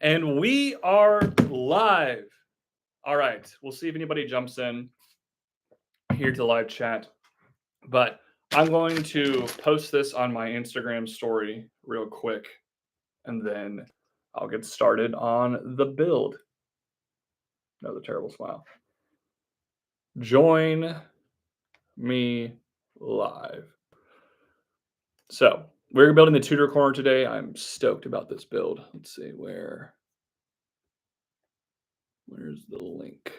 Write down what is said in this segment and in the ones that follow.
And we are live. All right. We'll see if anybody jumps in here to live chat. But I'm going to post this on my Instagram story real quick. And then I'll get started on the build. Another terrible smile. Join me live. So we're building the Tudor corner today. I'm stoked about this build. Let's see where's the link.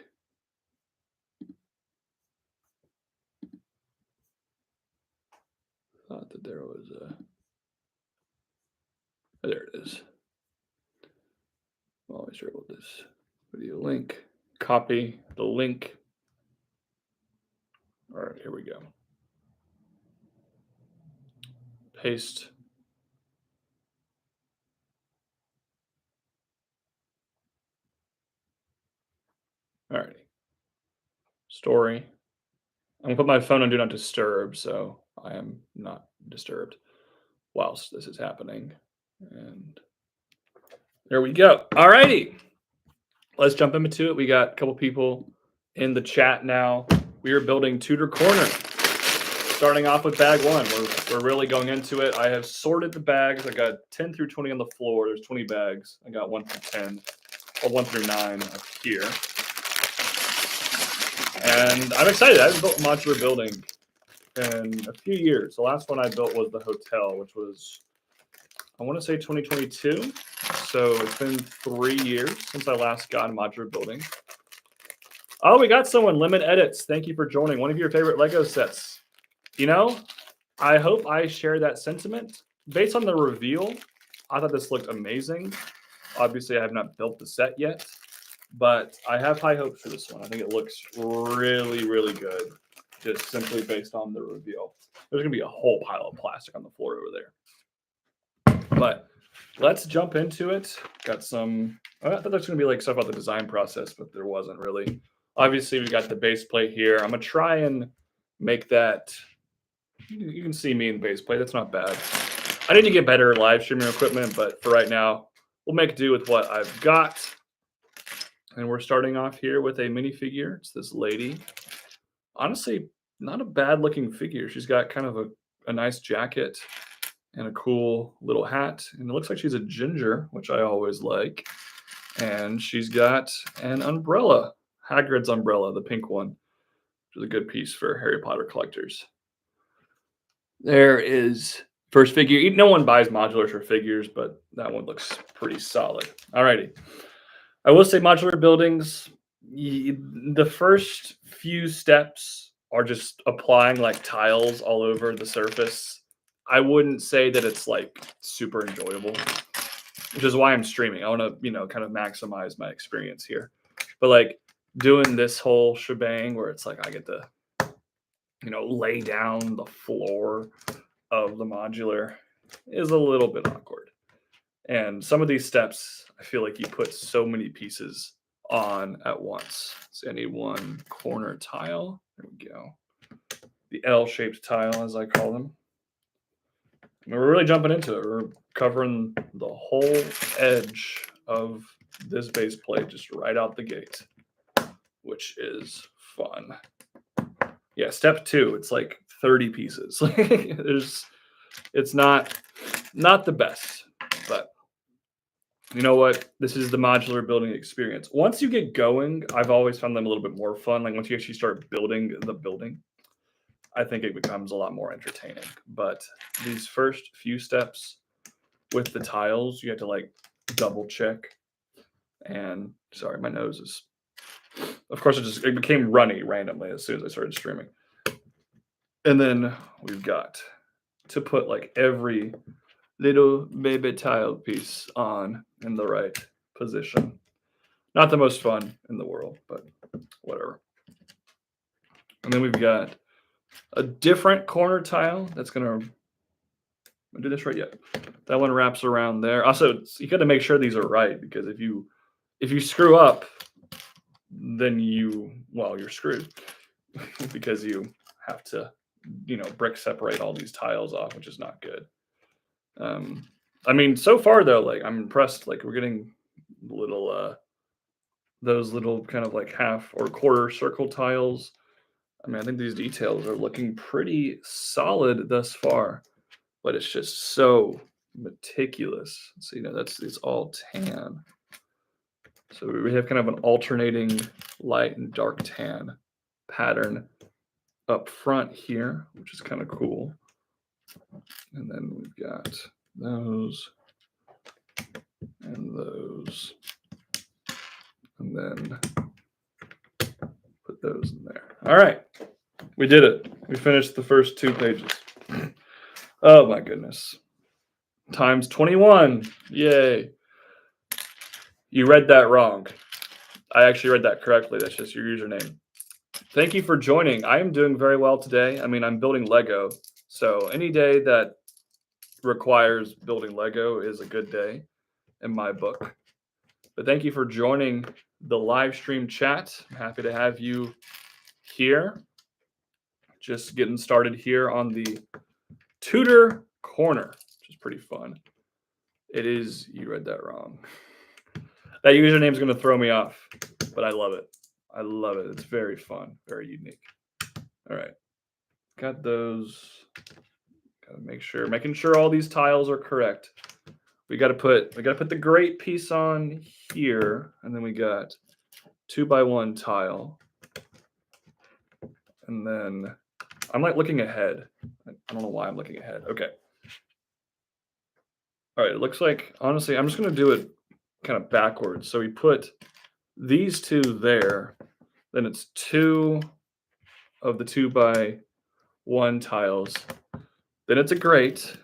Thought that there was a. There it is. I'm always sure about this video link. Copy the link. All right, here we go. Paste. All righty. Story. I'm gonna put my phone on Do Not Disturb, so I am not disturbed whilst this is happening. And there we go. All righty. Let's jump into it. We got a couple people in the chat now. We are building Tudor Corner. Starting off with bag one. We're really going into it. I have sorted the bags. I got 10 through 20 on the floor. There's 20 bags. I got 1 through 10, or 1 through 9 up here. And I'm excited. I haven't built a modular building in a few years. The last one I built was the hotel, which was, I want to say 2022. So it's been 3 years since I last got a modular building. Oh, we got someone. Limit Edits. Thank you for joining. One of your favorite Lego sets. You know, I hope I share that sentiment. Based on the reveal, I thought this looked amazing. Obviously, I have not built the set yet, but I have high hopes for this one. I think it looks really, really good, just simply based on the reveal. There's going to be a whole pile of plastic on the floor over there. But let's jump into it. Got some, I thought there was going to be like stuff about the design process, but there wasn't really. Obviously, we got the base plate here. I'm going to try and make that. You can see me in base plate. That's not bad. I need to get better live streaming equipment, but for right now, we'll make do with what I've got. And we're starting off here with a minifigure. It's this lady. Honestly, not a bad looking figure. She's got kind of a nice jacket and a cool little hat. And it looks like she's a ginger, which I always like. And she's got an umbrella, Hagrid's umbrella, the pink one, which is a good piece for Harry Potter collectors. There is first figure. No one buys modulars for figures, but that one looks pretty solid. All righty. I will say modular buildings, the first few steps are just applying like tiles all over the surface. I wouldn't say that it's like super enjoyable, which is why I'm streaming. I want to, kind of maximize my experience here. But like doing this whole shebang where it's like I get to lay down the floor of the modular is a little bit awkward. And some of these steps, I feel like you put so many pieces on at once. So I need one corner tile. There we go. The L-shaped tile, as I call them. And we're really jumping into it. We're covering the whole edge of this base plate just right out the gate, which is fun. Yeah, step 2, it's like 30 pieces. It's not the best, but you know what? This is the modular building experience. Once you get going, I've always found them a little bit more fun. Like once you actually start building the building, I think it becomes a lot more entertaining. But these first few steps with the tiles, you have to like double check. And sorry, my nose is. Of course, it became runny randomly as soon as I started streaming. And then we've got to put like every little baby tile piece on in the right position. Not the most fun in the world, but whatever. And then we've got a different corner tile that's going to do this right yet. That one wraps around there. Also, you got to make sure these are right, because if you screw up, then you're screwed because you have to, brick separate all these tiles off, which is not good. I mean, so far though, like I'm impressed. Like we're getting little those little kind of like half or quarter circle tiles. I mean, I think these details are looking pretty solid thus far, but it's just so meticulous. So, it's all tan. So we have kind of an alternating light and dark tan pattern up front here, which is kind of cool. And then we've got those and those, and then put those in there. All right, we did it. We finished the first 2 pages. Oh my goodness. Times 21. Yay. You read that wrong. I actually read that correctly. That's just your username. Thank you for joining. I am doing very well today. I mean, I'm building Lego. So any day that requires building Lego is a good day in my book. But thank you for joining the live stream chat. I'm happy to have you here. Just getting started here on the Tudor corner, which is pretty fun. It is, you read that wrong. That username is going to throw me off, but I love it. I love it. It's very fun, very unique. All right. Got those. Gotta making sure all these tiles are correct. We gotta put the great piece on here, and then we got 2x1 tile. And then I'm like looking ahead. I don't know why I'm looking ahead. Okay. All right, it looks like, honestly, I'm just gonna do it kind of backwards. So we put these 2 there, then it's 2 of the 2x1 tiles. Then it's a grate,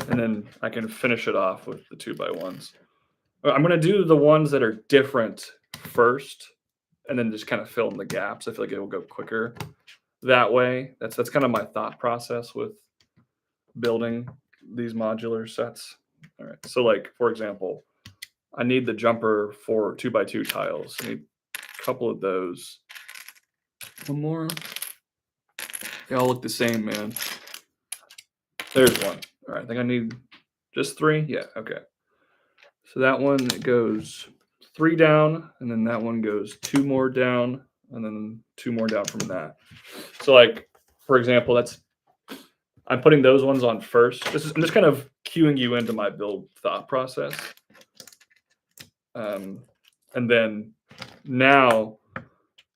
and then I can finish it off with the 2x1s. I'm going to do the ones that are different first, and then just kind of fill in the gaps. I feel like it will go quicker that way. That's kind of my thought process with building these modular sets. All right. So, like, for example, I need the jumper for 2x2 tiles. I need a couple of those. One more. They all look the same, man. There's one. All right, I think I need just 3. Yeah, okay. So that one goes 3 down, and then that one goes 2 more down, and then 2 more down from that. So, like, for example, I'm putting those ones on first. I'm just kind of cueing you into my build thought process. And then now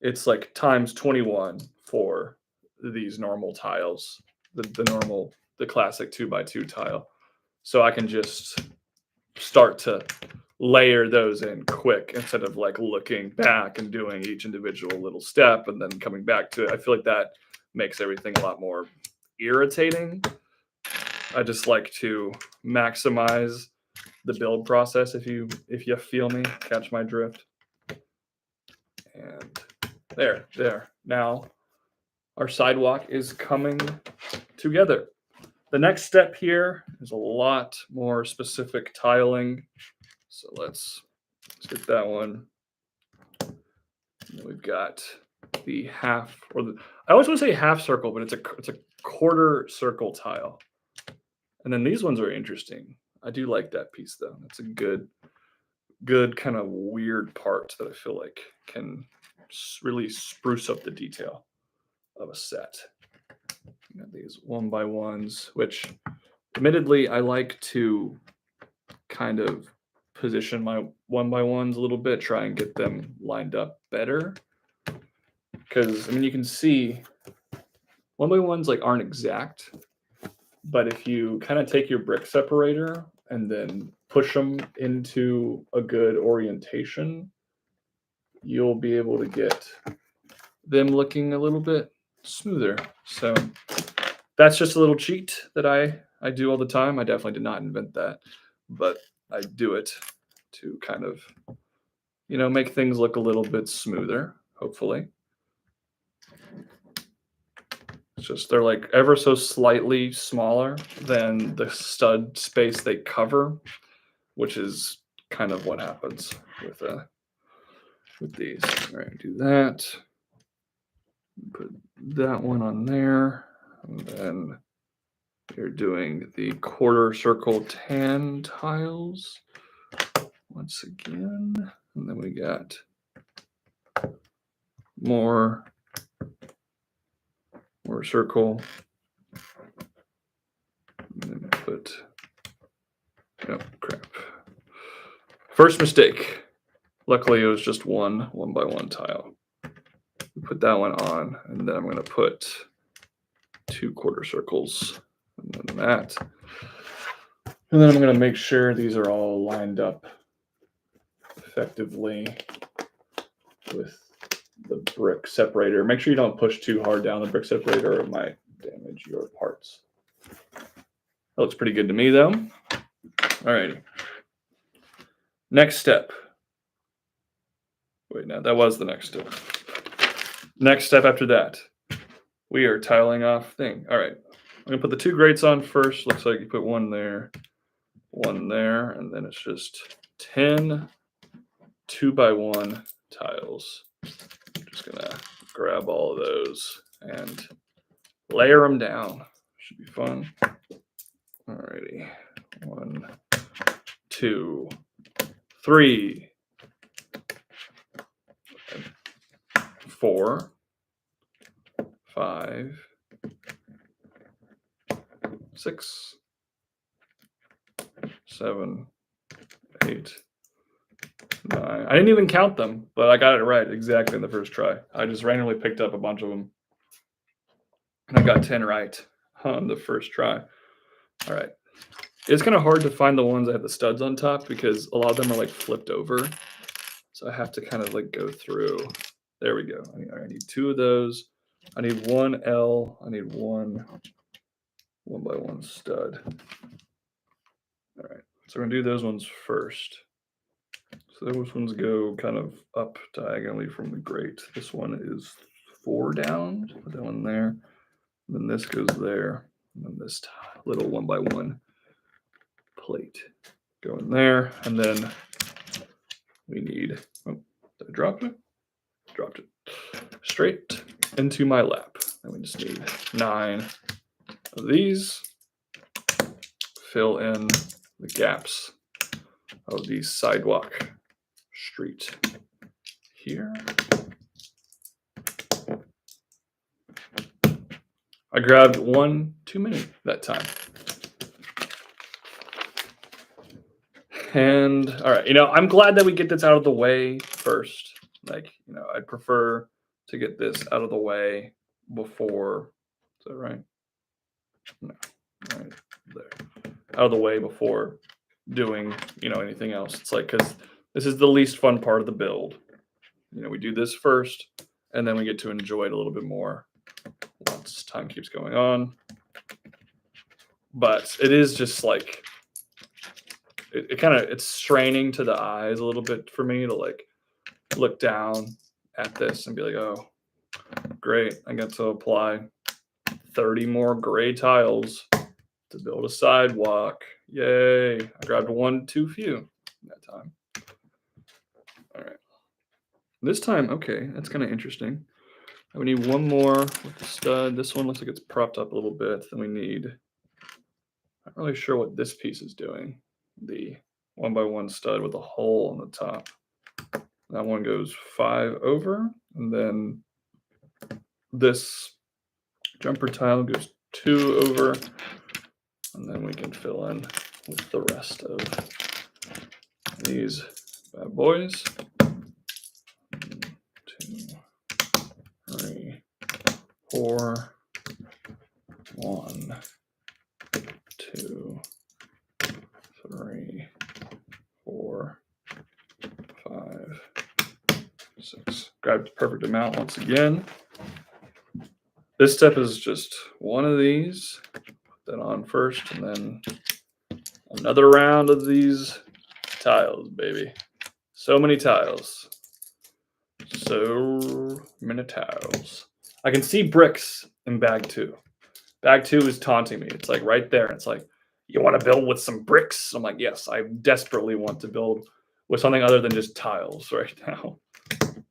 it's like times 21 for these normal tiles, the classic 2x2 tile. So I can just start to layer those in quick instead of like looking back and doing each individual little step and then coming back to it. I feel like that makes everything a lot more irritating. I just like to maximize the build process, if you feel me, catch my drift. And there. Now our sidewalk is coming together. The next step here is a lot more specific tiling. So let's get that one. And then we've got the half, I always want to say half circle, but it's a quarter circle tile. And then these ones are interesting. I do like that piece though. That's a good kind of weird part that I feel like can really spruce up the detail of a set. You got these 1x1s, which admittedly I like to kind of position my 1x1s a little bit, try and get them lined up better. Because I mean, you can see 1x1s like aren't exact, but if you kind of take your brick separator and then push them into a good orientation, you'll be able to get them looking a little bit smoother. So that's just a little cheat that I do all the time. I definitely did not invent that, but I do it to kind of, make things look a little bit smoother, hopefully. It's just they're like ever so slightly smaller than the stud space they cover, which is kind of what happens with these. All right, do that. Put that one on there. And then you're doing the quarter circle tan tiles. once again. And then we got more circle. And then put, oh crap. First mistake. Luckily it was just one by one tile. We put that one on, and then I'm going to put 2 quarter circles, and then that. And then I'm going to make sure these are all lined up effectively with the brick separator. Make sure you don't push too hard down the brick separator or it might damage your parts. That looks pretty good to me though. All righty. Next step. Wait, no, that was the next step. Next step after that, we are tiling off thing. All right, I'm gonna put the 2 grates on first. Looks like you put one there, and then it's just 10 2x1 tiles. I'm just gonna grab all of those and layer them down. Should be fun. Alrighty, 1, 2, 3, 4, 5, 6, 7, 8, 9. I didn't even count them, but I got it right exactly in the first try. I just randomly picked up a bunch of them. And I got 10 right on the first try. All right. It's kind of hard to find the ones that have the studs on top because a lot of them are like flipped over. So I have to kind of like go through. There we go. I need 2 of those. I need 1 L. I need 1 1x1 stud. All right. So we're going to do those ones first. So those ones go kind of up diagonally from the grate. This one is 4 down. Put that one there. And then this goes there. And then this little 1x1 plate go in there. And then we need, oh, did I drop it? Dropped it. Straight into my lap. And we just need 9 of these. Fill in the gaps of the sidewalk street here. I grabbed 1 too many that time. And all right, I'm glad that we get this out of the way first. Like, I'd prefer to get this out of the way before, is that right? No, right there. Out of the way before doing, anything else. It's like, because this is the least fun part of the build. We do this first, and then we get to enjoy it a little bit more once time keeps going on. But it is just like, it's straining to the eyes a little bit for me to like look down at this and be like, oh, great. I got to apply 30 more gray tiles to build a sidewalk. Yay. I grabbed 1 too few that time. All right. This time, okay, that's kind of interesting. We need 1 more with the stud. This one looks like it's propped up a little bit. Then we need, not really sure what this piece is doing. The 1x1 stud with a hole on the top. That one goes 5 over, and then this jumper tile goes 2 over, and then we can fill in with the rest of these bad boys. 2, 3, 4, 1, 2, 3, 4, 5, 6. Grabbed the perfect amount once again. This step is just 1 of these. Put that on first, and then another round of these tiles, baby. So many tiles. So many tiles. I can see bricks in bag 2. Bag 2 is taunting me. It's like right there. It's like, you want to build with some bricks? I'm like, yes, I desperately want to build with something other than just tiles right now.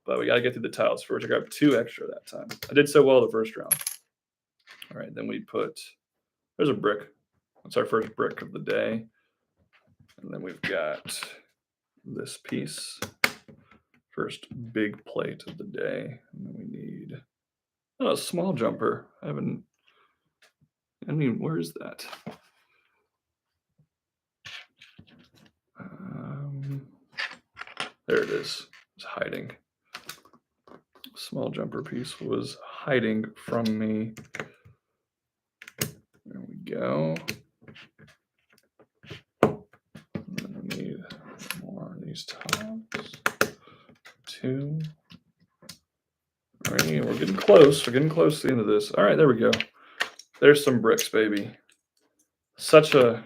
But we got to get through the tiles first. I grabbed 2 extra that time. I did so well the first round. All right, then we put, there's a brick. That's our first brick of the day. And then we've got this piece. First big plate of the day. And then we need a small jumper. I mean, where is that? There it is. It's hiding. Small jumper piece was hiding from me. There we go. And then we need more of these tiles. 2, 3. We're getting close. We're getting close to the end of this. All right, there we go. There's some bricks, baby. Such a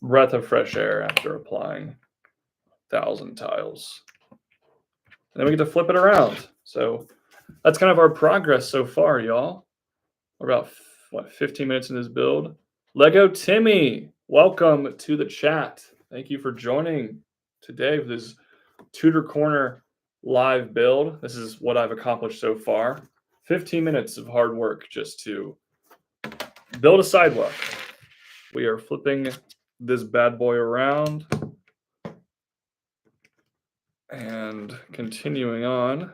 breath of fresh air after applying 1,000 tiles. And then we get to flip it around. So that's kind of our progress so far, y'all. We're about, 15 minutes in this build. Lego Timmy, welcome to the chat. Thank you for joining today for this Tudor Corner live build. This is what I've accomplished so far. 15 minutes of hard work just to build a sidewalk. We are flipping this bad boy around and continuing on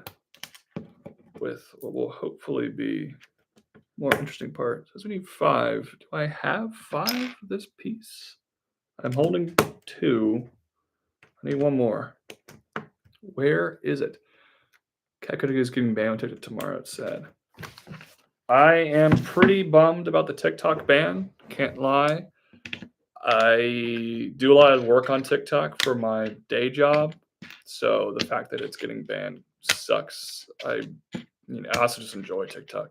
with what will hopefully be more interesting part. Says we need 5. Do I have 5 of this piece? I'm holding 2. I need 1 more. Where is it? Kakadu is getting banned on TikTok tomorrow, it said. I am pretty bummed about the TikTok ban. Can't lie. I do a lot of work on TikTok for my day job. So the fact that it's getting banned sucks. I also just enjoy TikTok.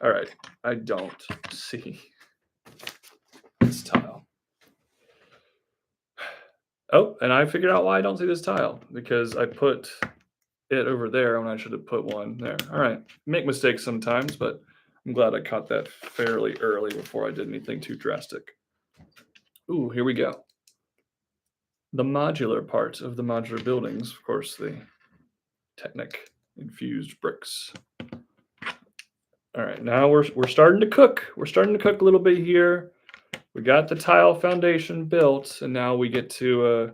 All right, I don't see this tile. Oh, and I figured out why I don't see this tile, because I put it over there when I should have put one there. All right, make mistakes sometimes, but I'm glad I caught that fairly early before I did anything too drastic. Ooh, here we go. The modular part of the modular buildings, of course, the Technic infused bricks. All right, now we're starting to cook. We're starting to cook a little bit here. We got the tile foundation built, and now we get to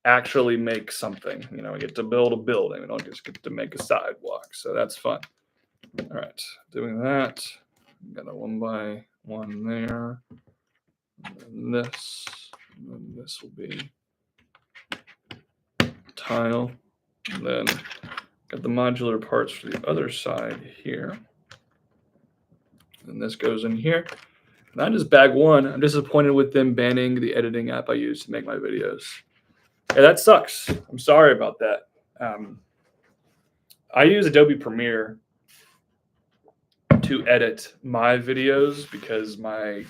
actually make something. We get to build a building. We don't just get to make a sidewalk, so that's fun. All right, doing that. Got a 1 by 1 there. And this will be tile. And then got the modular parts for the other side here. And this goes in here. That is bag 1. I'm disappointed with them banning the editing app I use to make my videos. Yeah, that sucks. I'm sorry about that. I use Adobe Premiere to edit my videos because my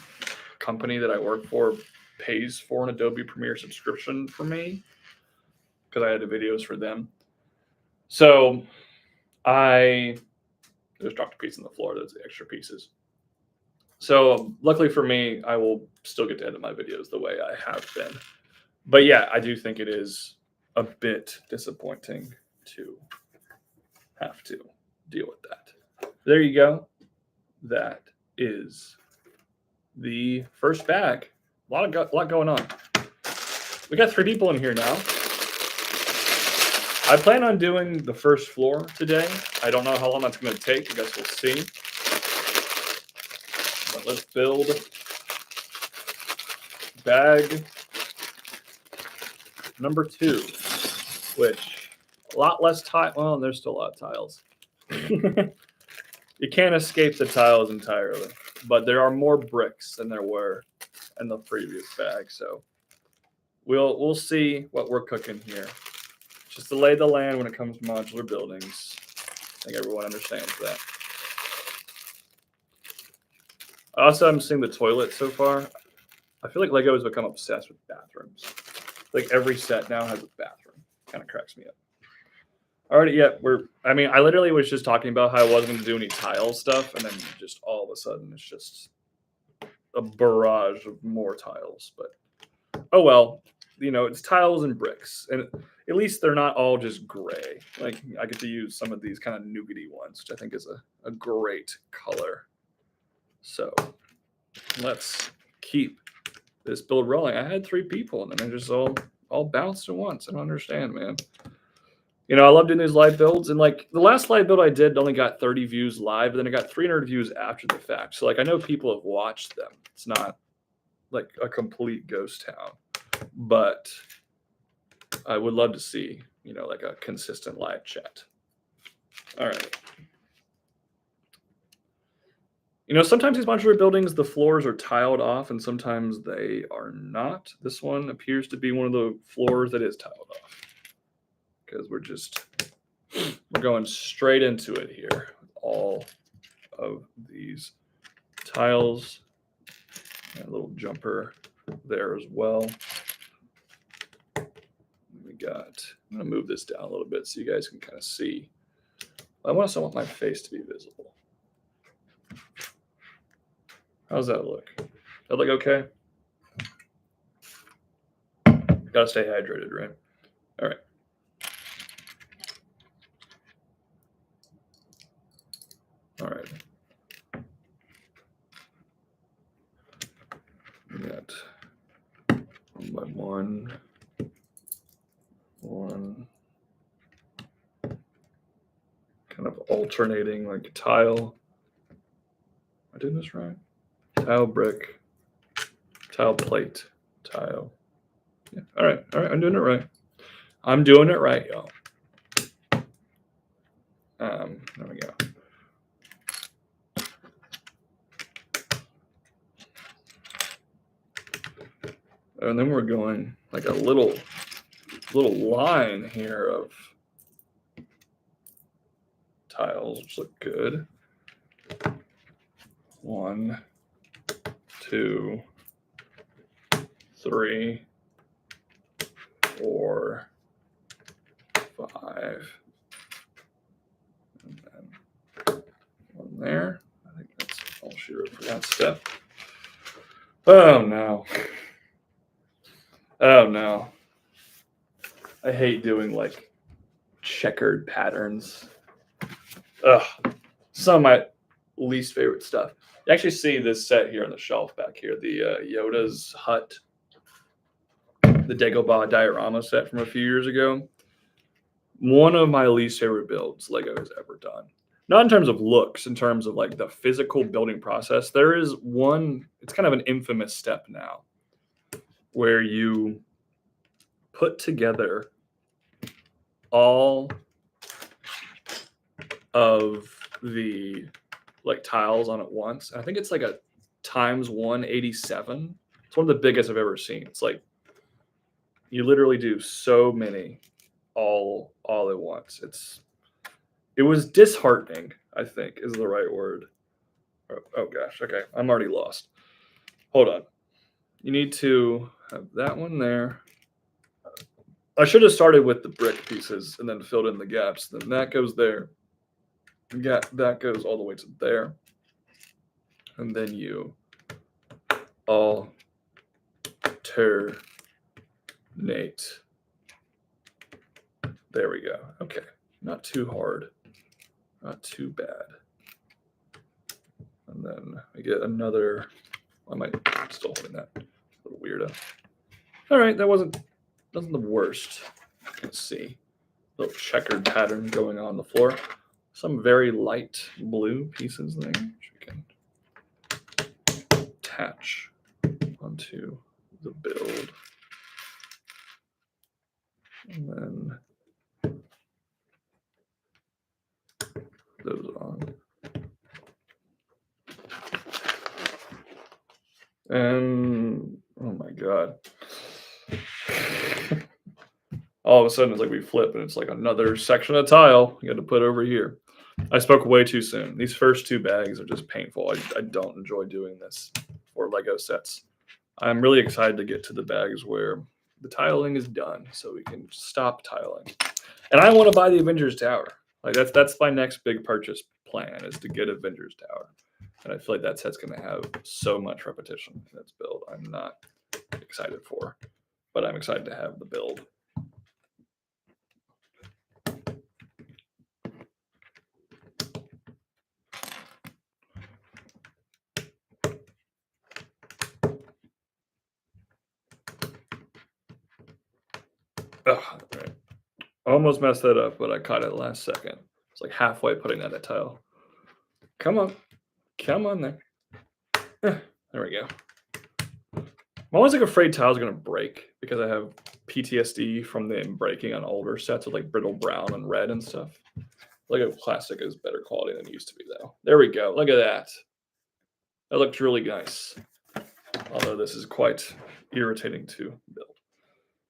company that I work for pays for an Adobe Premiere subscription for me because I edit videos for them. So I just dropped a piece on the floor. Those are the extra pieces. So luckily for me, I will still get to edit my videos the way I have been. But yeah, I do think it is a bit disappointing to have to deal with that. There you go. That is the first bag. A lot going on. We got 3 people in here now. I plan on doing the first floor today. I don't know how long that's going to take. I guess we'll see. But let's build bag number 2, which a lot less tile. Well, there's still a lot of tiles. You can't escape the tiles entirely, but there are more bricks than there were in the previous bag. So we'll see what we're cooking here. Just to lay the land when it comes to modular buildings. I think everyone understands that. Also, I'm seeing the toilet so far. I feel like Lego has become obsessed with bathrooms. Like every set now has a bathroom. Kind of cracks me up. Alrighty, yeah, I literally was just talking about how I wasn't going to do any tile stuff, and then just all of a sudden it's just a barrage of more tiles. But oh well, it's tiles and bricks, and at least they're not all just gray. Like I get to use some of these kind of nougaty ones, which I think is a great color. So let's keep this build rolling. I had 3 people, and then they just all all bounced at once. I don't understand, man. You know, I love doing these live builds, and like the last live build I did only got 30 views live, but then I got 300 views after the fact. So like I know people have watched them. It's not like a complete ghost town, but I would love to see, you know, like a consistent live chat. All right. You know, sometimes these modular buildings, the floors are tiled off and sometimes they are not. This one appears to be one of the floors that is tiled off because we're going straight into it here. All of these tiles and a little jumper there as well. I'm gonna move this down a little bit so you guys can kind of see. I also want my face to be visible. How's that look? That look okay? Gotta stay hydrated, right? All right. All right. We got one by one. Kind of alternating like tile. Am I doing this right? Tile, brick, tile, plate, tile. Yeah. All right. I'm doing it right. I'm doing it right, y'all. There we go. And then we're going like a little line here of tiles, which look good. 1, 2, 3, 4, 5, and then one there. I think that's all she wrote for that step. Oh no. Oh no. I hate doing like checkered patterns. Ugh. Some of my least favorite stuff. You actually see this set here on the shelf back here, the Yoda's Hut, the Dagobah diorama set from a few years ago. One of my least favorite builds Lego has ever done. Not in terms of looks, in terms of like the physical building process. There is one, it's kind of an infamous step now, where you put together all of the like tiles on at once. I think it's like a times 187. It's one of the biggest I've ever seen. It's like you literally do so many all at once. It was disheartening, I think is the right word. Oh gosh, okay. I'm already lost. Hold on. You need to have that one there. I should have started with the brick pieces and then filled in the gaps. Then that goes there. That goes all the way to there. And then you alternate. There we go. Okay. Not too hard. Not too bad. And then I get another. I might still holding that. Little weirdo. All right, that wasn't the worst. Let's see. Little checkered pattern going on the floor. Some very light blue pieces there, which we can attach onto the build. And then those on. And oh my god. All of a sudden it's like we flip and it's like another section of tile you got to put over here. I spoke way too soon. These first two bags are just painful. I don't enjoy doing this for Lego sets. I'm really excited to get to the bags where the tiling is done so we can stop tiling. And I want to buy the Avengers Tower. Like that's my next big purchase plan is to get Avengers Tower. And I feel like that set's going to have so much repetition in its build. I'm not excited for, but I'm excited to have the build. Ugh, right. Almost messed that up, but I caught it last second. It's like halfway putting that at tile. Come on. Come on there. There we go. I'm always like afraid tiles are gonna break because I have PTSD from them breaking on older sets with like brittle brown and red and stuff. Lego Classic is better quality than it used to be though. There we go. Look at that. That looked really nice. Although this is quite irritating to build.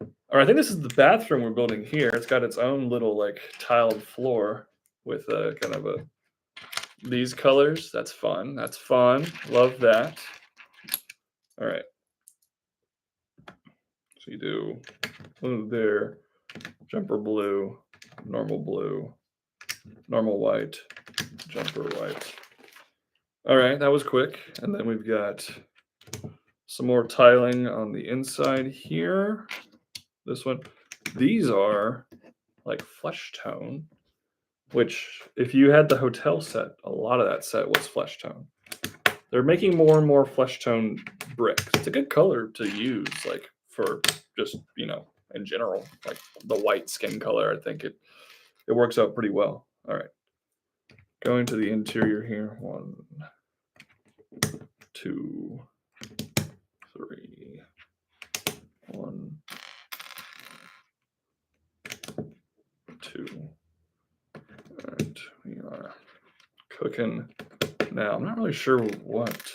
All right, I think this is the bathroom we're building here. It's got its own little like tiled floor with a kind of a these colors. That's fun. That's fun. Love that. All right. So you do blue there, jumper blue, normal white, jumper white. All right, that was quick. And then we've got some more tiling on the inside here. This one. These are like flesh tone, which if you had the hotel set, a lot of that set was flesh tone. They're making more and more flesh tone bricks. It's a good color to use, like for just, you know, in general, like the white skin color. I think it works out pretty well. All right, going to the interior here. 1, 2, 3. 1, 2. All right, we are cooking now. I'm not really sure what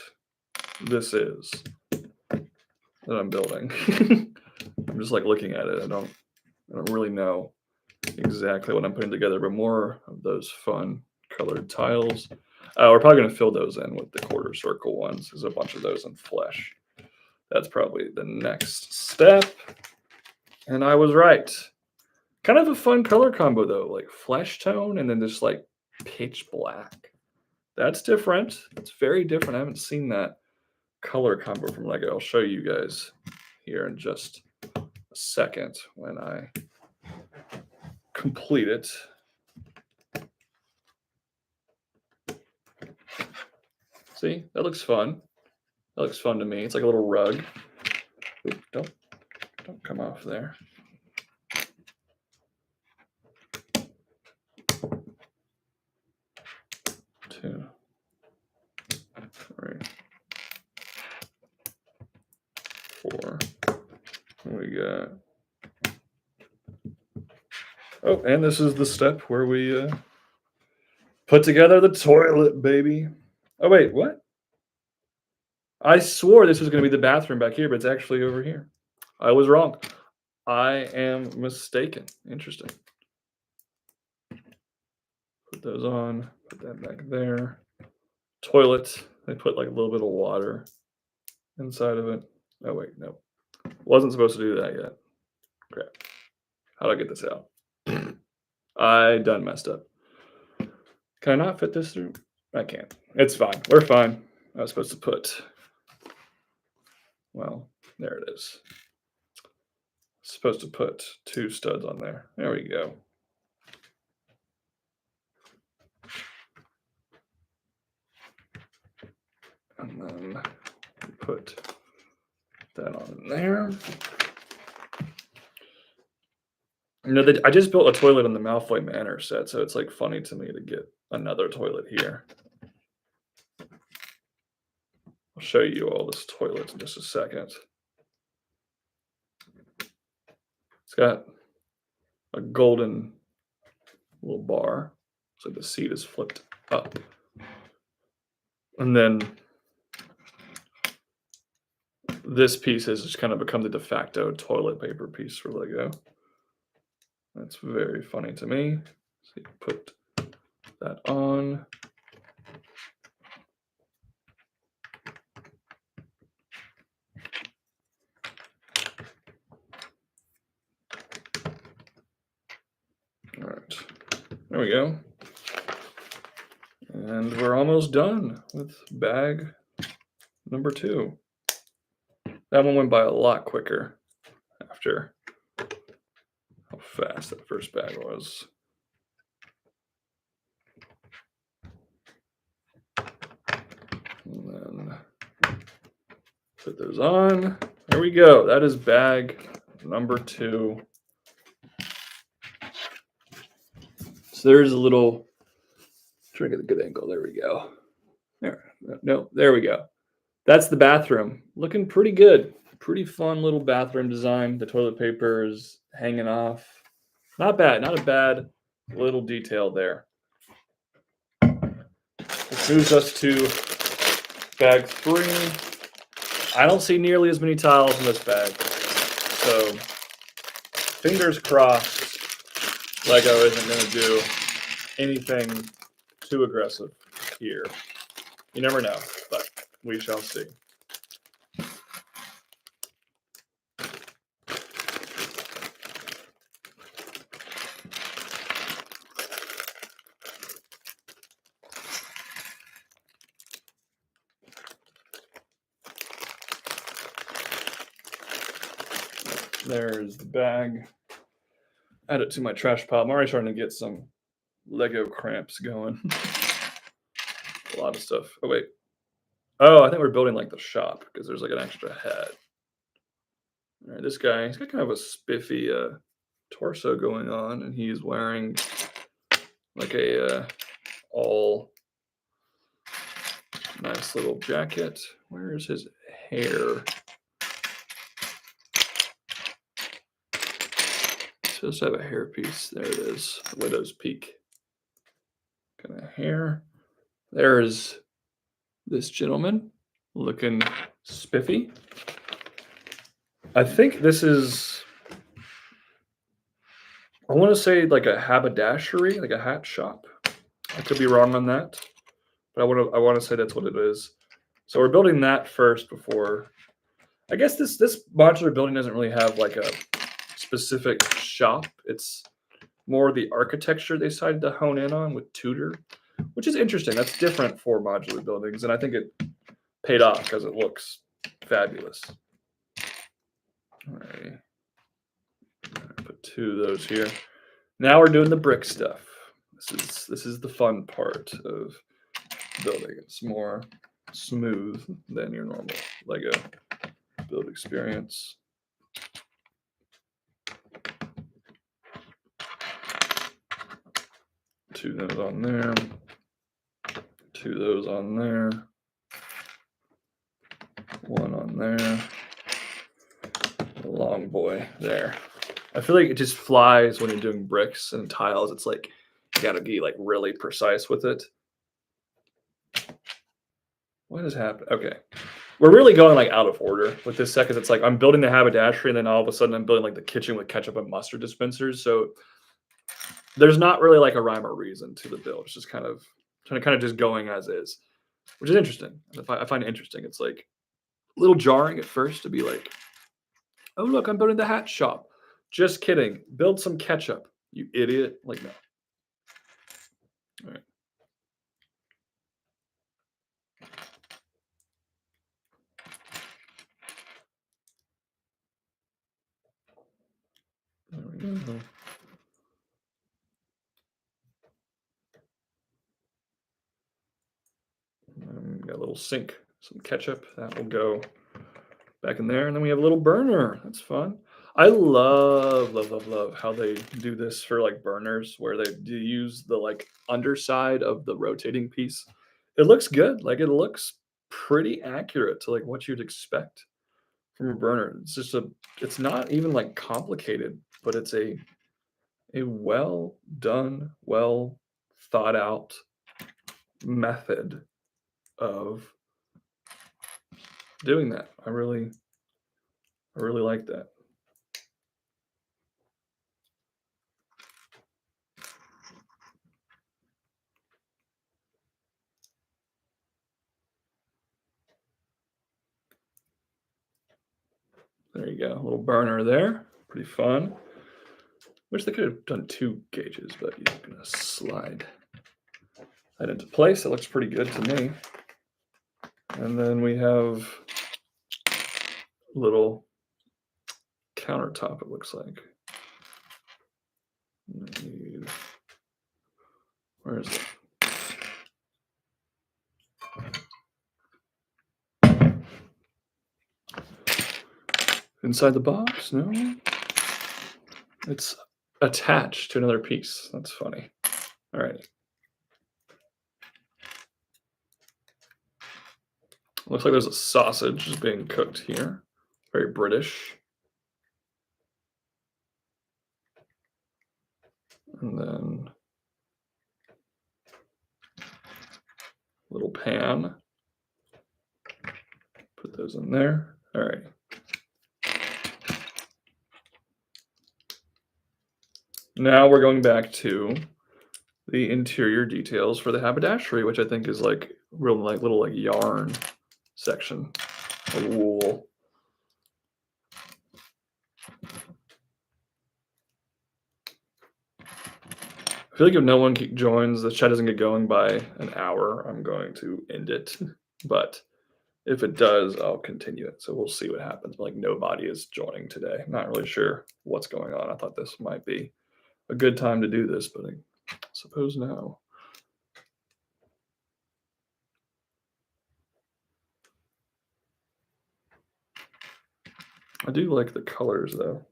this is that I'm building. I'm just like looking at it. I don't really know exactly what I'm putting together, but more of those fun colored tiles. We're probably going to fill those in with the quarter circle ones. There's a bunch of those in flesh. That's probably the next step. And I was right. Kind of a fun color combo though, like flesh tone and then just like pitch black. That's different. It's very different. I haven't seen that color combo from Lego. I'll show you guys here in just a second when I complete it. See, that looks fun. That looks fun to me. It's like a little rug. Oop, don't come off there. 2, 3, 4. We got. Oh, and this is the step where we put together the toilet, baby. Oh wait, what? I swore this was going to be the bathroom back here, but it's actually over here. I was wrong. I am mistaken. Interesting. Put those on. Put that back there. Toilet. They put like a little bit of water inside of it. Oh wait, no. Wasn't supposed to do that yet. Crap. How do I get this out? I done messed up. Can I not fit this through? I can't. It's fine. We're fine. I was supposed to put. Well, there it is. Supposed to put 2 studs on there. There we go. And then put that on there. You know, I just built a toilet in the Malfoy Manor set, so it's like funny to me to get another toilet here. I'll show you all this toilet in just a second. It's got a golden little bar. So the seat is flipped up. And then this piece has just kind of become the de facto toilet paper piece for Lego. That's very funny to me. So you put that on. All right, there we go. And we're almost done with bag number 2. That one went by a lot quicker after how fast that first bag was. And then put those on. There we go. That is bag number 2 So there's a little, trying to get a good angle. There we go. There, no, there we go. That's the bathroom. Looking pretty good. Pretty fun little bathroom design. The toilet paper is hanging off. Not bad. Not a bad little detail there. This moves us to bag 3. I don't see nearly as many tiles in this bag. So fingers crossed Lego isn't going to do anything too aggressive here. You never know, but we shall see. There's the bag. Add it to my trash pile. I'm already starting to get some Lego cramps going. A lot of stuff. Oh, wait. Oh, I think we're building like the shop because there's like an extra head. All right, this guy, he's got kind of a spiffy torso going on, and he's wearing like a all nice little jacket. Where's his hair? Supposed to have a hairpiece. There it is. Widow's peak. Kind of hair. There's this gentleman looking spiffy. I think this is, I want to say like a haberdashery, like a hat shop. I could be wrong on that, but I want to say that's what it is. So we're building that first before. I guess this modular building doesn't really have like a specific shop. It's more the architecture they decided to hone in on with Tudor, which is interesting. That's different for modular buildings, and I think it paid off because it looks fabulous. All right, put 2 of those here. Now we're doing the brick stuff. This is the fun part of building. It's more smooth than your normal Lego build experience. 2 of those on there. 2 of those on there. 1 on there. A long boy there. I feel like it just flies when you're doing bricks and tiles. It's like you gotta be like really precise with it. What has happened? Okay. We're really going like out of order with this second. It's like I'm building the haberdashery and then all of a sudden I'm building like the kitchen with ketchup and mustard dispensers. So there's not really like a rhyme or reason to the build. It's just kind of just going as is, which is interesting. I find it interesting. It's like a little jarring at first to be like, oh, look, I'm building the hat shop. Just kidding. Build some ketchup, you idiot. Like, no. All right. There we go. Got a little sink, some ketchup. That will go back in there. And then we have a little burner. That's fun. I love how they do this for like burners where they do use the like underside of the rotating piece. It looks good. Like it looks pretty accurate to like what you'd expect from a burner. It's just it's not even like complicated, but it's a well done, well thought out method of doing that. I really like that. There you go, a little burner there. Pretty fun. Wish they could have done 2 gauges, but you're gonna slide that into place. It looks pretty good to me. And then we have a little countertop, it looks like. Where is it? Inside the box? No. It's attached to another piece. That's funny. All right. Looks like there's a sausage just being cooked here. Very British. And then little pan. Put those in there. All right. Now we're going back to the interior details for the haberdashery, which I think is like real like little like yarn section, like wool. I feel like if no one joins, the chat doesn't get going by an hour, I'm going to end it. But if it does, I'll continue it. So we'll see what happens. But like nobody is joining today. I'm not really sure what's going on. I thought this might be a good time to do this, but I suppose no. I do like the colors though.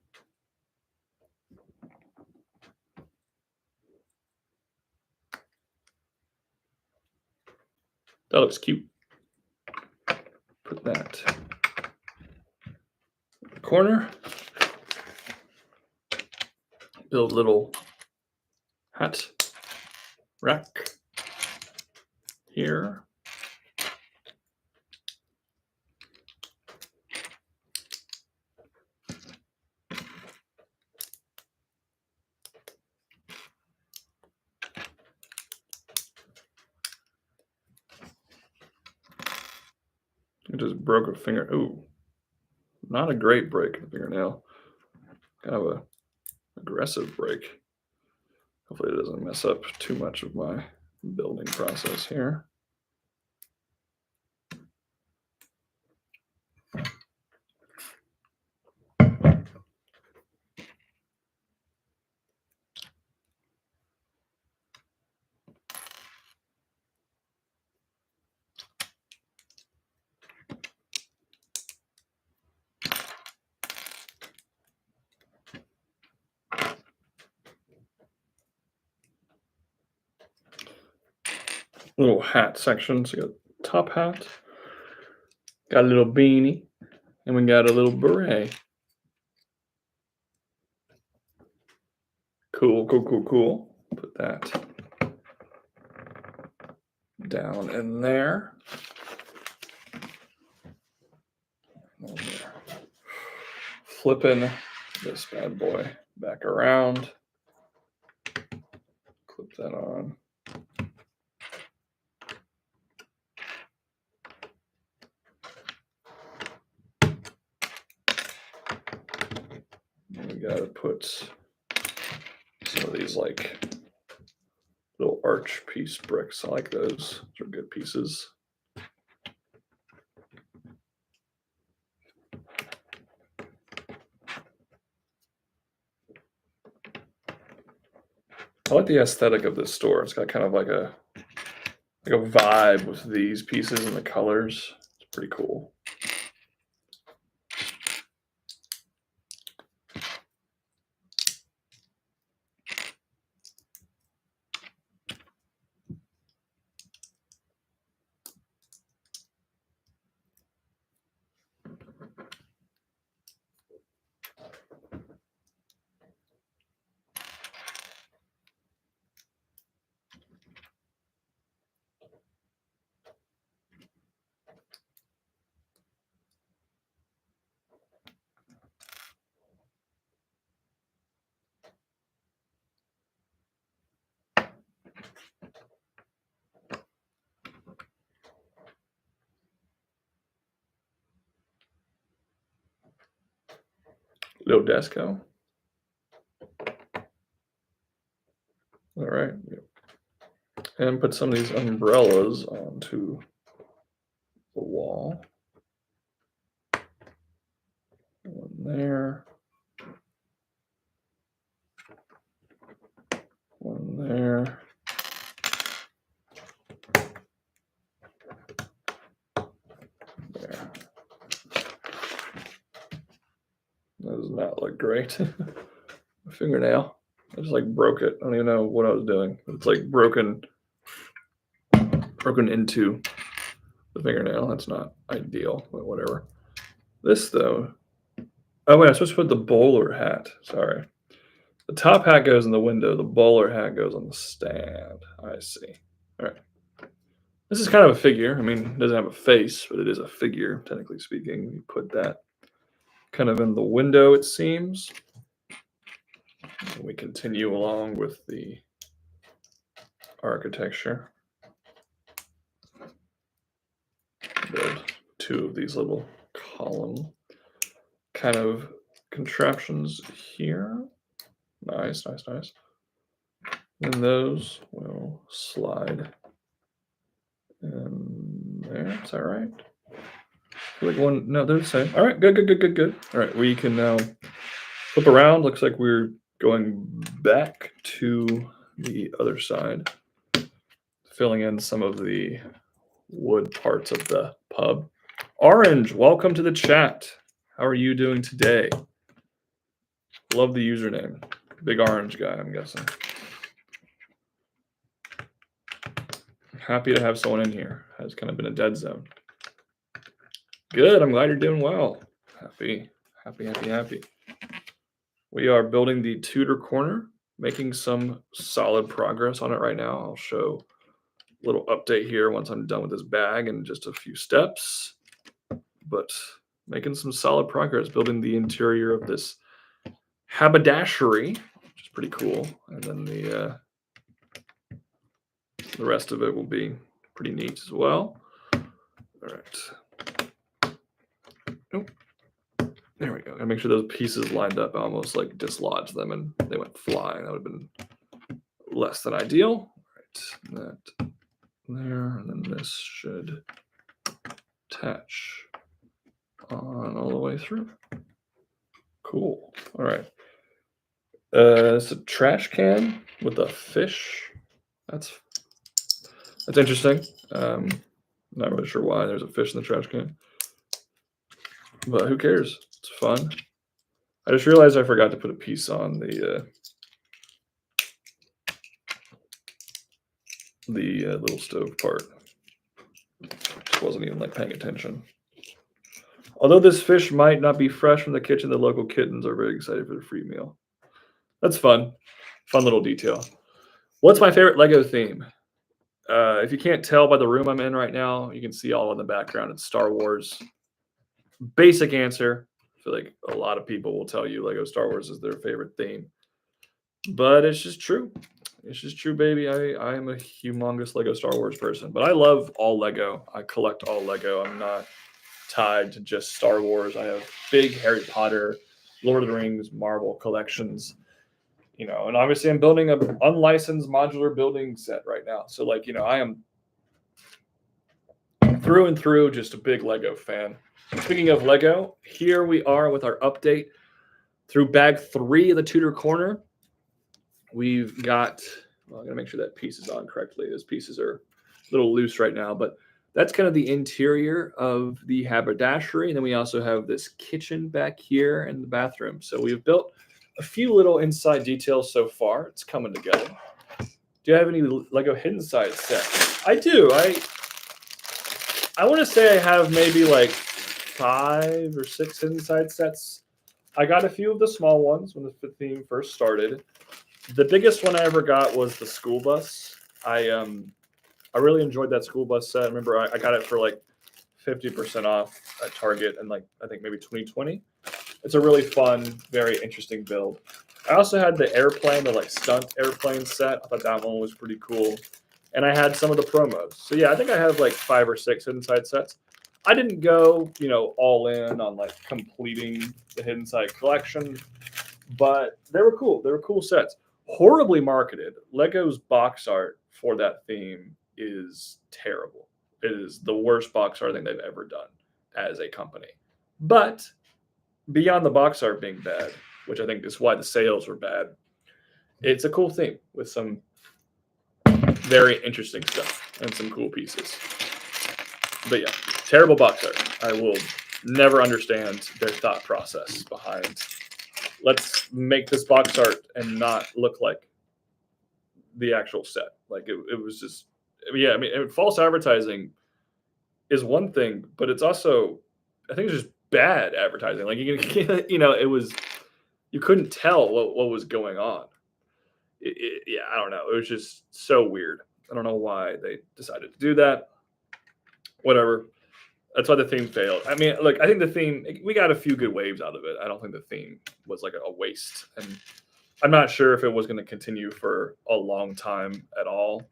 That looks cute. Put that in the corner. Build little hat rack here. I just broke a finger. Ooh, not a great break in the fingernail. Kind of a aggressive break. Hopefully it doesn't mess up too much of my building process here. Little hat section. So you got top hat, got a little beanie, and we got a little beret. Cool, cool, cool, cool. Put that down in there. Flipping this bad boy back around. Clip that on. And we gotta put some of these like little arch piece bricks. I like those. Those are good pieces. I like the aesthetic of this store. It's got kind of like a vibe with these pieces and the colors. It's pretty cool. Little desco. All right. And put some of these umbrellas onto the wall. One there. One there. There. That does not look great. My fingernail. I just like broke it. I don't even know what I was doing. It's like broken into the fingernail. That's not ideal, but whatever. This though. Oh wait, I'm supposed to put the bowler hat. Sorry. The top hat goes in the window. The bowler hat goes on the stand. I see. All right. This is kind of a figure. I mean, it doesn't have a face, but it is a figure, technically speaking. You put that kind of in the window, it seems. And we continue along with the architecture. Build two of these little column kind of contraptions here. Nice, nice, nice. And those will slide in there. Is that right? I feel like one. No, they're the same. All right, good, good, good, good, good. All right, we can now flip around. Looks like we're going back to the other side, filling in some of the wood parts of the pub. Orange, welcome to the chat. How are you doing today? Love the username. Big orange guy, I'm guessing. Happy to have someone in here. Has kind of been a dead zone. Good, I'm glad you're doing well. Happy, happy, happy, happy. We are building the Tudor corner, making some solid progress on it right now. I'll show a little update here once I'm done with this bag in just a few steps. But making some solid progress, building the interior of this haberdashery, which is pretty cool. And then the rest of it will be pretty neat as well. All right. Nope. There we go. Gotta make sure those pieces lined up. I almost like dislodged them and they went flying. That would have been less than ideal. All right. That there, and then this should attach on all the way through. Cool. All right. It's a trash can with a fish. That's interesting. Not really sure why there's a fish in the trash can, but who cares? It's fun. I just realized I forgot to put a piece on the little stove part. Just wasn't even like paying attention. Although this fish might not be fresh from the kitchen, the local kittens are very excited for the free meal. That's fun. Fun little detail. What's my favorite Lego theme? If you can't tell by the room I'm in right now, you can see all in the background. It's Star Wars. Basic answer. I feel like a lot of people will tell you Lego Star Wars is their favorite theme. But it's just true. It's just true, baby. I am a humongous Lego Star Wars person. But I love all Lego. I collect all Lego. I'm not tied to just Star Wars. I have big Harry Potter, Lord of the Rings, Marvel collections. You know, and obviously I'm building an unlicensed modular building set right now. So like, you know, I am through and through just a big Lego fan. Speaking of Lego, here we are with our update through bag 3 of the Tudor corner. We've got, well, I'm gonna make sure that piece is on correctly. Those pieces are a little loose right now, but that's kind of the interior of the haberdashery. And then we also have this kitchen back here and the bathroom. So we've built a few little inside details so far. It's coming together. Do you have any Lego hidden side sets? I do. I want to say I have maybe like 5 or 6 hidden side sets. I got a few of the small ones when the theme first started. The biggest one I ever got was the school bus. I really enjoyed that school bus set. I remember I got it for like 50% off at Target in like I think maybe 2020. It's a really fun, very interesting build. I also had the airplane, the like stunt airplane set. I thought that one was pretty cool. And I had some of the promos. So yeah, I think I have like 5 or 6 hidden side sets. I didn't go, you know, all in on like completing the hidden side collection, but they were cool. They were cool sets. Horribly marketed. Lego's box art for that theme is terrible. It is the worst box art thing they've ever done as a company. But beyond the box art being bad, which I think is why the sales were bad, it's a cool theme with some very interesting stuff and some cool pieces. But yeah, terrible box art. I will never understand their thought process behind let's make this box art and not look like the actual set. Like it was just, yeah. I mean, false advertising is one thing, but it's also, I think it's just bad advertising. Like it was, you couldn't tell what was going on. Yeah, I don't know. It was just so weird. I don't know why they decided to do that. Whatever. That's why the theme failed. I mean, look, I think the theme, we got a few good waves out of it. I don't think the theme was like a waste. And I'm not sure if it was going to continue for a long time at all.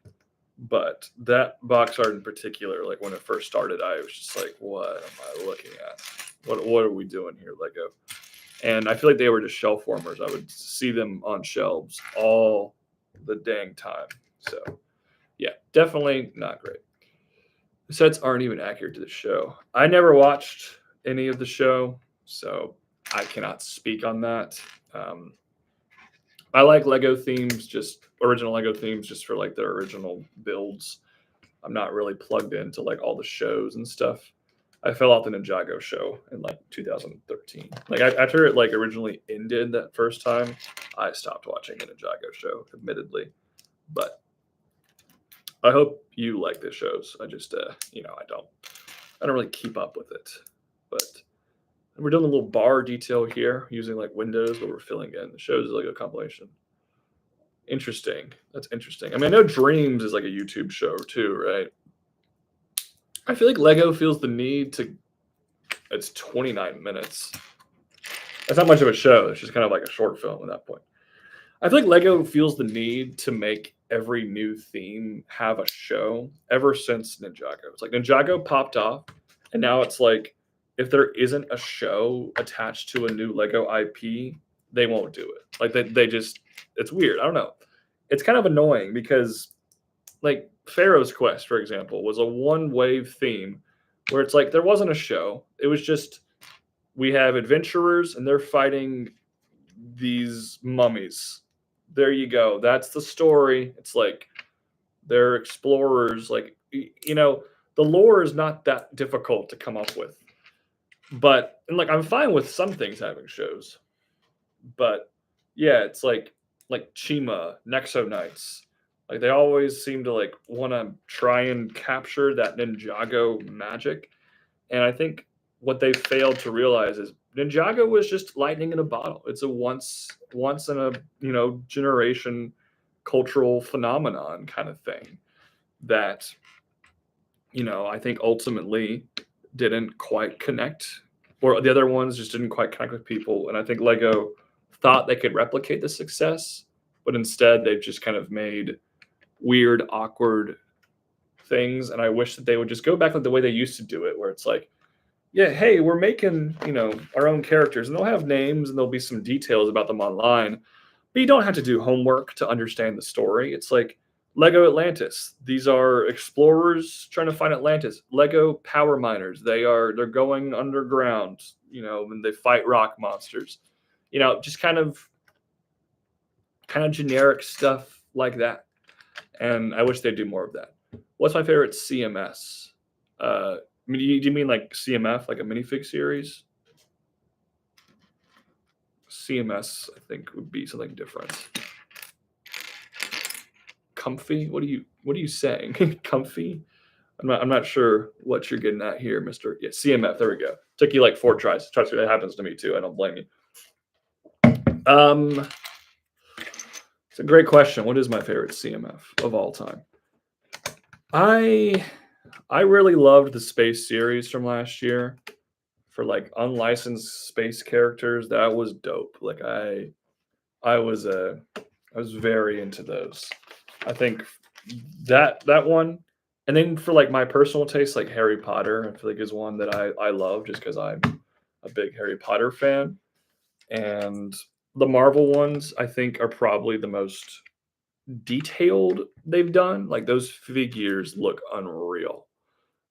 But that box art in particular, like when it first started, I was just like, what am I looking at? What are we doing here, Lego? And I feel like they were just shelf warmers. I would see them on shelves all the dang time. So, yeah, definitely not great. The sets aren't even accurate to the show. I never watched any of the show, so I cannot speak on that. I like Lego themes, just original Lego themes, just for like their original builds. I'm not really plugged into like all the shows and stuff. I fell off the Ninjago show in like 2013. Like after it like originally ended that first time, I stopped watching the Ninjago show, admittedly. But I hope you like the shows. I just I don't really keep up with it. But we're doing a little bar detail here using like windows, but we're filling in. The shows is like a compilation. Interesting. That's interesting. I mean, I know Dreams is like a YouTube show too, right? I feel like Lego feels the need to. It's 29 minutes. That's not much of a show. It's just kind of like a short film at that point. I feel like Lego feels the need to make every new theme have a show ever since Ninjago. It's like Ninjago popped off, and now it's like if there isn't a show attached to a new Lego IP, they won't do it. Like they just, it's weird. I don't know. It's kind of annoying because like Pharaoh's Quest, for example, was a one-wave theme where it's like there wasn't a show. It was just we have adventurers and they're fighting these mummies. There you go. That's the story. It's like they're explorers. Like, the lore is not that difficult to come up with. But, and like, I'm fine with some things having shows. But, yeah, it's like Chima, Nexo Knights. Like, they always seem to, like, want to try and capture that Ninjago magic. And I think what they failed to realize is Ninjago was just lightning in a bottle. It's a once in a generation cultural phenomenon kind of thing that I think ultimately didn't quite connect, or the other ones just didn't quite connect with people. And I think Lego thought they could replicate the success, but instead they've just kind of made weird, awkward things. And I wish that they would just go back like the way they used to do it, where it's like, yeah, hey, we're making, our own characters, and they'll have names and there'll be some details about them online, but you don't have to do homework to understand the story. It's like Lego Atlantis. These are explorers trying to find Atlantis. Lego Power Miners. They're going underground, and they fight rock monsters. Just kind of generic stuff like that. And I wish they'd do more of that. What's my favorite CMS? Do you mean like CMF, like a minifig series? CMS, I think, would be something different. Comfy? What are you saying? Comfy? I'm not sure what you're getting at here, Mr. Yeah, CMF. There we go. Took you like 4 tries. Trust me, that happens to me too. I don't blame you. It's a great question. What is my favorite CMF of all time? I really loved the space series from last year for like unlicensed space characters. That was dope. Like I was very into those. I think that one, and then for like my personal taste, like Harry Potter, I feel like is one that I love just because I'm a big Harry Potter fan. And the Marvel ones, I think, are probably the most detailed they've done. Like those figures look unreal.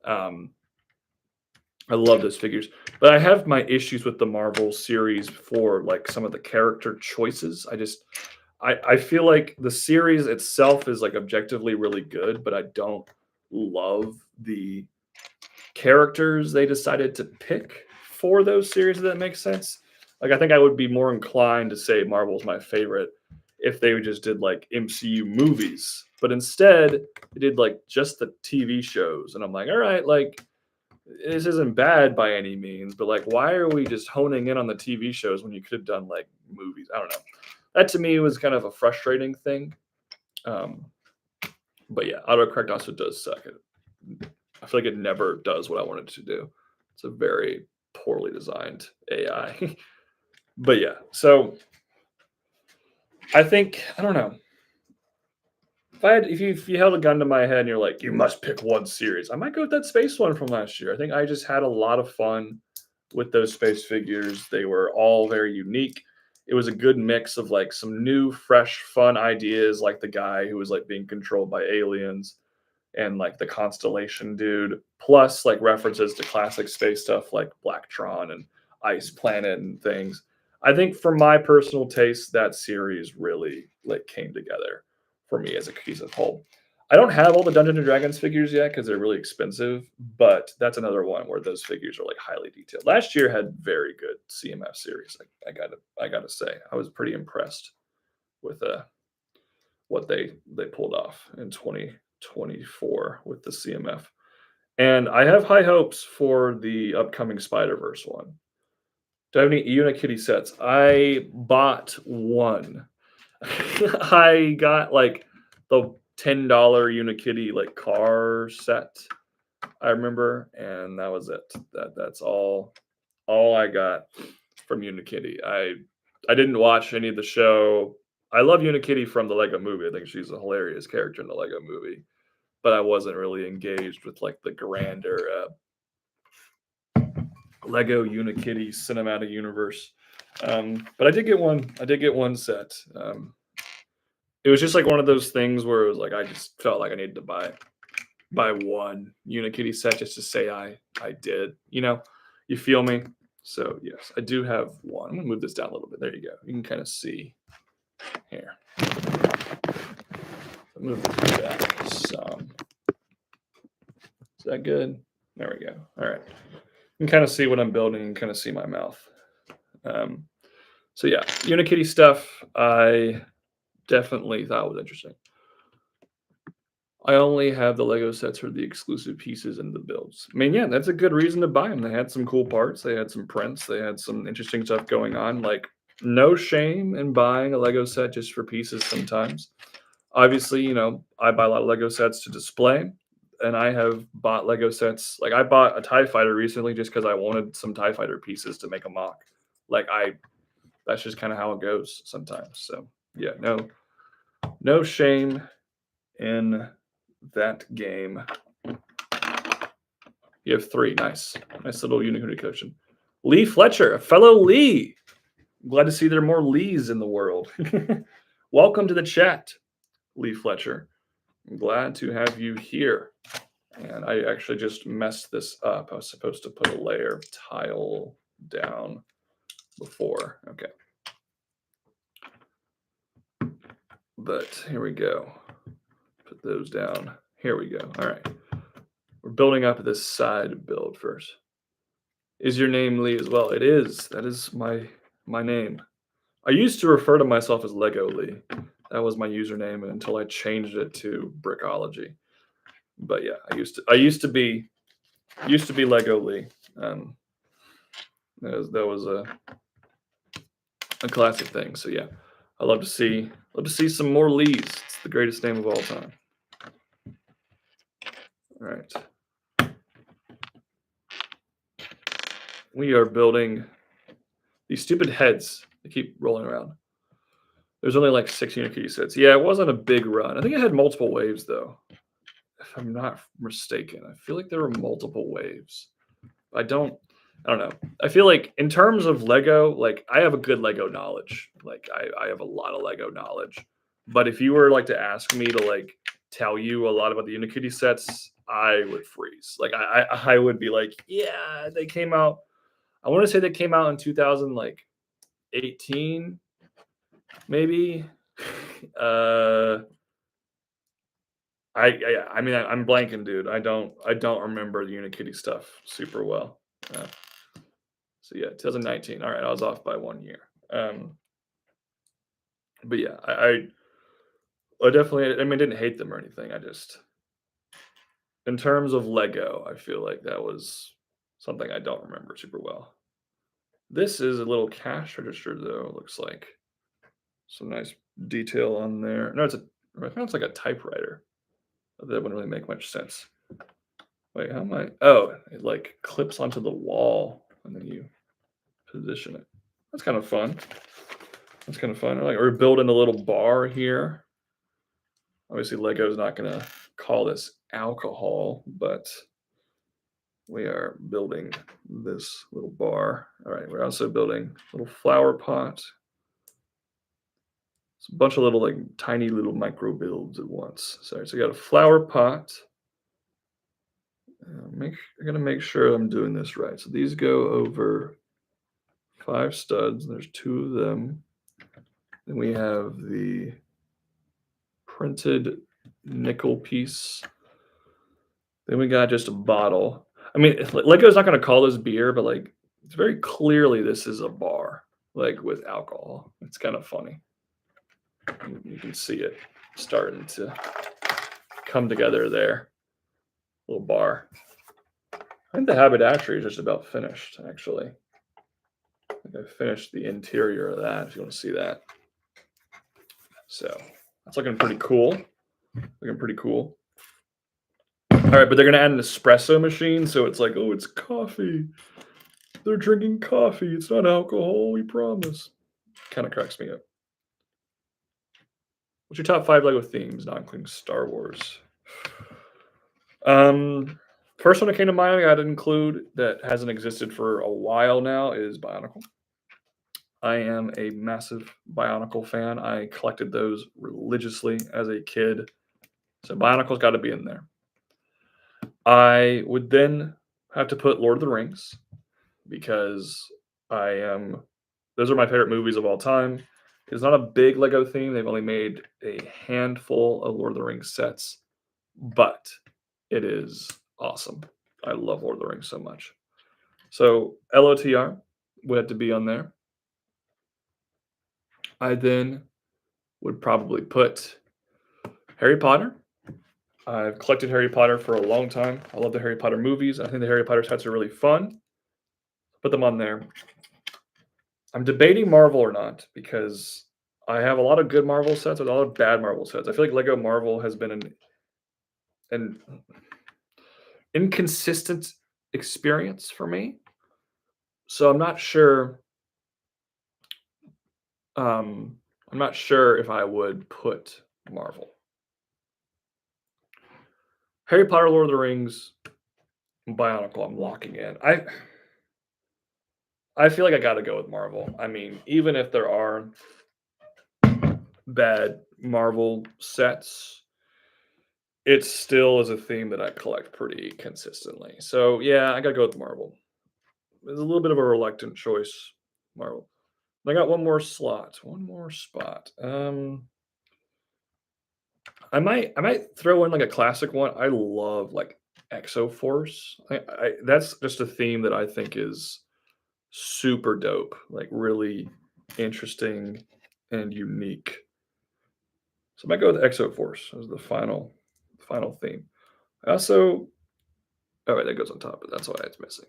I love those figures, but I have my issues with the Marvel series for like some of the character choices. I feel like the series itself is like objectively really good, but I don't love the characters they decided to pick for those series, if that makes sense. Like I think I would be more inclined to say Marvel's my favorite if they just did like MCU movies. But instead, they did like just the TV shows, and I'm like, all right, like this isn't bad by any means, but like, why are we just honing in on the TV shows when you could have done like movies? I don't know. That to me was kind of a frustrating thing. Um, but yeah, autocorrect also does suck. I feel like it never does what I wanted it to do. It's a very poorly designed AI. But yeah, so I think I don't know. If you held a gun to my head and you're like, you must pick one series, I might go with that space one from last year. I think I just had a lot of fun with those space figures. They were all very unique. It was a good mix of like some new, fresh, fun ideas, like the guy who was like being controlled by aliens and like the constellation dude, plus like references to classic space stuff like Blacktron and Ice Planet and things. I think for my personal taste, that series really like came together for me as a cohesive whole. I don't have all the Dungeons and Dragons figures yet because they're really expensive, but that's another one where those figures are like highly detailed. Last year had very good CMF series. I gotta say, I was pretty impressed with what they pulled off in 2024 with the CMF. And I have high hopes for the upcoming Spider Verse one. Do I have any Unikitty sets? I bought one. I got like the $10 Unikitty like car set. I remember, and that was it. That's all I got from Unikitty. I didn't watch any of the show. I love Unikitty from the Lego Movie. I think she's a hilarious character in the Lego Movie, but I wasn't really engaged with like the grander Lego Unikitty cinematic universe. But I did get one. I did get one set. It was just like one of those things where it was like I just felt like I needed to buy one Unikitty set just to say I did. You feel me? So yes, I do have one. I'm gonna move this down a little bit. There you go. You can kind of see here. Move this back some. Is that good? There we go. All right. You can kind of see what I'm building and kind of see my mouth. So yeah, Unikitty stuff I definitely thought was interesting. I only have the Lego sets for the exclusive pieces and the builds. I mean, yeah, that's a good reason to buy them. They had some cool parts. They had some prints. They had some interesting stuff going on. Like, no shame in buying a Lego set just for pieces sometimes. Obviously, I buy a lot of Lego sets to display, and I have bought Lego sets. Like, I bought a TIE Fighter recently just because I wanted some TIE Fighter pieces to make a mock. Like, that's just kind of how it goes sometimes. So, yeah, no shame in that game. You have 3. Nice little Unikitty collection. Lee Fletcher, a fellow Lee. Glad to see there are more Lees in the world. Welcome to the chat, Lee Fletcher. I'm glad to have you here. And I actually just messed this up. I was supposed to put a layer of tile down before. Okay. But here we go. Put those down. Here we go. All right. We're building up this side build first. Is your name Lee as well? It is. That is my name. I used to refer to myself as Lego Lee. That was my username until I changed it to Brickology. But yeah, I used to be Lego Lee. That was a classic thing. So yeah, I love to see some more Lees. It's the greatest name of all time. All right. We are building these stupid heads. They keep rolling around. There's only like 6 Unikitty sets. Yeah, it wasn't a big run. I think it had multiple waves though, if I'm not mistaken. I feel like there were multiple waves. I don't know. I feel like in terms of Lego, like I have a good Lego knowledge. Like I have a lot of Lego knowledge. But if you were like to ask me to like tell you a lot about the Unikitty sets, I would freeze. Like I would be like, yeah, they came out. I want to say they came out in 2018, maybe. I mean I'm blanking, dude. I don't remember the Unikitty stuff super well. So yeah, 2019. All right, I was off by 1 year. But yeah, I definitely. I mean, I didn't hate them or anything. I just, in terms of Lego, I feel like that was something I don't remember super well. This is a little cash register, though. It looks like some nice detail on there. No, I think it's like a typewriter. That wouldn't really make much sense. Wait, how am I? Oh, it like clips onto the wall and then you position it. That's kind of fun. That's kind of fun. Like we're building a little bar here. Obviously, Lego is not going to call this alcohol, but we are building this little bar. All right, we're also building a little flower pot. It's a bunch of little, like, tiny little micro builds at once. Sorry, so we got a flower pot. I'm gonna make sure I'm doing this right. So these go over 5 studs. There's 2 of them. Then we have the printed nickel piece. Then we got just a bottle. I mean, Lego's not gonna call this beer, but like it's very clearly this is a bar, like with alcohol. It's kind of funny. You can see it starting to come together there. Little bar. I think the haberdashery is just about finished, actually. I think I finished the interior of that, if you want to see that. So that's looking pretty cool. Looking pretty cool. All right, but they're going to add an espresso machine, so it's like, oh, it's coffee. They're drinking coffee. It's not alcohol, we promise. Kind of cracks me up. What's your top 5 Lego themes, not including Star Wars? First one that came to mind, I got to include that hasn't existed for a while now is Bionicle. I am a massive Bionicle fan. I collected those religiously as a kid. So Bionicle's got to be in there. I would then have to put Lord of the Rings because those are my favorite movies of all time. It's not a big Lego theme. They've only made a handful of Lord of the Rings sets, but it is awesome. I love Lord of the Rings so much. So LOTR would have to be on there. I then would probably put Harry Potter. I've collected Harry Potter for a long time. I love the Harry Potter movies. I think the Harry Potter sets are really fun. Put them on there. I'm debating Marvel or not because I have a lot of good Marvel sets and a lot of bad Marvel sets. I feel like Lego Marvel has been an inconsistent experience for me. So I'm not sure. I'm not sure if I would put Marvel. Harry Potter, Lord of the Rings, Bionicle. I'm locking in. I feel like I got to go with Marvel. I mean, even if there are bad Marvel sets, it still is a theme that I collect pretty consistently. So yeah, I got to go with Marvel. It's a little bit of a reluctant choice, Marvel. I got one more slot, one more spot. I might throw in like a classic one. I love like Exo Force. That's just a theme that I think is super dope, like really interesting and unique. So I might go with Exo Force as the final theme. I also, oh wait, that goes on top, but that's why it's missing.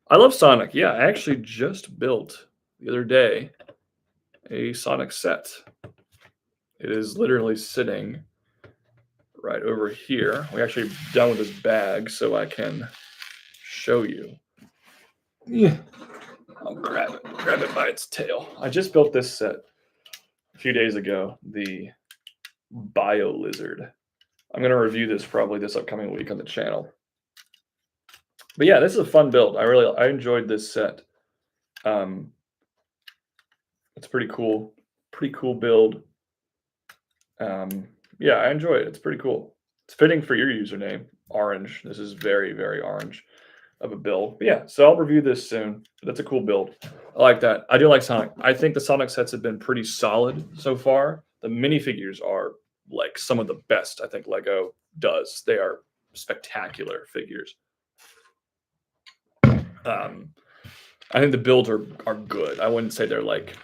I love Sonic. Yeah, I actually just built the other day a Sonic set. It is literally sitting right over here. We actually done with this bag so I can show you. Yeah. I'll grab it by its tail. I just built this set a few days ago, the Bio Lizard. I'm gonna review this probably this upcoming week on the channel. But yeah, this is a fun build. I enjoyed this set. It's pretty cool. Pretty cool build. Yeah, I enjoy it. It's pretty cool. It's fitting for your username, orange. This is very, very orange of a build. But yeah, so I'll review this soon. That's a cool build. I like that. I do like Sonic. I think the Sonic sets have been pretty solid so far. The minifigures are like some of the best I think Lego does. They are spectacular figures. I think the builds are good. I wouldn't say they're like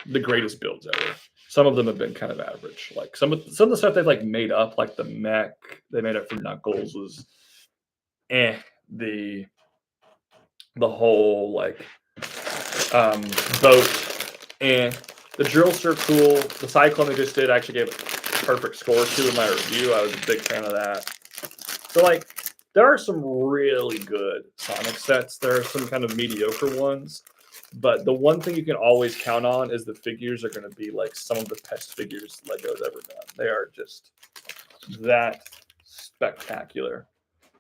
the greatest builds ever. Some of them have been kind of average. Like some of the stuff they've like made up, like the mech they made up for Knuckles was eh. The the whole like um boat eh. The drills are cool. The cyclone they just did I actually gave a perfect score to in my review. I was a big fan of that. So like there are some really good Sonic sets. There are some kind of mediocre ones. But the one thing you can always count on is the figures are going to be like some of the best figures Lego's ever done. They are just that spectacular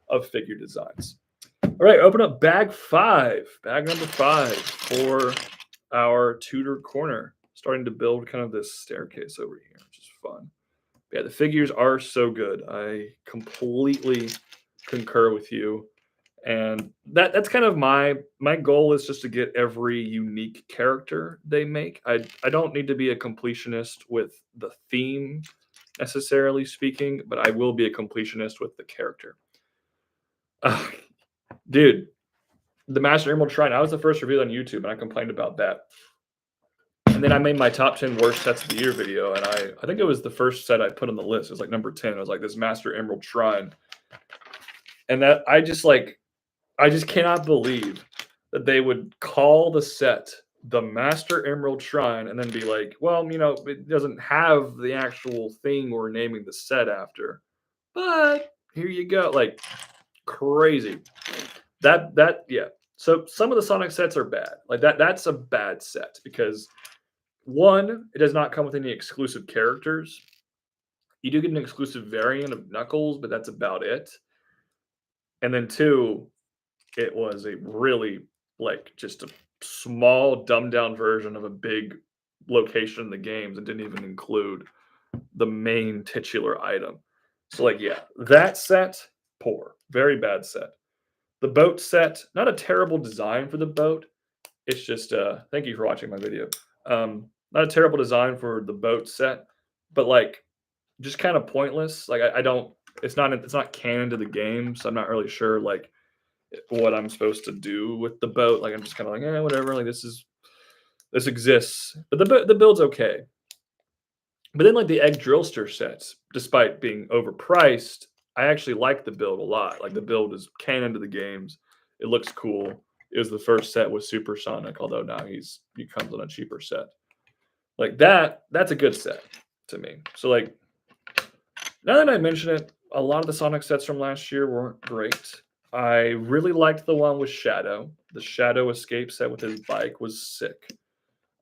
of figure designs. All right, open up bag 5. Bag number 5 for our Tudor corner. Starting to build kind of this staircase over here, which is fun. Yeah, the figures are so good. I completely concur with you. And that's kind of my goal is just to get every unique character they make. I don't need to be a completionist with the theme necessarily speaking, but I will be a completionist with the character. Uh, dude, the Master Emerald Shrine. I was the first review on YouTube, and I complained about that. And then I made my top 10 worst sets of the year video, and I think it was the first set I put on the list. It was like number 10. It was like this Master Emerald Shrine, and that I just cannot believe that they would call the set the Master Emerald Shrine and then be like, well, it doesn't have the actual thing we're naming the set after. But here you go. Like crazy. Yeah. So some of the Sonic sets are bad. Like that's a bad set because one, it does not come with any exclusive characters. You do get an exclusive variant of Knuckles, but that's about it. And then two, it was a really like just a small dumbed down version of a big location in the games and didn't even include the main titular item. So like yeah, that set poor, very bad set. The boat set, not a terrible design for the boat. It's just thank you for watching my video. Not a terrible design for the boat set, but like just kind of pointless. Like I don't it's not canon to the game, so I'm not really sure like what I'm supposed to do with the boat. Like I'm just kind of like, whatever. Like this exists, but the build's okay. But then like the egg drillster sets, despite being overpriced, I actually like the build a lot. Like the build is canon to the games. It looks cool. It was the first set with Supersonic, although now he comes on a cheaper set. Like that's a good set to me. So like now that I mention it, a lot of the Sonic sets from last year weren't great. I really liked the one with Shadow. The Shadow Escape set with his bike was sick.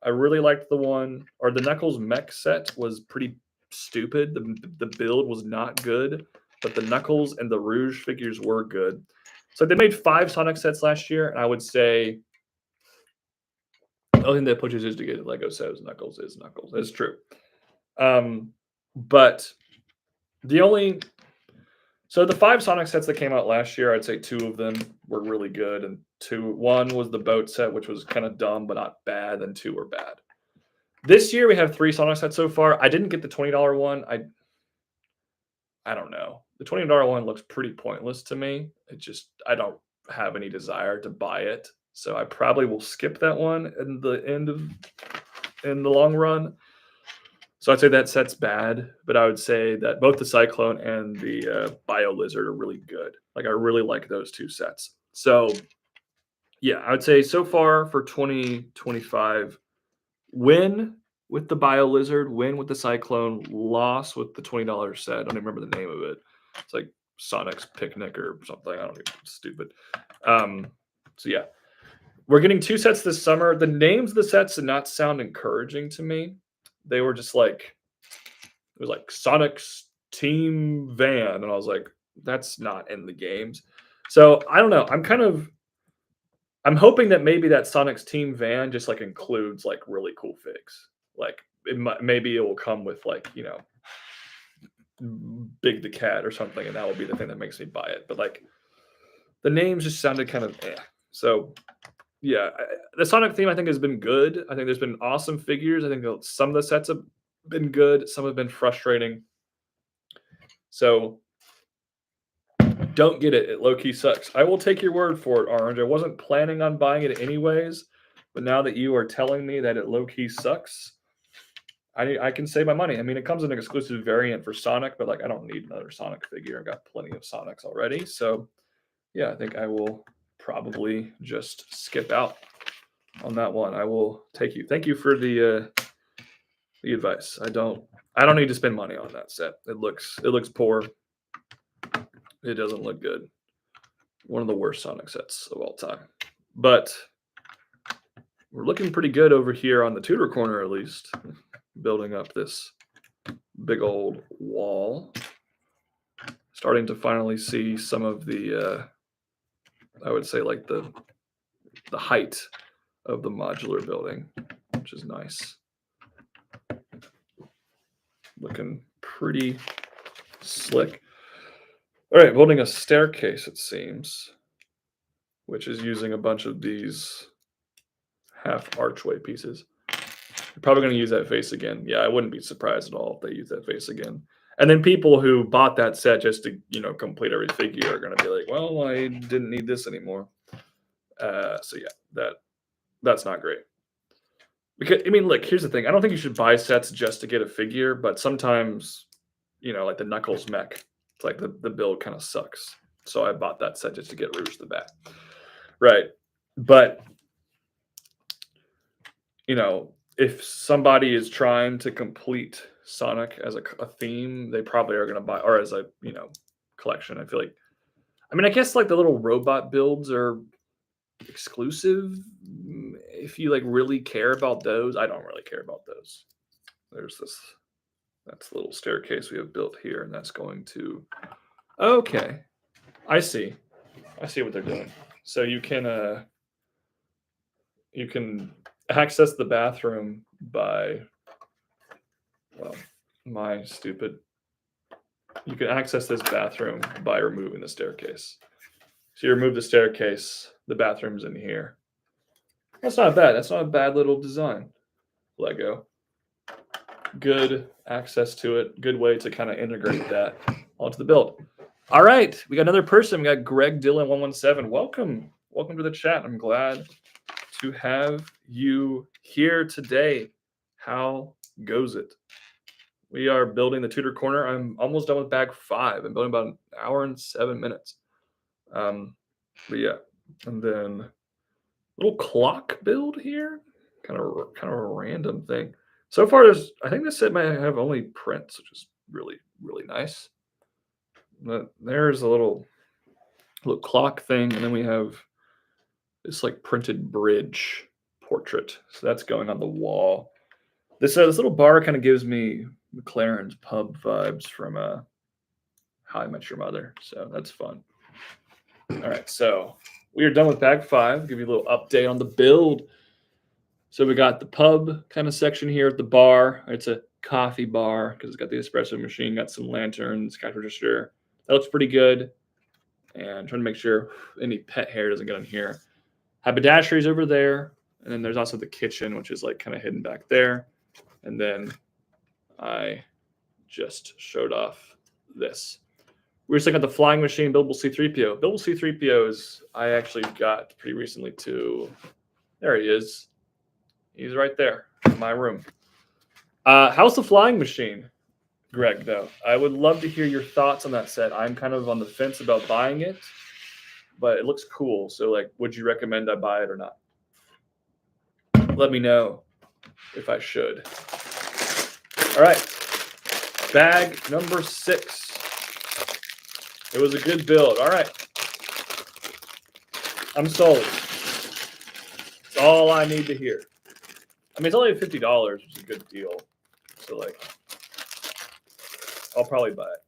I really liked the one, or the Knuckles mech set was pretty stupid. The build was not good, but the Knuckles and the Rouge figures were good. So they made 5 Sonic sets last year, and I would say the only thing that pushes is to get Lego says Knuckles is Knuckles. It's true. But the only so the 5 Sonic sets that came out last year, I'd say 2 of them were really good, and one was the boat set, which was kind of dumb but not bad, and 2 were bad. This year we have 3 Sonic sets so far. I didn't get the $20 one. I don't know. The $20 one looks pretty pointless to me. I don't have any desire to buy it, so I probably will skip that one in the long run. So I'd say that set's bad, but I would say that both the Cyclone and the Bio Lizard are really good. Like I really like those 2 sets. So yeah, I would say so far for 2025, win with the Bio Lizard, win with the Cyclone, loss with the $20 set. I don't even remember the name of it. It's like Sonic's Picnic or something. I don't even. It's stupid. So yeah, we're getting 2 sets this summer. The names of the sets did not sound encouraging to me. They were just like, it was like Sonic's Team Van. And I was like, that's not in the games. So I don't know. I'm hoping that maybe that Sonic's Team Van just like includes like really cool figs. Like maybe it will come with like, Big the Cat or something. And that will be the thing that makes me buy it. But like the names just sounded kind of eh. So yeah, the Sonic theme I think has been good. I think there's been awesome figures. I think some of the sets have been good. Some have been frustrating. So Don't get it. It low-key sucks. I will take your word for it, Orange. I wasn't planning on buying it anyways, but now that you are telling me that it low-key sucks, I can save my money. I mean, it comes in an exclusive variant for Sonic, but like I don't need another Sonic figure. I got plenty of Sonics already. So yeah, I think I will probably just skip out on that one. I will take you. Thank you for the advice. I don't need to spend money on that set. It looks poor. It doesn't look good. One of the worst Sonic sets of all time. But we're looking pretty good over here on the Tudor corner, at least. Building up this big old wall. Starting to finally see some of the, I would say, like the height of the modular building, which is nice. Looking pretty slick. All right, building a staircase, it seems, which is using a bunch of these half archway pieces. You're probably going to use that face again. Yeah, I wouldn't be surprised at all if they use that face again. And then people who bought that set just to, complete every figure are going to be like, well, I didn't need this anymore. So yeah, that's not great. Because, I mean, look, here's the thing. I don't think you should buy sets just to get a figure, but sometimes, like the Knuckles mech, it's like the build kind of sucks. So I bought that set just to get Rouge the Bat. Right. But, if somebody is trying to complete Sonic as a theme, they probably are going to buy, or as a, collection. I feel like, I guess like the little robot builds are exclusive. If you like really care about those, I don't really care about those. That's the little staircase we have built here, and that's going to, okay. I see what they're doing. So you can access the bathroom by, well, you can access this bathroom by removing the staircase. So you remove the staircase, the bathroom's in here. That's not bad. That's not a bad little design. Lego. Good access to it. Good way to kind of integrate that onto the build. All right. We got another person. We got Greg Dillon 117. Welcome. Welcome to the chat. I'm glad to have you here today. How goes it? We are building the Tudor corner. I'm almost done with bag 5. I'm building about an hour and 7 minutes. But yeah, and then little clock build here, kind of a random thing. So far, I think this set might have only prints, which is really, really nice. But there's a little clock thing, and then we have this like printed bridge portrait. So that's going on the wall. This little bar kind of gives me McLaren's pub vibes from How I Met Your Mother. So that's fun. All right, so we are done with bag 5. Give you a little update on the build. So we got the pub kind of section here at the bar. It's a coffee bar because it's got the espresso machine, got some lanterns, cash register. That looks pretty good. And trying to make sure any pet hair doesn't get on here. Haberdashery's over there. And then there's also the kitchen, which is like kind of hidden back there. And then I just showed off this. We were just looking at the flying machine, buildable C-3PO. Buildable C-3PO is, I actually got pretty recently to, there he is. He's right there in my room. How's the flying machine, Greg, though? I would love to hear your thoughts on that set. I'm kind of on the fence about buying it, but it looks cool. So, like, would you recommend I buy it or not? Let me know if I should. All right. Bag number 6. It was a good build. All right. I'm sold. That's all I need to hear. I mean, it's only $50, which is a good deal. So, like, I'll probably buy it.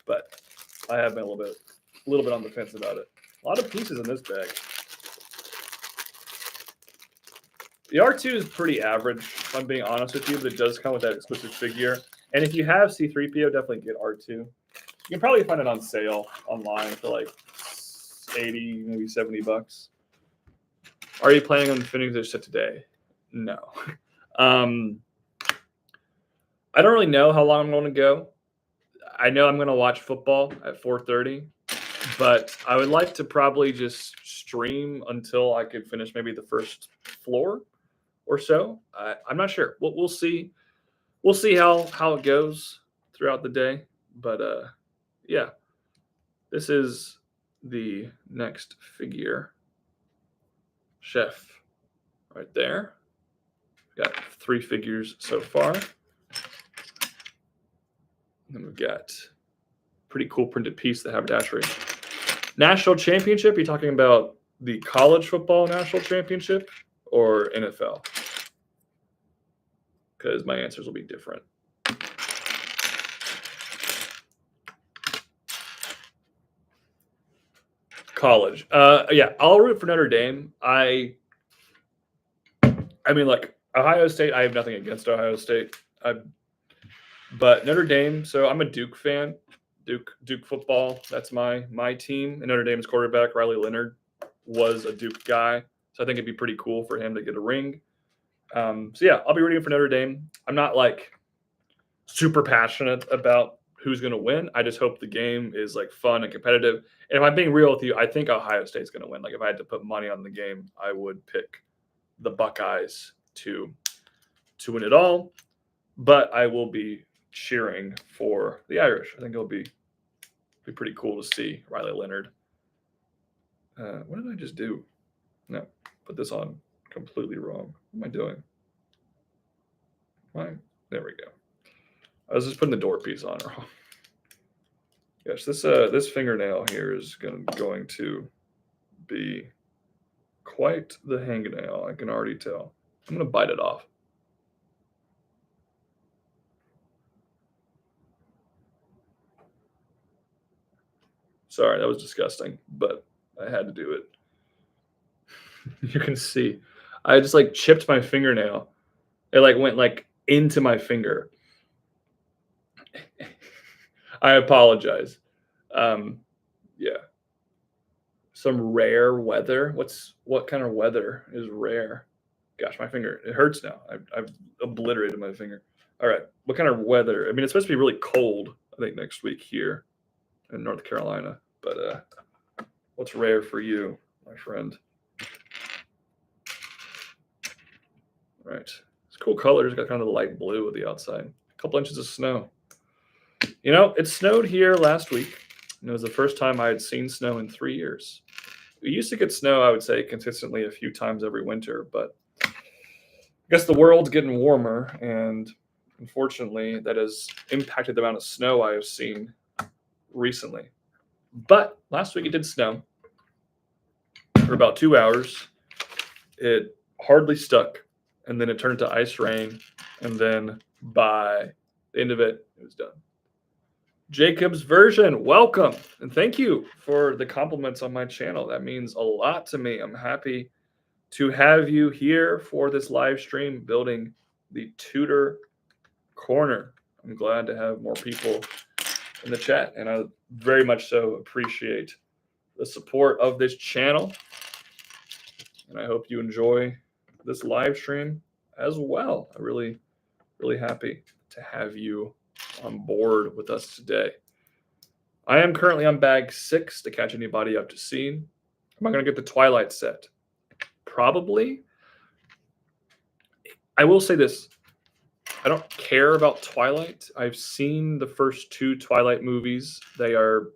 But I have been a little bit on the fence about it. A lot of pieces in this bag. The R2 is pretty average, if I'm being honest with you, but it does come with that exclusive figure. And if you have C-3PO, definitely get R2. You can probably find it on sale online for like 80, maybe $70. Are you planning on finishing this set today? No. I don't really know how long I'm going to go. I know I'm going to watch football at 4:30. But I would like to probably just stream until I could finish maybe the first floor or so. I'm not sure. We'll see. We'll see how it goes throughout the day. But yeah, this is the next figure. Chef right there. Got 3 figures so far. Then we've got pretty cool printed piece, the haberdashery. National championship, you talking about the college football national championship or NFL? Because my answers will be different. College. Yeah, I'll root for Notre Dame. I mean, like, Ohio State, I have nothing against Ohio State. But Notre Dame, so I'm a Duke fan. Duke football, that's my team. And Notre Dame's quarterback, Riley Leonard, was a Duke guy. So I think it'd be pretty cool for him to get a ring. So yeah, I'll be rooting for Notre Dame. I'm not like super passionate about who's going to win. I just hope the game is like fun and competitive. And if I'm being real with you, I think Ohio State's going to win. Like if I had to put money on the game, I would pick the Buckeyes to win it all. But I will be cheering for the Irish. I think it'll be pretty cool to see Riley Leonard. What did I just do? No, put this on completely wrong. What am I doing? There we go. I was just putting the door piece on wrong. Yes, this fingernail here is going to be quite the hangnail. I can already tell. I'm going to bite it off. Sorry, that was disgusting, but I had to do it. You can see, I just like chipped my fingernail. It like went like into my finger. I apologize. Yeah. Some rare weather. What kind of weather is rare? Gosh, my finger, it hurts now. I've obliterated my finger. All right. What kind of weather? I mean, it's supposed to be really cold, I think, next week here in North Carolina. But what's rare for you, my friend? All right. It's cool colors. Got kind of the light blue with the outside. A couple inches of snow. You know, it snowed here last week. And it was the first time I had seen snow in 3 years. We used to get snow, I would say, consistently a few times every winter, but I guess the world's getting warmer, and unfortunately, that has impacted the amount of snow I have seen recently. But last week it did snow for about 2 hours. It hardly stuck, and then it turned to ice rain, and then by the end of it, it was done. Jacob's version, welcome, and thank you for the compliments on my channel. That means a lot to me. I'm happy to have you here for this live stream building the Tudor corner. I'm glad to have more people in the chat, and I very much so appreciate the support of this channel, and I hope you enjoy this live stream as well. I'm really happy to have you on board with us today. I am currently on bag 6 to catch anybody up to speed. Am I going to get the Twilight set? Probably. I will say this. I don't care about Twilight. I've seen the first 2 Twilight movies. They are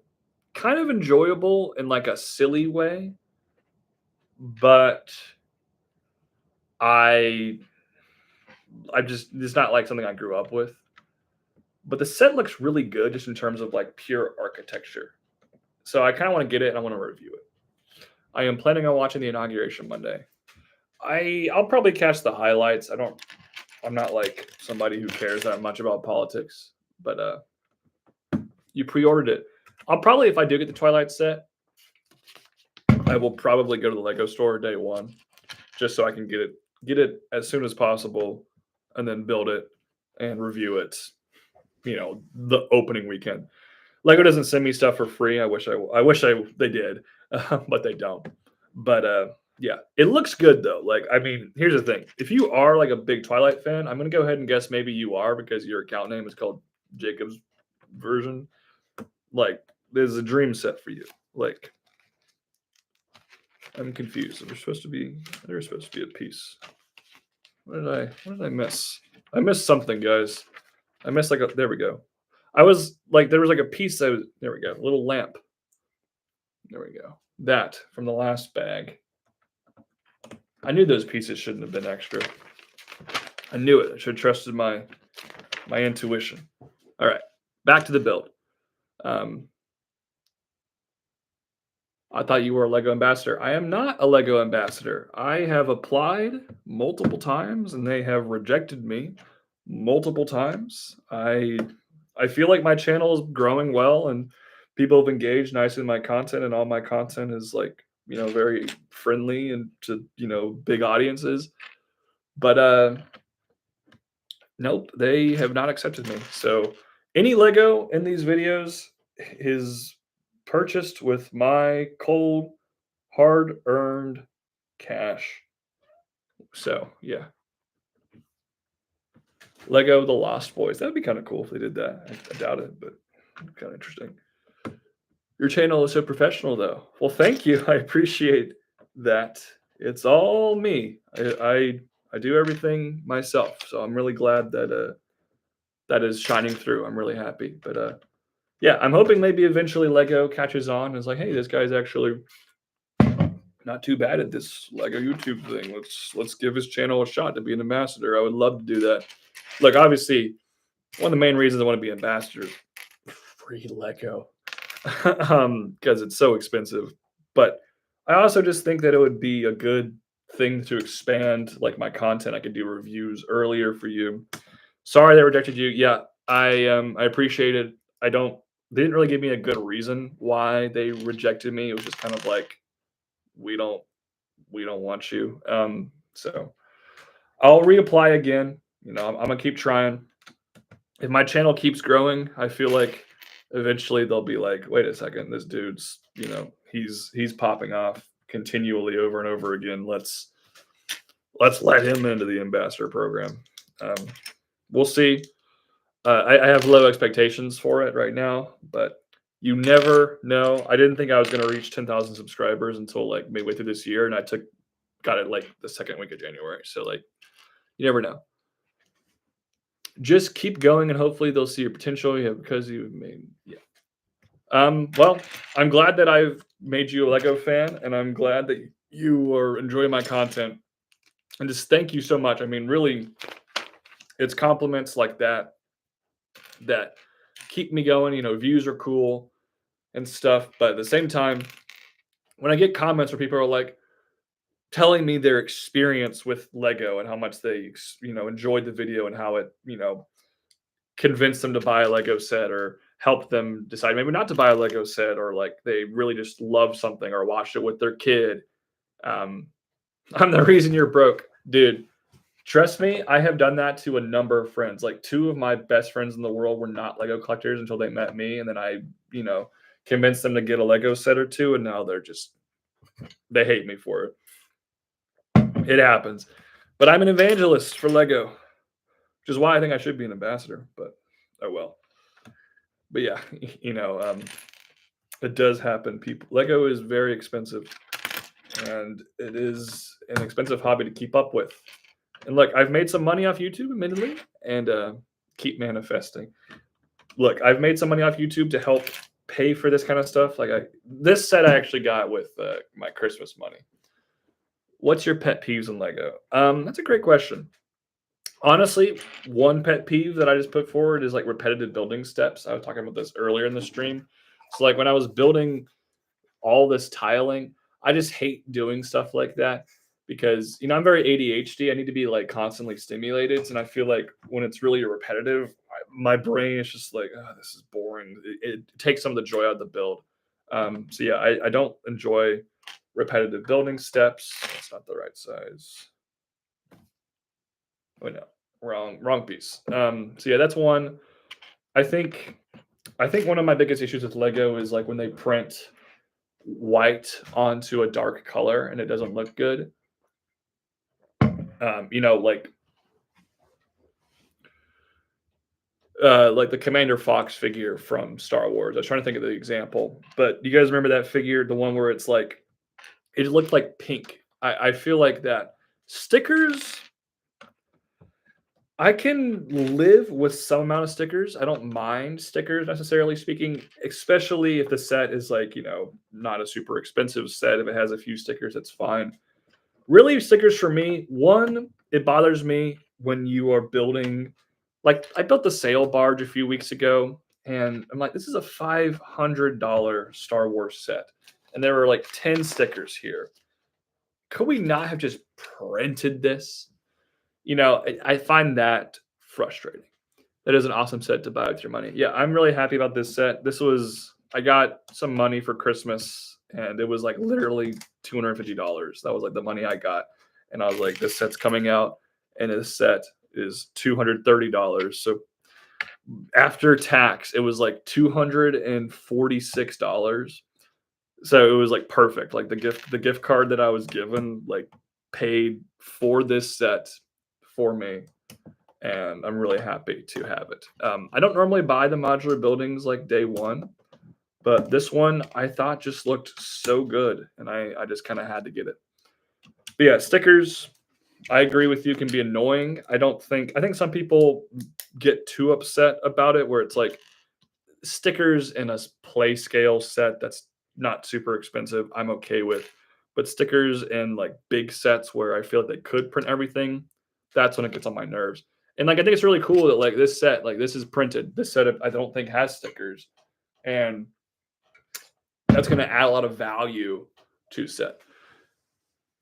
kind of enjoyable in like a silly way, but it's not like something I grew up with. But the set looks really good just in terms of like pure architecture. So I kind of want to get it and I want to review it. I am planning on watching the inauguration Monday. I'll probably catch the highlights. I'm not like somebody who cares that much about politics, but you pre-ordered it. I'll probably, if I do get the Twilight set, I will probably go to the Lego store day 1 just so I can get it as soon as possible and then build it and review it, you know, the opening weekend. Lego doesn't send me stuff for free. I wish they did, but they don't. But yeah, it looks good though. Like, I mean, here's the thing. If you are like a big Twilight fan, I'm going to go ahead and guess maybe you are because your account name is called Jacob's version. Like, there's a dream set for you. Like, I'm confused. There's supposed to be a piece. What did I miss? I missed something, guys. I missed like a there we go. I was like there was like a piece that was there we go. A little lamp. There we go. That from the last bag. I knew those pieces shouldn't have been extra. I knew it. I should have trusted my intuition. All right. Back to the build. Um, I thought you were a Lego ambassador. I am not a Lego ambassador. I have applied multiple times and they have rejected me multiple times. I feel like my channel is growing well and people have engaged nicely in my content and all my content is like, very friendly and to, big audiences. But nope, they have not accepted me. So any Lego in these videos is purchased with my cold, hard-earned cash. So yeah, Lego The Lost Boys. That'd be kind of cool if they did that. I doubt it, but kind of interesting. Your channel is so professional, though. Well, thank you. I appreciate that. It's all me. I do everything myself, so I'm really glad that that is shining through. I'm really happy. But yeah, I'm hoping maybe eventually Lego catches on and is like, hey, this guy's actually not too bad at this Lego YouTube thing. Let's give his channel a shot to be an ambassador. I would love to do that. Look, obviously, one of the main reasons I want to be an ambassador is free Lego. Because it's so expensive. But I also just think that it would be a good thing to expand like my content. I could do reviews earlier for you. Sorry they rejected you. Yeah, I appreciate it. They didn't really give me a good reason why they rejected me. It was just kind of like we don't want you. So I'll reapply again. I'm gonna keep trying. If my channel keeps growing, I feel like eventually they'll be like, wait a second, this dude's, he's popping off continually over and over again. Let's let him into the ambassador program. We'll see. I have low expectations for it right now, but you never know. I didn't think I was going to reach 10,000 subscribers until like midway through this year, and got it like the second week of January. So like, you never know. Just keep going, and hopefully they'll see your potential. Yeah, because you made Well, I'm glad that I've made you a Lego fan, and I'm glad that you are enjoying my content. And just thank you so much. I mean, really, it's compliments like that that keep me going. Views are cool and stuff, but at the same time, when I get comments where people are like telling me their experience with Lego and how much they, enjoyed the video and how it, convince them to buy a Lego set or help them decide maybe not to buy a Lego set, or like they really just love something or watched it with their kid. I'm the reason you're broke, dude. Trust me, I have done that to a number of friends. Like 2 of my best friends in the world were not Lego collectors until they met me, and then I, convinced them to get a Lego set or 2, and now they hate me for it. It happens. But I'm an evangelist for Lego, which is why I think I should be an ambassador, but oh well. But yeah, it does happen. Lego is very expensive, and it is an expensive hobby to keep up with. And look, I've made some money off YouTube, admittedly, and keep manifesting. Look, I've made some money off YouTube to help pay for this kind of stuff. Like this set I actually got with my Christmas money. What's your pet peeves in Lego? That's a great question. Honestly, one pet peeve that I just put forward is like repetitive building steps. I was talking about this earlier in the stream. So like when I was building all this tiling, I just hate doing stuff like that because, I'm very ADHD. I need to be like constantly stimulated. And I feel like when it's really repetitive, my brain is just like, oh, this is boring. It takes some of the joy out of the build. So yeah, I don't enjoy repetitive building steps. It's not the right size. Oh no, wrong piece. So yeah, that's one. I think one of my biggest issues with Lego is like when they print white onto a dark color and it doesn't look good. Like like the Commander Fox figure from Star Wars. I was trying to think of the example, but do you guys remember that figure, the one where it's like it looked like pink? I feel like that stickers. I can live with some amount of stickers. I don't mind stickers necessarily speaking, especially if the set is like, not a super expensive set. If it has a few stickers, it's fine. Really, stickers for me, one, it bothers me when you are building, like I built the sail barge a few weeks ago, and I'm like, this is a $500 Star Wars set. And there were like 10 stickers here. Could we not have just printed this? I find that frustrating. That is an awesome set to buy with your money. Yeah, I'm really happy about this set. I got some money for Christmas, and it was like literally $250. That was like the money I got. And I was like, this set's coming out, and this set is $230. So after tax, it was like $246. So it was like perfect. Like the gift card that I was given, like paid for this set for me, and I'm really happy to have it. I don't normally buy the modular buildings like day one, but this one I thought just looked so good, and I just kind of had to get it. But yeah, stickers, I agree with you, can be annoying. I think some people get too upset about it, where it's like stickers in a play scale set that's not super expensive, I'm okay with. But stickers in like big sets where I feel like they could print everything, that's when it gets on my nerves. And like I think it's really cool that like this set, like this is printed. This set I don't think has stickers, and that's going to add a lot of value to set.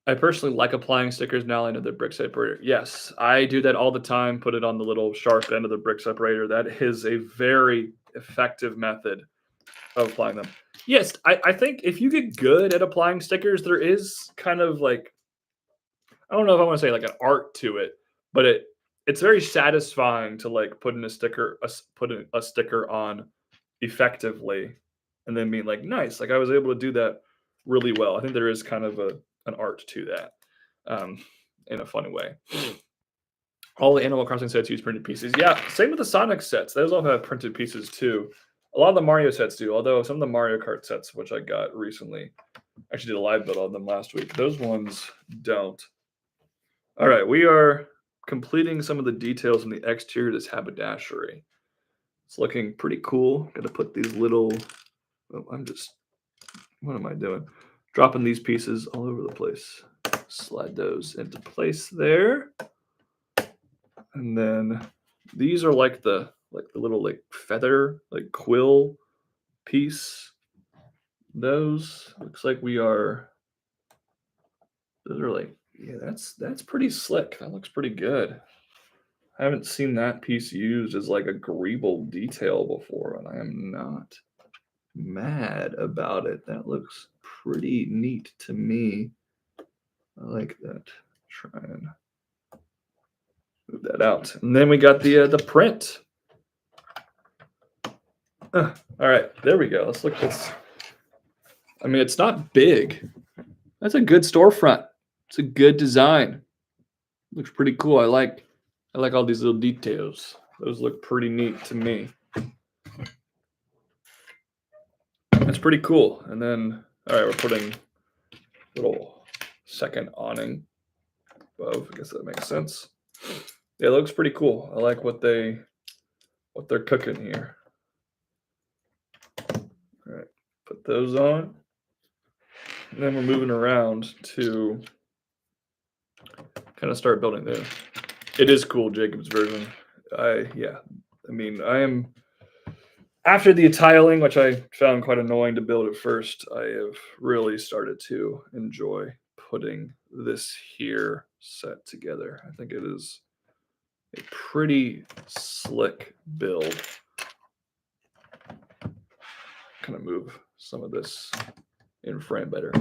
I personally like applying stickers now into the brick separator. Yes, I do that all the time. Put it on the little sharp end of the brick separator. That is a very effective method of applying them. Yes, I think if you get good at applying stickers, there is kind of like, I don't know if I want to say like an art to it, but it's very satisfying to like put a sticker on effectively, and then being like, nice, like I was able to do that really well. I think there is kind of an art to that, in a funny way. All the Animal Crossing sets use printed pieces. Yeah, same with the Sonic sets. Those all have printed pieces too. A lot of the Mario sets do, although some of the Mario Kart sets, which I got recently, actually did a live build on them last week. Those ones don't. All right, we are completing some of the details in the exterior of this haberdashery. It's looking pretty cool. Got to put these little. Oh, what am I doing? Dropping these pieces all over the place. Slide those into place there. And then these are like the little like feather, like quill piece. Those looks like those are like, yeah, that's pretty slick. That looks pretty good. I haven't seen that piece used as like a greeble detail before, and I am not mad about it. That looks pretty neat to me. I like that. Try and move that out. And then we got the print. All right, there we go. Let's look at this. I mean, it's not big. That's a good storefront. It's a good design. Looks pretty cool. I like all these little details. Those look pretty neat to me. That's pretty cool. And then, all right, we're putting a little second awning above. I guess that makes sense. Yeah, it looks pretty cool. I like what they're cooking here. All right, put those on. And then we're moving around to kind of start building there. It is cool, Jacob's version. I am, after the tiling, which I found quite annoying to build at first, I have really started to enjoy putting this here set together. I think it is a pretty slick build. Kind of move some of this in frame better.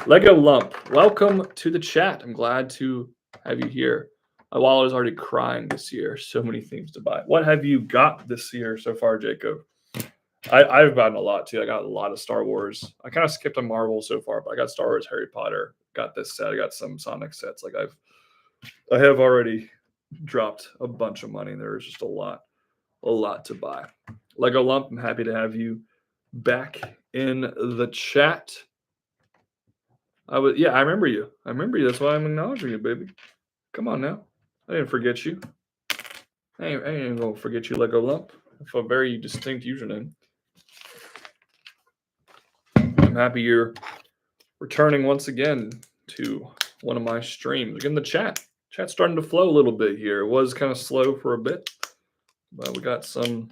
Lego Lump, welcome to the chat. I'm glad to have you here. My wallet is already crying this year. So many things to buy. What have you got this year so far, Jacob? I've gotten a lot too. I got a lot of Star Wars. I kind of skipped on Marvel so far, but I got Star Wars, Harry Potter. Got this set. I got some Sonic sets. Like I have already dropped a bunch of money. There was just a lot a lot to buy. Lego Lump, I'm happy to have you back in the chat. I remember you. I remember you. That's why I'm acknowledging you, baby. Come on now. I didn't forget you. I ain't gonna forget you, Lego Lump. For a very distinct username. I'm happy you're returning once again to one of my streams. Again, the chat's starting to flow a little bit here. It was kind of slow for a bit, but we got some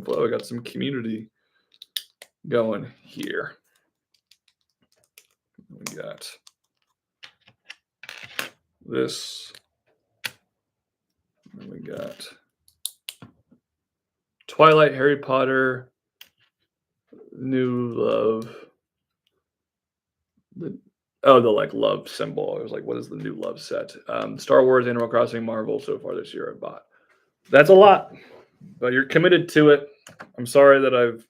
flow. We got some community going here. We got this. And we got Twilight, Harry Potter, New Love. The like love symbol. I was like, what is the new love set? Star Wars, Animal Crossing, Marvel so far this year I bought. That's a lot, but you're committed to it. I'm sorry that I've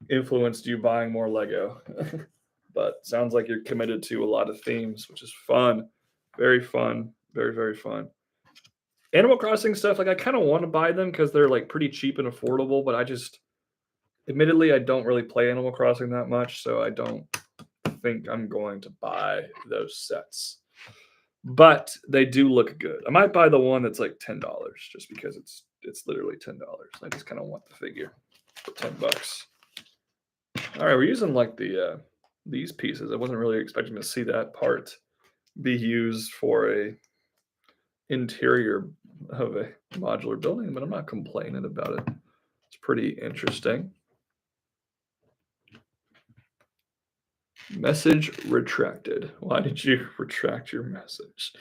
influenced you buying more Lego, but sounds like you're committed to a lot of themes, which is fun. Very fun. Very, very fun. Animal Crossing stuff, like I kind of want to buy them because they're like pretty cheap and affordable, but admittedly, I don't really play Animal Crossing that much, so I don't think I'm going to buy those sets. But they do look good. I might buy the one that's like $10 just because it's literally $10. I just kind of want the figure for $10. All right, we're using like these pieces. I wasn't really expecting to see that part be used for a interior of a modular building, but I'm not complaining about it. It's pretty interesting. Message retracted. Why did you retract your message?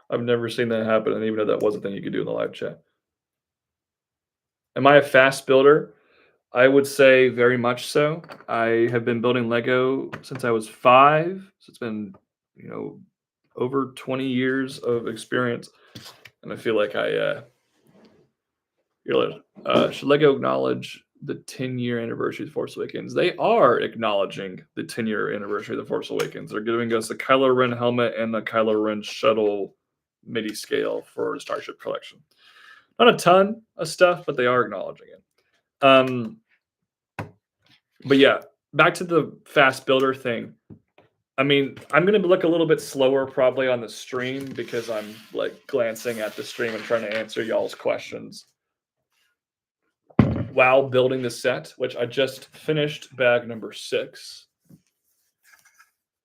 I've never seen that happen. I didn't even know that was a thing you could do in the live chat. Am I a fast builder? I would say very much so. I have been building Lego since I was 5. So it's been, over 20 years of experience. And I feel like should Lego acknowledge the 10-year anniversary of The Force Awakens? They are acknowledging the 10-year anniversary of The Force Awakens. They're giving us the Kylo Ren helmet and the Kylo Ren shuttle MIDI scale for the Starship Collection. Not a ton of stuff, but they are acknowledging it. But yeah, back to the fast builder thing. I mean, I'm going to look a little bit slower probably on the stream because I'm like glancing at the stream and trying to answer y'all's questions while building the set, which I just finished bag number 6.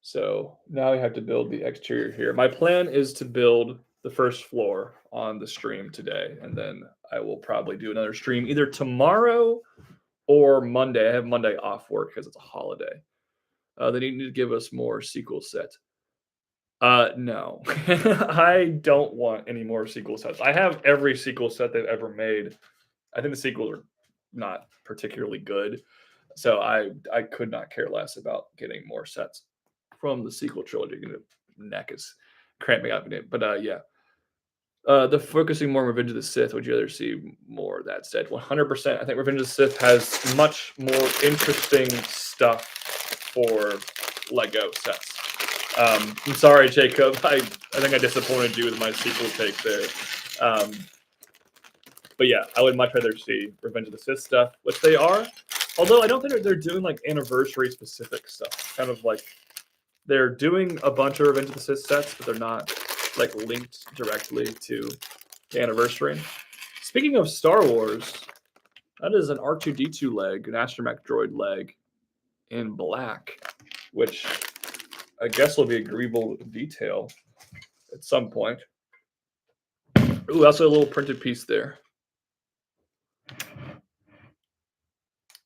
So now we have to build the exterior here. My plan is to build the first floor on the stream today, and then I will probably do another stream either tomorrow or Monday. I have Monday off work because it's a holiday. They need to give us more sequel sets. No, I don't want any more sequel sets. I have every sequel set they've ever made. I think the sequels are not particularly good, so I could not care less about getting more sets from the sequel trilogy. Neck is cramping up in it, but the focusing more on Revenge of the Sith. Would you rather see more of that said? 100%. I think Revenge of the Sith has much more interesting stuff for Lego sets. I'm sorry, Jacob. I think I disappointed you with my sequel take there. But yeah, I would much rather see Revenge of the Sith stuff, which they are. Although I don't think they're doing like anniversary specific stuff. Kind of like they're doing a bunch of Revenge of the Sith sets, but they're not like linked directly to the anniversary. Speaking of Star Wars, that is an R2-D2 leg, an astromech droid leg in black, which I guess will be agreeable detail at some point. Ooh, also a little printed piece there.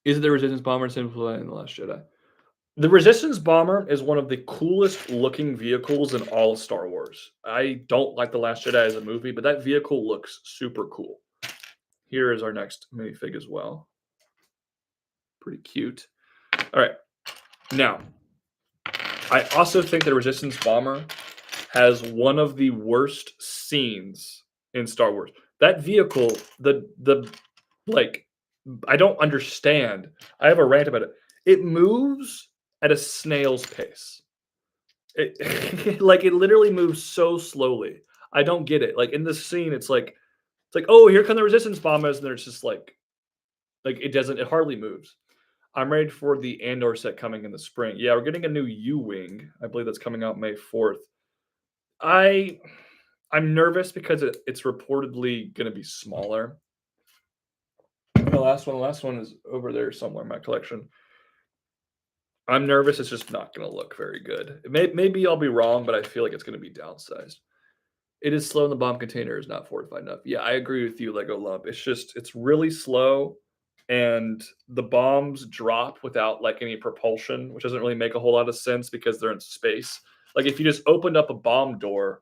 Is it the Resistance Bomber in The Last Jedi? The Resistance Bomber is one of the coolest looking vehicles in all of Star Wars. I don't like The Last Jedi as a movie, but that vehicle looks super cool. Here is our next minifig as well. Pretty cute. All right. Now, I also think the Resistance Bomber has one of the worst scenes in Star Wars. That vehicle, I don't understand. I have a rant about it. It moves at a snail's pace. It literally moves so slowly. I don't get it. Like in this scene, it's like It's like, oh, here come the resistance bombers, and there's just like it hardly moves. I'm ready for the Andor set coming in the spring. Yeah, we're getting a new U-wing. I believe that's coming out May 4th. I'm nervous because it's reportedly going to be smaller. The last one is over there somewhere in my collection. I'm nervous. It's just not going to look very good. Maybe I'll be wrong, but I feel like it's going to be downsized. It is slow, and the bomb container is not fortified enough. Yeah, I agree with you, Lego Lump. It's really slow, and the bombs drop without like any propulsion, which doesn't really make a whole lot of sense because they're in space. Like if you just opened up a bomb door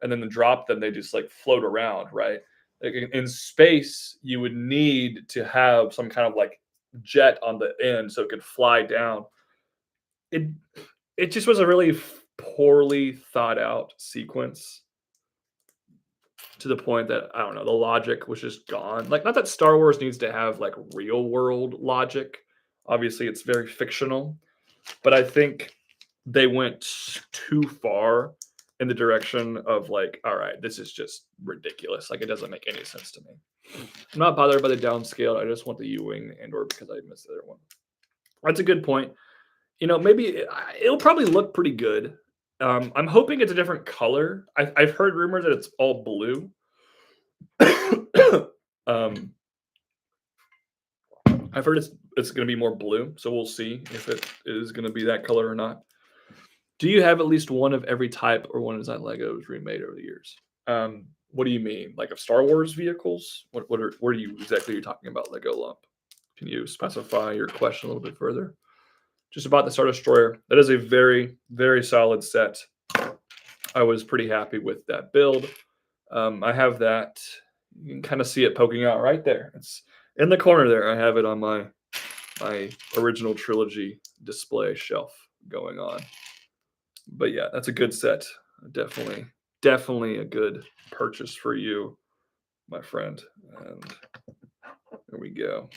and then drop them, they just like float around, right? Like in space, you would need to have some kind of like jet on the end so it could fly down. It it just was a really poorly thought out sequence to the point that I don't know, the logic was just gone. Like, not that Star Wars needs to have like real world logic. Obviously, it's very fictional, but I think they went too far in the direction of like, all right, this is just ridiculous. Like, it doesn't make any sense to me. I'm not bothered by the downscale. I just want the U-wing Andor because I missed the other one. That's a good point. Maybe it'll probably look pretty good. I'm hoping it's a different color. I've heard rumors that it's all blue. um, I've heard it's going to be more blue, so we'll see if it is going to be that color or not. Do you have at least one of every type or one design Legos remade over the years? What do you mean? Like of Star Wars vehicles? What are you exactly you're talking about, Lego Lump? Can you specify your question a little bit further? Just about the Star Destroyer. That is a very, very solid set. I was pretty happy with that build. I have that. You can kind of see it poking out right there. It's in the corner there. I have it on my original trilogy display shelf going on. But yeah, that's a good set. Definitely a good purchase for you, my friend. And there we go.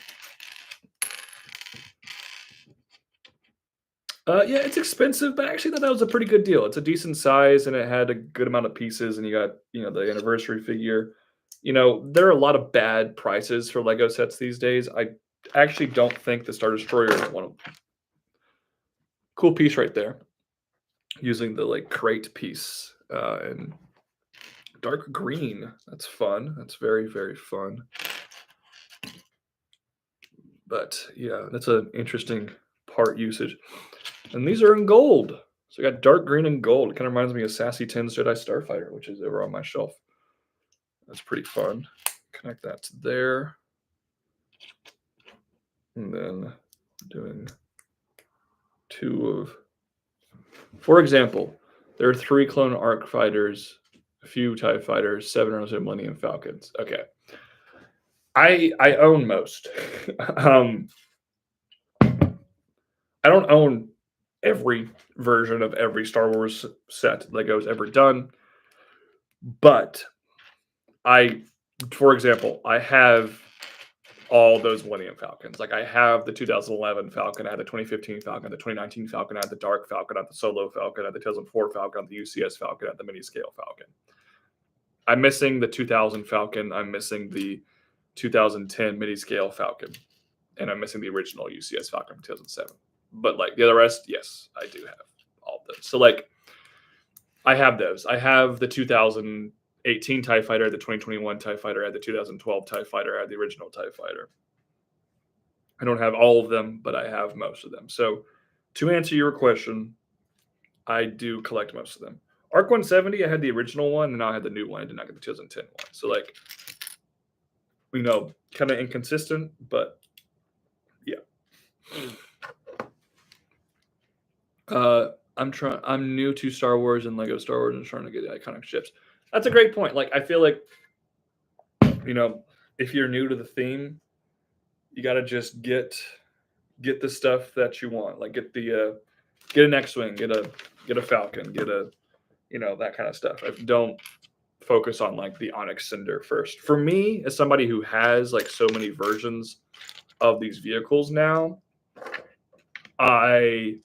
Yeah, it's expensive, but I actually thought that was a pretty good deal. It's a decent size, and it had a good amount of pieces, and you got the anniversary figure. There are a lot of bad prices for Lego sets these days. I actually don't think the Star Destroyer is one of them. Cool piece right there, using the like crate piece and dark green. That's fun. That's very, very fun. But yeah, that's an interesting part usage. And these are in gold. So I got dark green and gold. It kind of reminds me of Sassy Tin's Jedi Starfighter, which is over on my shelf. That's pretty fun. Connect that to there. And then doing two of, for example, there are 3 clone Arc fighters, a few TIE fighters, 7 or so Millennium Falcons. Okay. I own most. I don't own every version of every Star Wars set Lego's ever done, but for example, I have all those Millennium Falcons. Like I have the 2011 Falcon, I had the 2015 Falcon, the 2019 Falcon, I had the Dark Falcon, I had the Solo Falcon, I had the 2004 Falcon, I had the UCS Falcon, I had the mini scale Falcon. I'm missing the 2000 Falcon. I'm missing the 2010 mini scale Falcon, and I'm missing the original UCS Falcon from 2007. But like the other rest, yes, I do have all of those. So like, I have those. I have the 2018 TIE Fighter, the 2021 TIE Fighter, I had the 2012 TIE Fighter, I had the original TIE Fighter. I don't have all of them, but I have most of them. So to answer your question, I do collect most of them. Arc 170, I had the original one, and now I had the new one. I did not get the 2010 one. So like, kind of inconsistent, but yeah. I'm new to Star Wars and Lego Star Wars and trying to get the iconic ships. That's a great point. Like I feel like if you're new to the theme, you got to just get the stuff that you want. Like get an X-wing, get a Falcon, get a that kind of stuff. Don't focus on like the Onyx Cinder first. For me, as somebody who has like so many versions of these vehicles now, I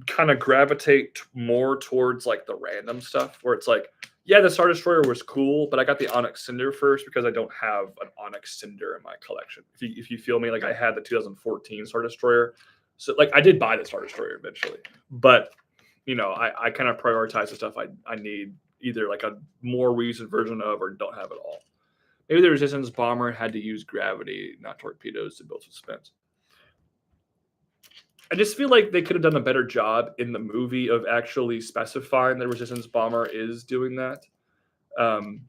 kind of gravitate more towards like the random stuff where it's like, Yeah, the Star Destroyer was cool, but I got the Onyx Cinder first because I don't have an Onyx Cinder in my collection. If you feel me, like I had the 2014 Star Destroyer, so like I did buy the Star Destroyer eventually, but I kind of prioritize the stuff I need either like a more recent version of or don't have at all. Maybe the Resistance bomber had to use gravity, not torpedoes, to build suspense. I just feel like they could have done a better job in the movie of actually specifying the Resistance bomber is doing that. Um,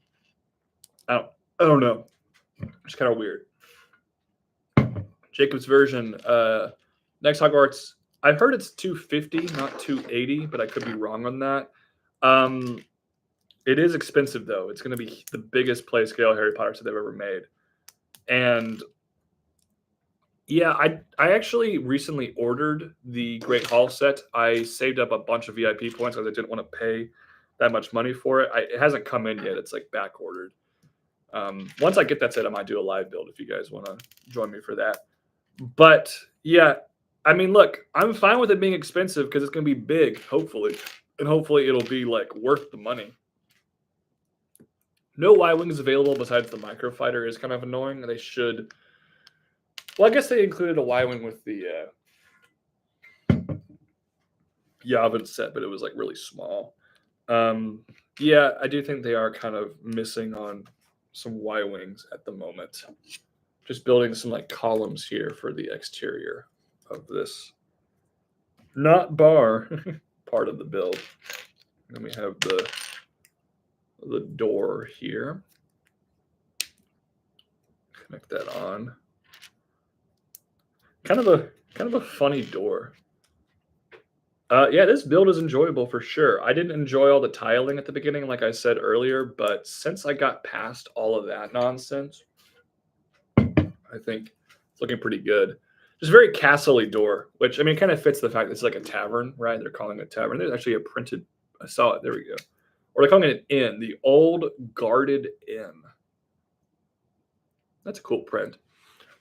I don't, I don't know. It's kind of weird. Jacob's version. Next Hogwarts. I've heard it's 250, not 280, but I could be wrong on that. Um, it is expensive though. It's going to be the biggest play scale Harry Potter set they've ever made, and yeah, I actually recently ordered the Great Hall set. I saved up a bunch of VIP points because I didn't want to pay that much money for it. It hasn't come in yet. It's like back ordered. Once I get that set, I might do a live build if you guys want to join me for that. But yeah, I mean, look, I'm fine with it being expensive because it's going to be big, hopefully, and hopefully it'll be like worth the money. No Y wings available besides the microfighter is kind of annoying. They should. Well, I guess they included a Y wing with the Yavin set, but it was like really small. Yeah, I do think they are kind of missing on some Y wings at the moment. Just building some like columns here for the exterior of this not bar part of the build. Then we have the door here. Connect that on. Kind of a funny door. Yeah, this build is enjoyable for sure. I didn't enjoy all the tiling at the beginning, like I said earlier, but since I got past all of that nonsense, I think it's looking pretty good. Just very castle-y door, which I mean kind of fits the fact that it's like a tavern, right? They're calling it a tavern. There's actually a printed. I saw it. There we go. Or they're calling it an inn, the Old Guarded Inn. That's a cool print.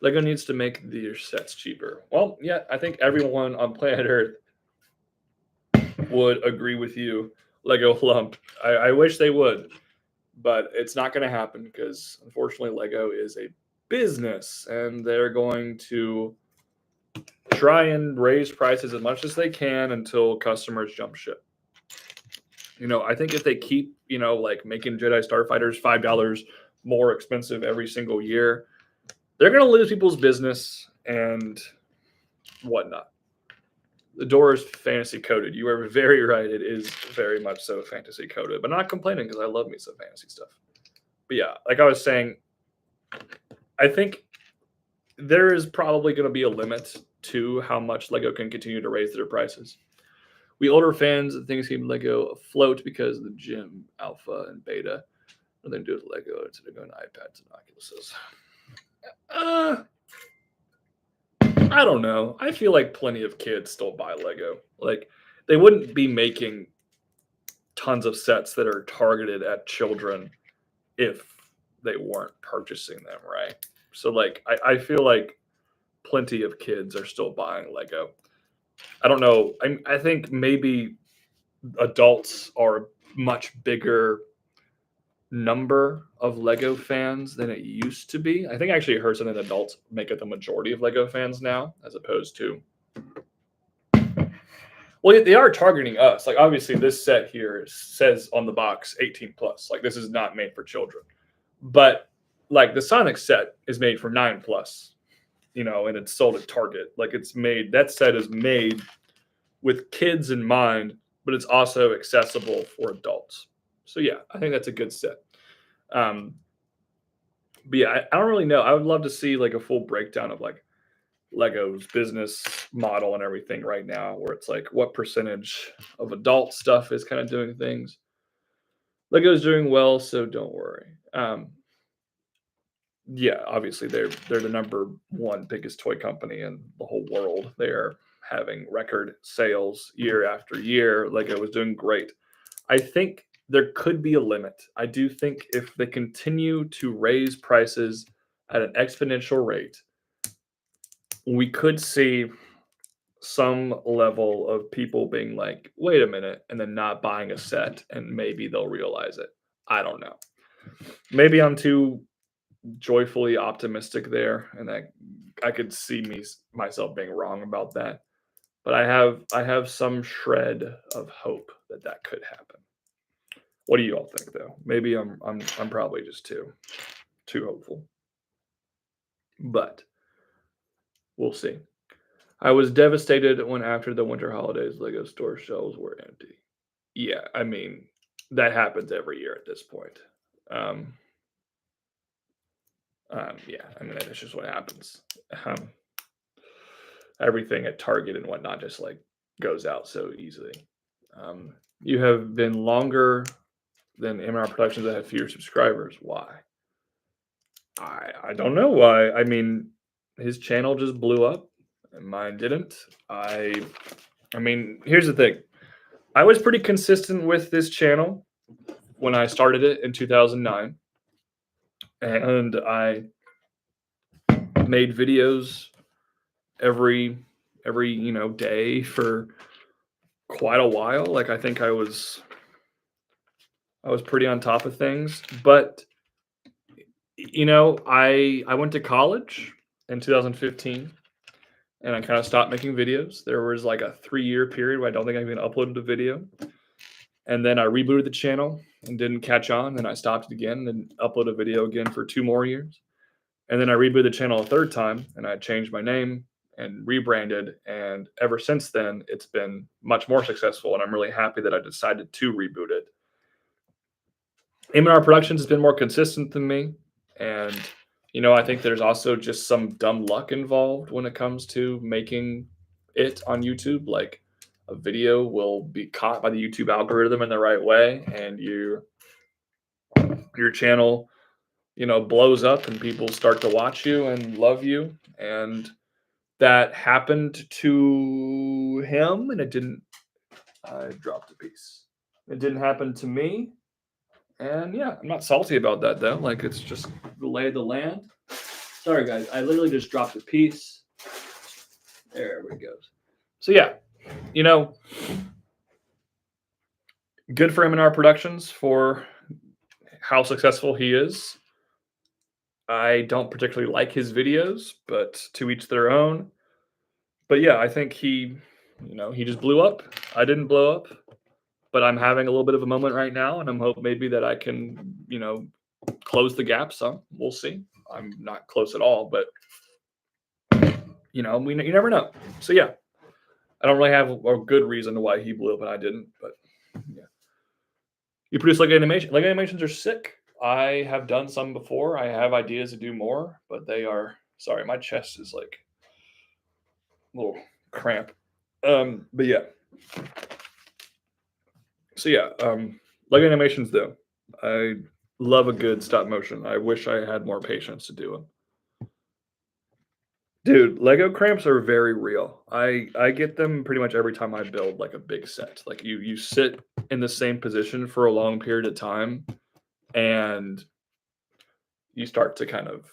Lego needs to make their sets cheaper. Well, yeah, I think everyone on planet Earth would agree with you, Lego Lump. I wish they would, but it's not going to happen because unfortunately, Lego is a business and they're going to try and raise prices as much as they can until customers jump ship. I think if they keep, like making Jedi Starfighters $5 more expensive every single year, they're going to lose people's business and whatnot. The door is fantasy coded. You are very right. It is very much so fantasy coded, but not complaining because I love me some fantasy stuff. But yeah, like I was saying, I think there is probably going to be a limit to how much Lego can continue to raise their prices. We older fans things keep Lego afloat because of the gym alpha and beta. Nothing to do with Lego instead of going to iPads and Oculuses. I don't know. I feel like plenty of kids still buy Lego. Like they wouldn't be making tons of sets that are targeted at children if they weren't purchasing them, right? So like I feel like plenty of kids are still buying Lego. I don't know. I think maybe adults are a much bigger number of Lego fans than it used to be. I think I actually heard something that adults make it the majority of Lego fans now, as opposed to. Well, they are targeting us. Like obviously, this set here says on the box 18 plus. Like this is not made for children, but like the Sonic set is made for 9 plus. And it's sold at Target. Like it's made. That set is made with kids in mind, but it's also accessible for adults. So yeah, I think that's a good set. But yeah, I don't really know. I would love to see like a full breakdown of like Lego's business model and everything right now, where it's like what percentage of adult stuff is kind of doing things. Lego's doing well, so don't worry. Yeah, obviously they're the number one biggest toy company in the whole world. They are having record sales year after year. Lego is doing great. I think there could be a limit. I do think if they continue to raise prices at an exponential rate, we could see some level of people being like, wait a minute, and then not buying a set, and maybe they'll realize it. I don't know. Maybe I'm too joyfully optimistic there, and that I could see myself being wrong about that. But I have some shred of hope that that could happen. What do you all think, though? Maybe I'm probably just too hopeful, but we'll see. I was devastated when after the winter holidays, Lego store shelves were empty. Yeah, I mean that happens every year at this point. Um, yeah, I mean that's just what happens. Um, Everything at Target and whatnot just like goes out so easily. You have been longer than MR Productions that have fewer subscribers. Why? I don't know why. I mean, his channel just blew up and mine didn't. I mean, here's the thing. I was pretty consistent with this channel when I started it in 2009, and I made videos every day for quite a while. Like I think I was pretty on top of things, but I went to college in 2015 and I kind of stopped making videos. There was like a 3-year period where I don't think I even uploaded a video. And then I rebooted the channel and didn't catch on. Then I stopped it again and uploaded a video again for 2 more years. And then I rebooted the channel a third time and I changed my name and rebranded. And ever since then, it's been much more successful. And I'm really happy that I decided to reboot it. M&R Productions has been more consistent than me. And, I think there's also just some dumb luck involved when it comes to making it on YouTube. Like a video will be caught by the YouTube algorithm in the right way, and your channel, blows up and people start to watch you and love you. And that happened to him, and it didn't. I dropped a piece. It didn't happen to me. And yeah, I'm not salty about that though. Like it's just the lay of the land. Sorry guys, I literally just dropped a piece. There it goes. So yeah, you know, good for M&R Productions for how successful he is. I don't particularly like his videos, but to each their own. But yeah, I think he just blew up. I didn't blow up, but I'm having a little bit of a moment right now, and I'm hoping maybe that I can, close the gap some. We'll see. I'm not close at all, but you never know. So yeah, I don't really have a good reason to why he blew up and I didn't, but yeah. You produce Lego animation. Lego animations are sick. I have done some before. I have ideas to do more, but they are sorry, my chest is like a little cramp. But yeah. So yeah, Lego animations though. I love a good stop motion. I wish I had more patience to do them. Dude, Lego cramps are very real. I get them pretty much every time I build like a big set. Like you sit in the same position for a long period of time and you start to kind of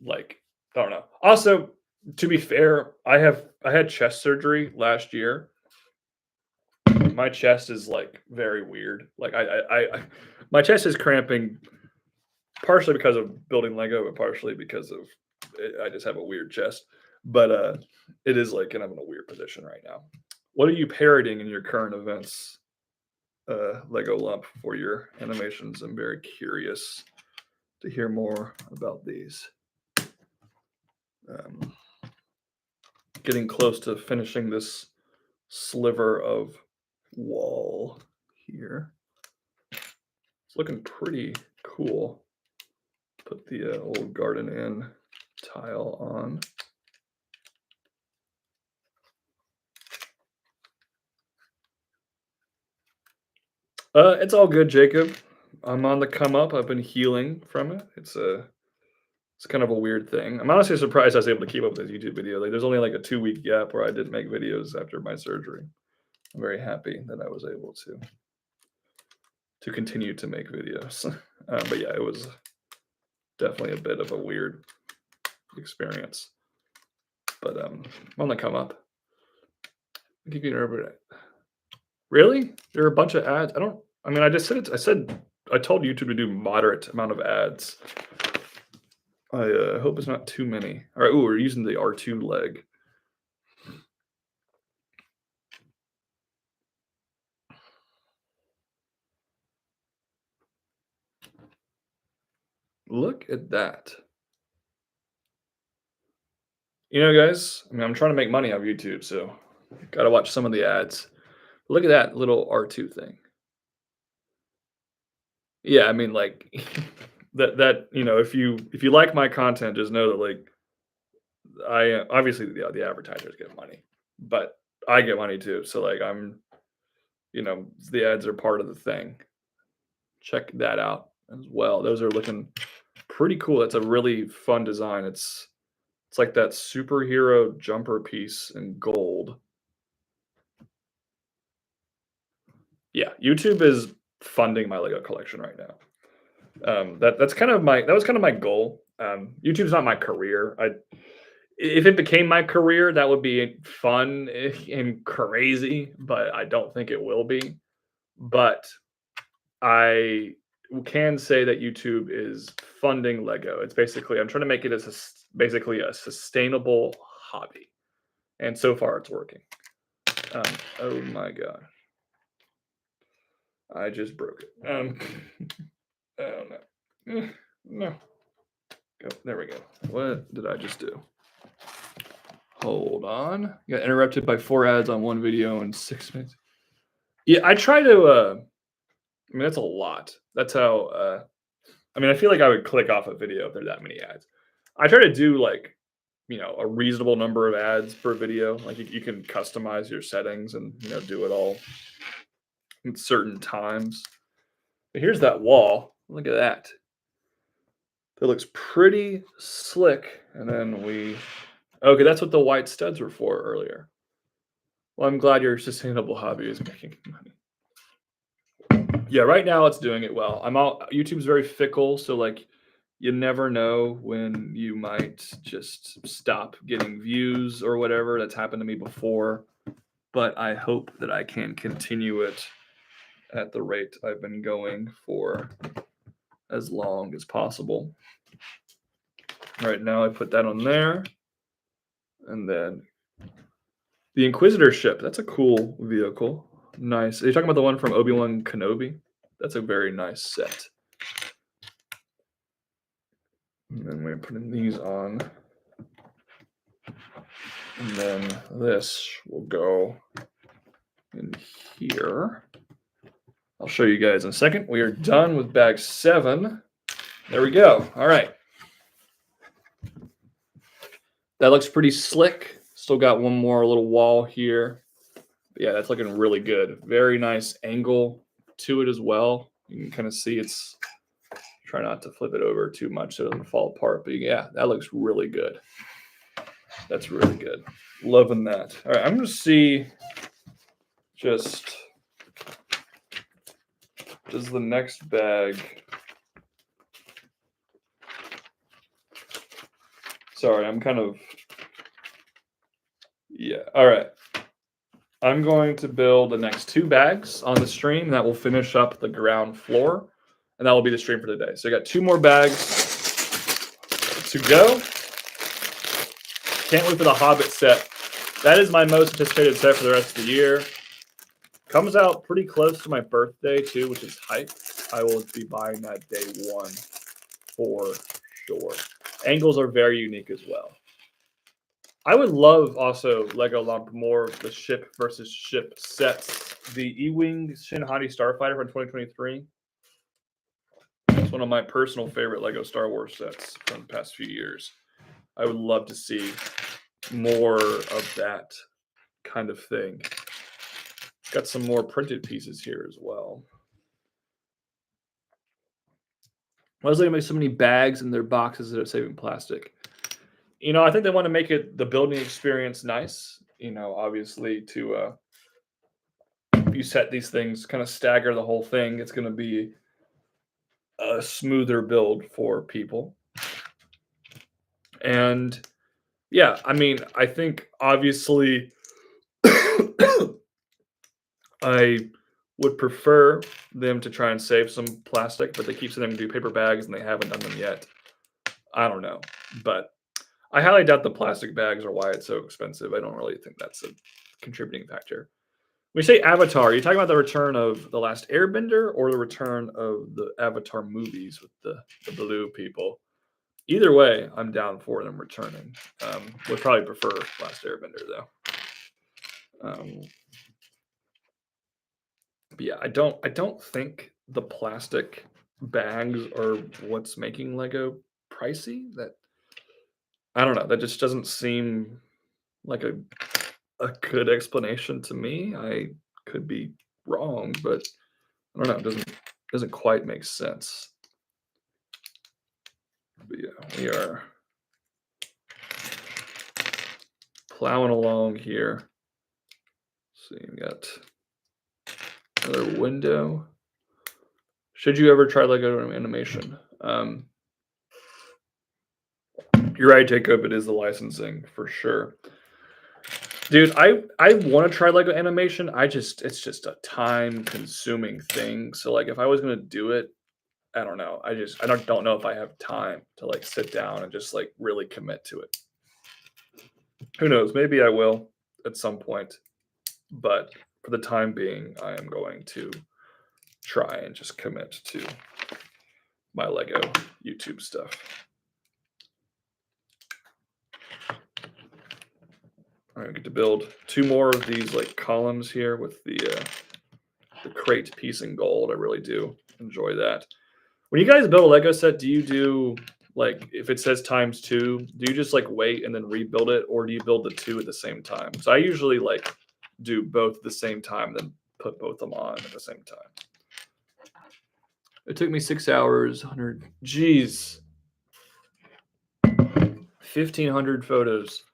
like I don't know. Also, to be fair, I had chest surgery last year. My chest is like very weird. Like my chest is cramping partially because of building Lego, but partially because of I just have a weird chest. But it is like, and I'm in a weird position right now. What are you parroting in your current events, Lego Lump, for your animations? I'm very curious to hear more about these. Um, Getting close to finishing this sliver of wall here. It's looking pretty cool. Put the old garden in tile on. It's all good, Jacob. I'm on the come up. I've been healing from it. It's kind of a weird thing. I'm honestly surprised I was able to keep up with this YouTube video. Like, there's only like a 2-week gap where I didn't make videos after my surgery. I'm very happy that I was able to continue to make videos. But yeah, it was definitely a bit of a weird experience. But I'm on the come up. Give you an Really? There are a bunch of ads. I mean, I just said it. I said I told YouTube to do moderate amount of ads. I hope it's not too many. All right, ooh, we're using the R2 leg. Look at that. You know, guys, I mean, I'm trying to make money off YouTube, so gotta watch some of the ads. Look at that little R2 thing. Yeah, I mean, like that if you like my content, just know that like I obviously the advertisers get money, but I get money too. So like the ads are part of the thing. Check that out as well. Those are looking pretty cool. That's a really fun design. It's like that superhero jumper piece in gold. Yeah, YouTube is funding my Lego collection right now. That was kind of my goal. YouTube's not my career. If it became my career, that would be fun and crazy, but I don't think it will be. But I can say that YouTube is funding Lego. It's basically I'm trying to make it as basically a sustainable hobby, and so far it's working. Oh my god, I just broke it. Oh no, no. Go, there we go. What did I just do? Hold on. Got interrupted by 4 ads on one video in 6 minutes. Yeah, I try to. I mean, that's a lot. That's how. I mean, I feel like I would click off a video if there's that many ads. I try to do like, a reasonable number of ads per video. Like you can customize your settings and do it all at certain times. But here's that wall. Look at that. That looks pretty slick. And then okay, that's what the white studs were for earlier. Well, I'm glad your sustainable hobby is making money. Yeah, right now it's doing it well. YouTube's very fickle, so like you never know when you might just stop getting views or whatever. That's happened to me before, but I hope that I can continue it at the rate I've been going for as long as possible. Right now I put that on there. And then the Inquisitor ship. That's a cool vehicle. Nice. Are you talking about the one from Obi-Wan Kenobi? That's a very nice set. And then we're putting these on. And then this will go in here. I'll show you guys in a second. We are done with bag 7. There we go. All right. That looks pretty slick. Still got one more little wall here. But yeah, that's looking really good. Very nice angle to it as well. You can kind of see it's, try not to flip it over too much so it doesn't fall apart. But yeah, that looks really good. That's really good. Loving that. All right, I'm going to see just, does the next bag, sorry, I'm kind of, yeah, all right. I'm going to build the next 2 bags on the stream. That will finish up the ground floor, and that will be the stream for today. So I got 2 more bags to go. Can't wait for the Hobbit set. That is my most anticipated set for the rest of the year. Comes out pretty close to my birthday too, which is hype. I will be buying that day 1 for sure. Angles are very unique as well. I would love also Lego lump more of the ship versus ship sets. The E-Wing Shin Hati Starfighter from 2023. It's one of my personal favorite Lego Star Wars sets from the past few years. I would love to see more of that kind of thing. Got some more printed pieces here as well. Why is there make so many bags in their boxes that are saving plastic? I think they want to make it the building experience nice. Obviously to if you set these things, kind of stagger the whole thing, it's going to be a smoother build for people. And yeah, I mean, I think obviously I would prefer them to try and save some plastic, but they keep sending them to do paper bags and they haven't done them yet. I don't know, but I highly doubt the plastic bags are why it's so expensive. I don't really think that's a contributing factor. When you say Avatar, are you talking about the return of The Last Airbender or the return of the Avatar movies with the blue people? Either way, I'm down for them returning. Would probably prefer Last Airbender though. But yeah, I don't think the plastic bags are what's making Lego pricey. That I don't know. That just doesn't seem like a good explanation to me. I could be wrong, but I don't know. It doesn't quite make sense. But yeah, we are plowing along here. See, we got another window. Should you ever try Lego animation? You're right, Jacob. It is the licensing for sure. Dude, I want to try Lego animation. It's just a time consuming thing. So like if I was gonna do it, I don't know. I don't know if I have time to like sit down and just like really commit to it. Who knows? Maybe I will at some point. But for the time being, I am going to try and just commit to my Lego YouTube stuff. I get to build 2 more of these like columns here with the crate piece in gold. I really do enjoy that. When you guys build a Lego set, do you do like if it says times 2, do you just like wait and then rebuild it, or do you build the 2 at the same time? So I usually like do both at the same time, then put both them on at the same time. It took me 6 hours, 100. Geez, 1,500 photos.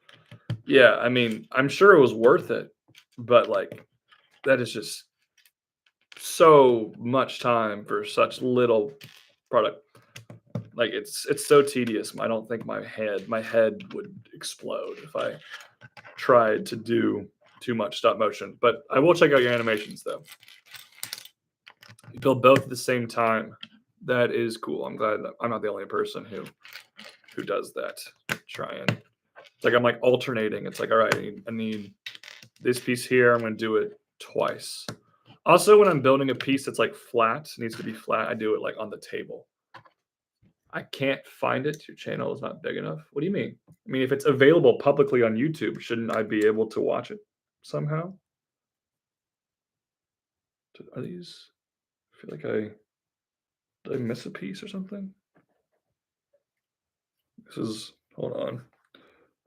Yeah, I mean, I'm sure it was worth it, but like that is just so much time for such little product. Like it's so tedious. I don't think my head would explode if I tried to do too much stop motion. But I will check out your animations though. You build both at the same time. That is cool. I'm glad that I'm not the only person who does that. Try and it's like I'm like alternating. It's like all right, I need this piece here. I'm going to do it twice. Also, when I'm building a piece that's like flat, needs to be flat, I do it like on the table. I can't find it. Your channel is not big enough. What do you mean? I mean, if it's available publicly on YouTube, shouldn't I be able to watch it somehow? Are these? I feel like did I miss a piece or something? This is. Hold on.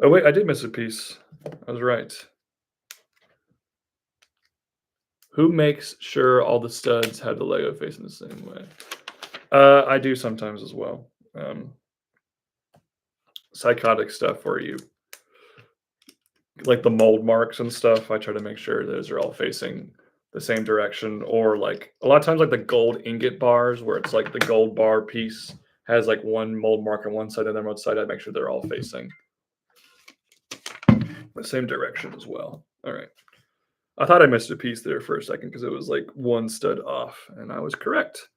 Oh wait, I did miss a piece. I was right. Who makes sure all the studs have the Lego facing the same way? I do sometimes as well. Psychotic stuff where you like the mold marks and stuff. I try to make sure those are all facing the same direction, or like a lot of times like the gold ingot bars where it's like the gold bar piece has like one mold mark on one side and then one side. I make sure they're all facing the same direction as well. All right. I thought I missed a piece there for a second because it was like one stud off, and I was correct.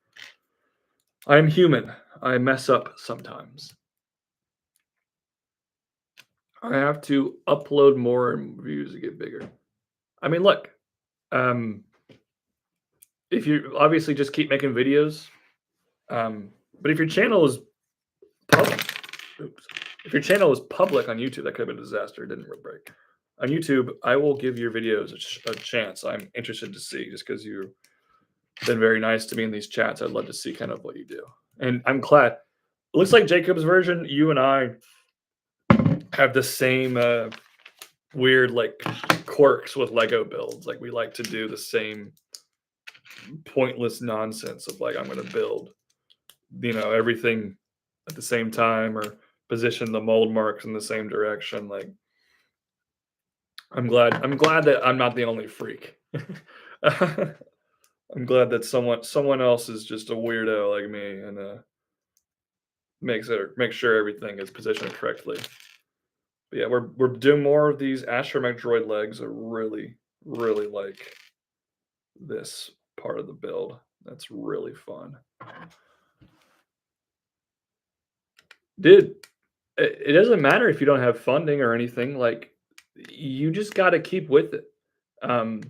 I'm human. I mess up sometimes. I have to upload more and views to get bigger. I mean, look, if you obviously just keep making videos, but if your channel is public, if your channel is public on YouTube, that could have been a disaster. It didn't break. On YouTube, I will give your videos a chance. I'm interested to see, just because you've been very nice to me in these chats. I'd love to see kind of what you do, and I'm glad. It looks like Jacob's version. You and I have the same weird like quirks with Lego builds. Like we like to do the same pointless nonsense of like I'm going to build, everything at the same time or position the mold marks in the same direction. Like I'm glad that I'm not the only freak. I'm glad that someone else is just a weirdo like me and make sure everything is positioned correctly. But yeah, we're doing more of these astromech droid legs. I really like this part of the build. That's really fun. Dude, it doesn't matter if you don't have funding or anything. Like, you just got to keep with it. Um,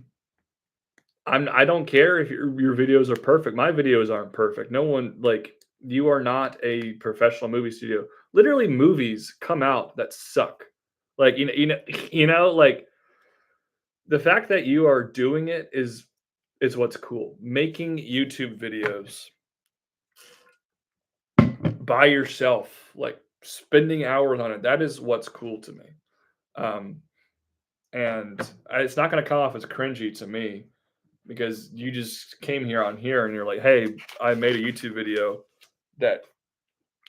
I don't care if your videos are perfect. My videos aren't perfect. No one like you are not a professional movie studio. Literally, movies come out that suck. Like like the fact that you are doing it is what's cool. Making YouTube videos by yourself, like spending hours on it, that is what's cool to me. Um, and it's not going to come off as cringy to me because you just came here on here and you're like, hey, I made a YouTube video that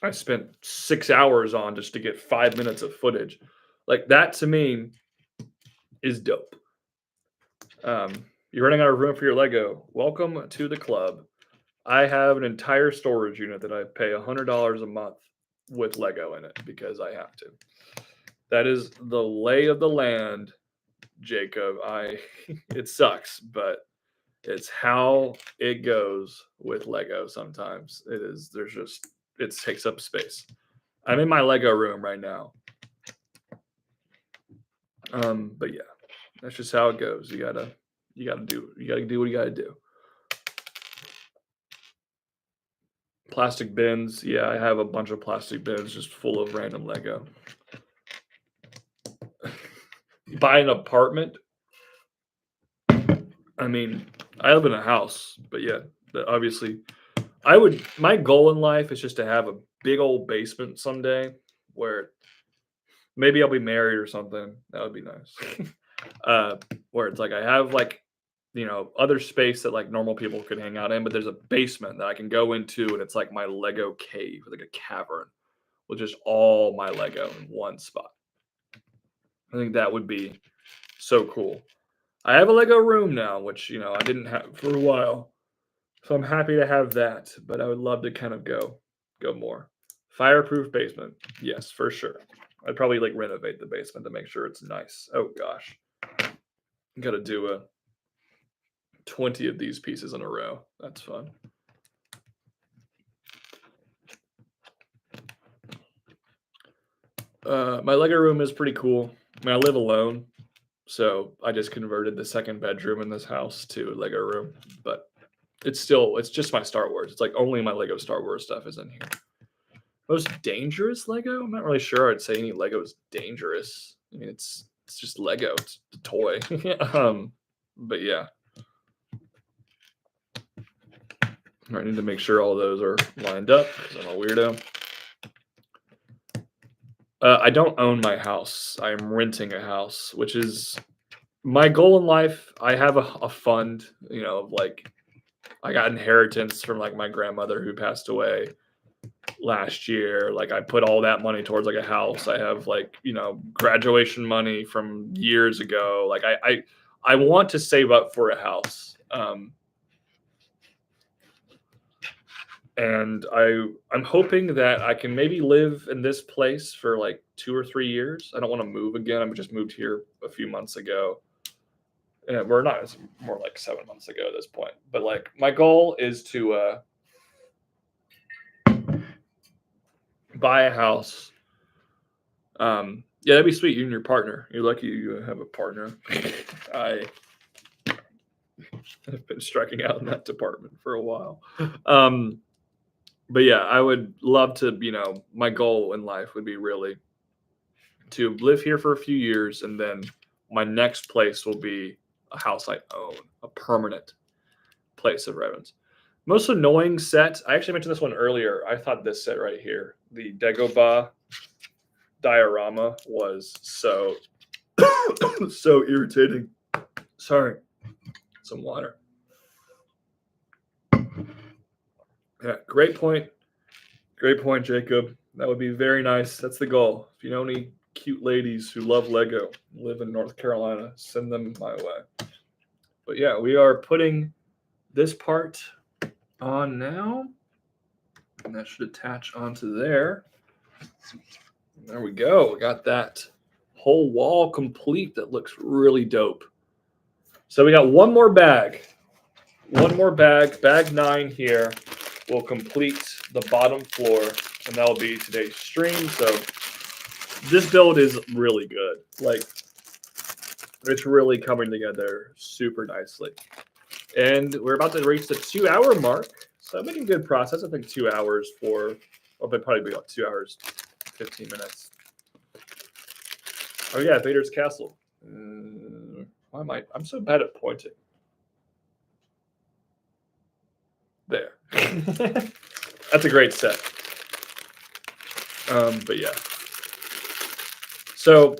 I spent 6 hours on just to get 5 minutes of footage. Like that to me is dope. You're running out of room for your Lego. Welcome to the club. I have an entire storage unit that I pay $100 a month with Lego in it because I have to. That is the lay of the land, Jacob. It sucks, but it's how it goes with Lego sometimes. It takes up space. I'm in my Lego room right now. But yeah, that's just how it goes. You gotta do what you gotta do. Plastic bins. Yeah, I have a bunch of plastic bins just full of random Lego. Buy an apartment. I mean, I live in a house, but yeah, obviously, my goal in life is just to have a big old basement someday where maybe I'll be married or something. That would be nice. Where it's like I have like, other space that like normal people could hang out in, but there's a basement that I can go into and it's like my Lego cave, like a cavern with just all my Lego in one spot. I think that would be so cool. I have a Lego room now, which, I didn't have for a while. So I'm happy to have that, but I would love to kind of go more. Fireproof basement. Yes, for sure. I'd probably like renovate the basement to make sure it's nice. Oh gosh. Got to do 20 of these pieces in a row. That's fun. My Lego room is pretty cool. I mean, I live alone, so I just converted the second bedroom in this house to a Lego room, but it's just my Star Wars. It's like only my Lego Star Wars stuff is in here. Most dangerous Lego? I'm not really sure I'd say any Lego is dangerous. I mean, it's just Lego. It's a toy. But yeah. I need to make sure all those are lined up because I'm a weirdo. I don't own my house. I'm renting a house, which is my goal in life. I have a fund, like I got inheritance from like my grandmother who passed away last year. Like I put all that money towards like a house. I have like, graduation money from years ago. Like I want to save up for a house. And I'm hoping that I can maybe live in this place for like 2 or 3 years. I don't want to move again. I just moved here a few months ago. And we're not, it's more like 7 months ago at this point. But like my goal is to buy a house. Yeah, that'd be sweet. You and your partner. You're lucky you have a partner. I have been striking out in that department for a while. But yeah, I would love to, my goal in life would be really to live here for a few years. And then my next place will be a house I own, a permanent place of residence. Most annoying set. I actually mentioned this one earlier. I thought this set right here, the Dagobah diorama, was so so irritating. Sorry, some water. Yeah, great point, Jacob. That would be very nice. That's the goal. If you know any cute ladies who love Lego, live in North Carolina, send them my way. But yeah, we are putting this part on now, and that should attach onto there. There we go. We got that whole wall complete. That looks really dope. So we got one more bag. One more bag, bag 9 here, will complete the bottom floor, and that will be today's stream. So this build is really good. Like, it's really coming together super nicely. And we're about to reach the 2-hour mark. So I'm making good process. I think 2 hours for, well, it'd probably be about 2 hours, 15 minutes. Oh yeah, Vader's Castle. Why am I'm so bad at pointing. There. That's a great set. But yeah. So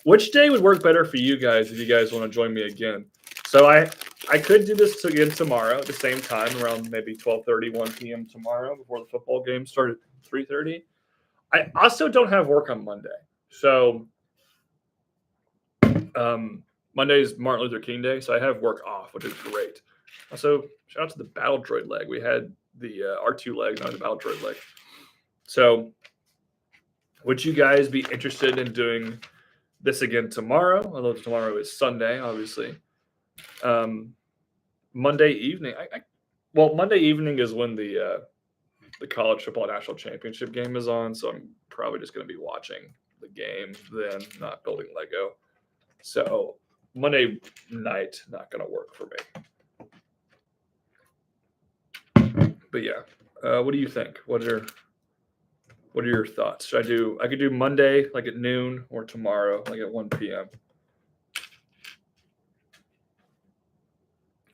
which day would work better for you guys if you guys want to join me again? So I could do this again tomorrow at the same time, around maybe 12:30, 1 p.m. tomorrow before the football game started at 3:30. I also don't have work on Monday. So Monday is Martin Luther King Day, so I have work off, which is great. Also, shout out to the Battle Droid leg. We had the R2 leg, not the Battle Droid leg. So would you guys be interested in doing this again tomorrow? Although tomorrow is Sunday, obviously. Monday evening. Monday evening is when the college football national championship game is on, so I'm probably just going to be watching the game then, not building Lego. So Monday night, not going to work for me. But yeah, what do you think? What are your thoughts? I could do Monday like at noon, or tomorrow like at 1 p.m.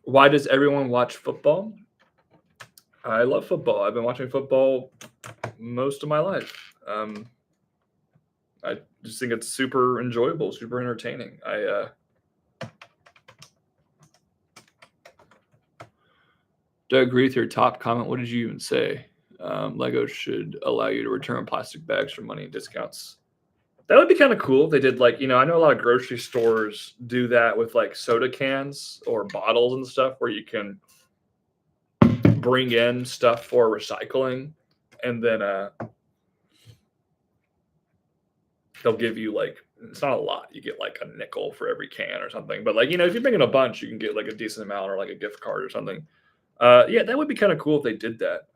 Why does everyone watch football? I love football. I've been watching football most of my life. I just think it's super enjoyable, super entertaining. Do I agree with your top comment? What did you even say? Lego should allow you to return plastic bags for money and discounts. That would be kind of cool if they did, like, I know a lot of grocery stores do that with like soda cans or bottles and stuff, where you can bring in stuff for recycling, and then they'll give you, like, it's not a lot. You get like a nickel for every can or something. But like, if you're bringing a bunch, you can get like a decent amount, or like a gift card or something. Yeah, that would be kind of cool if they did that.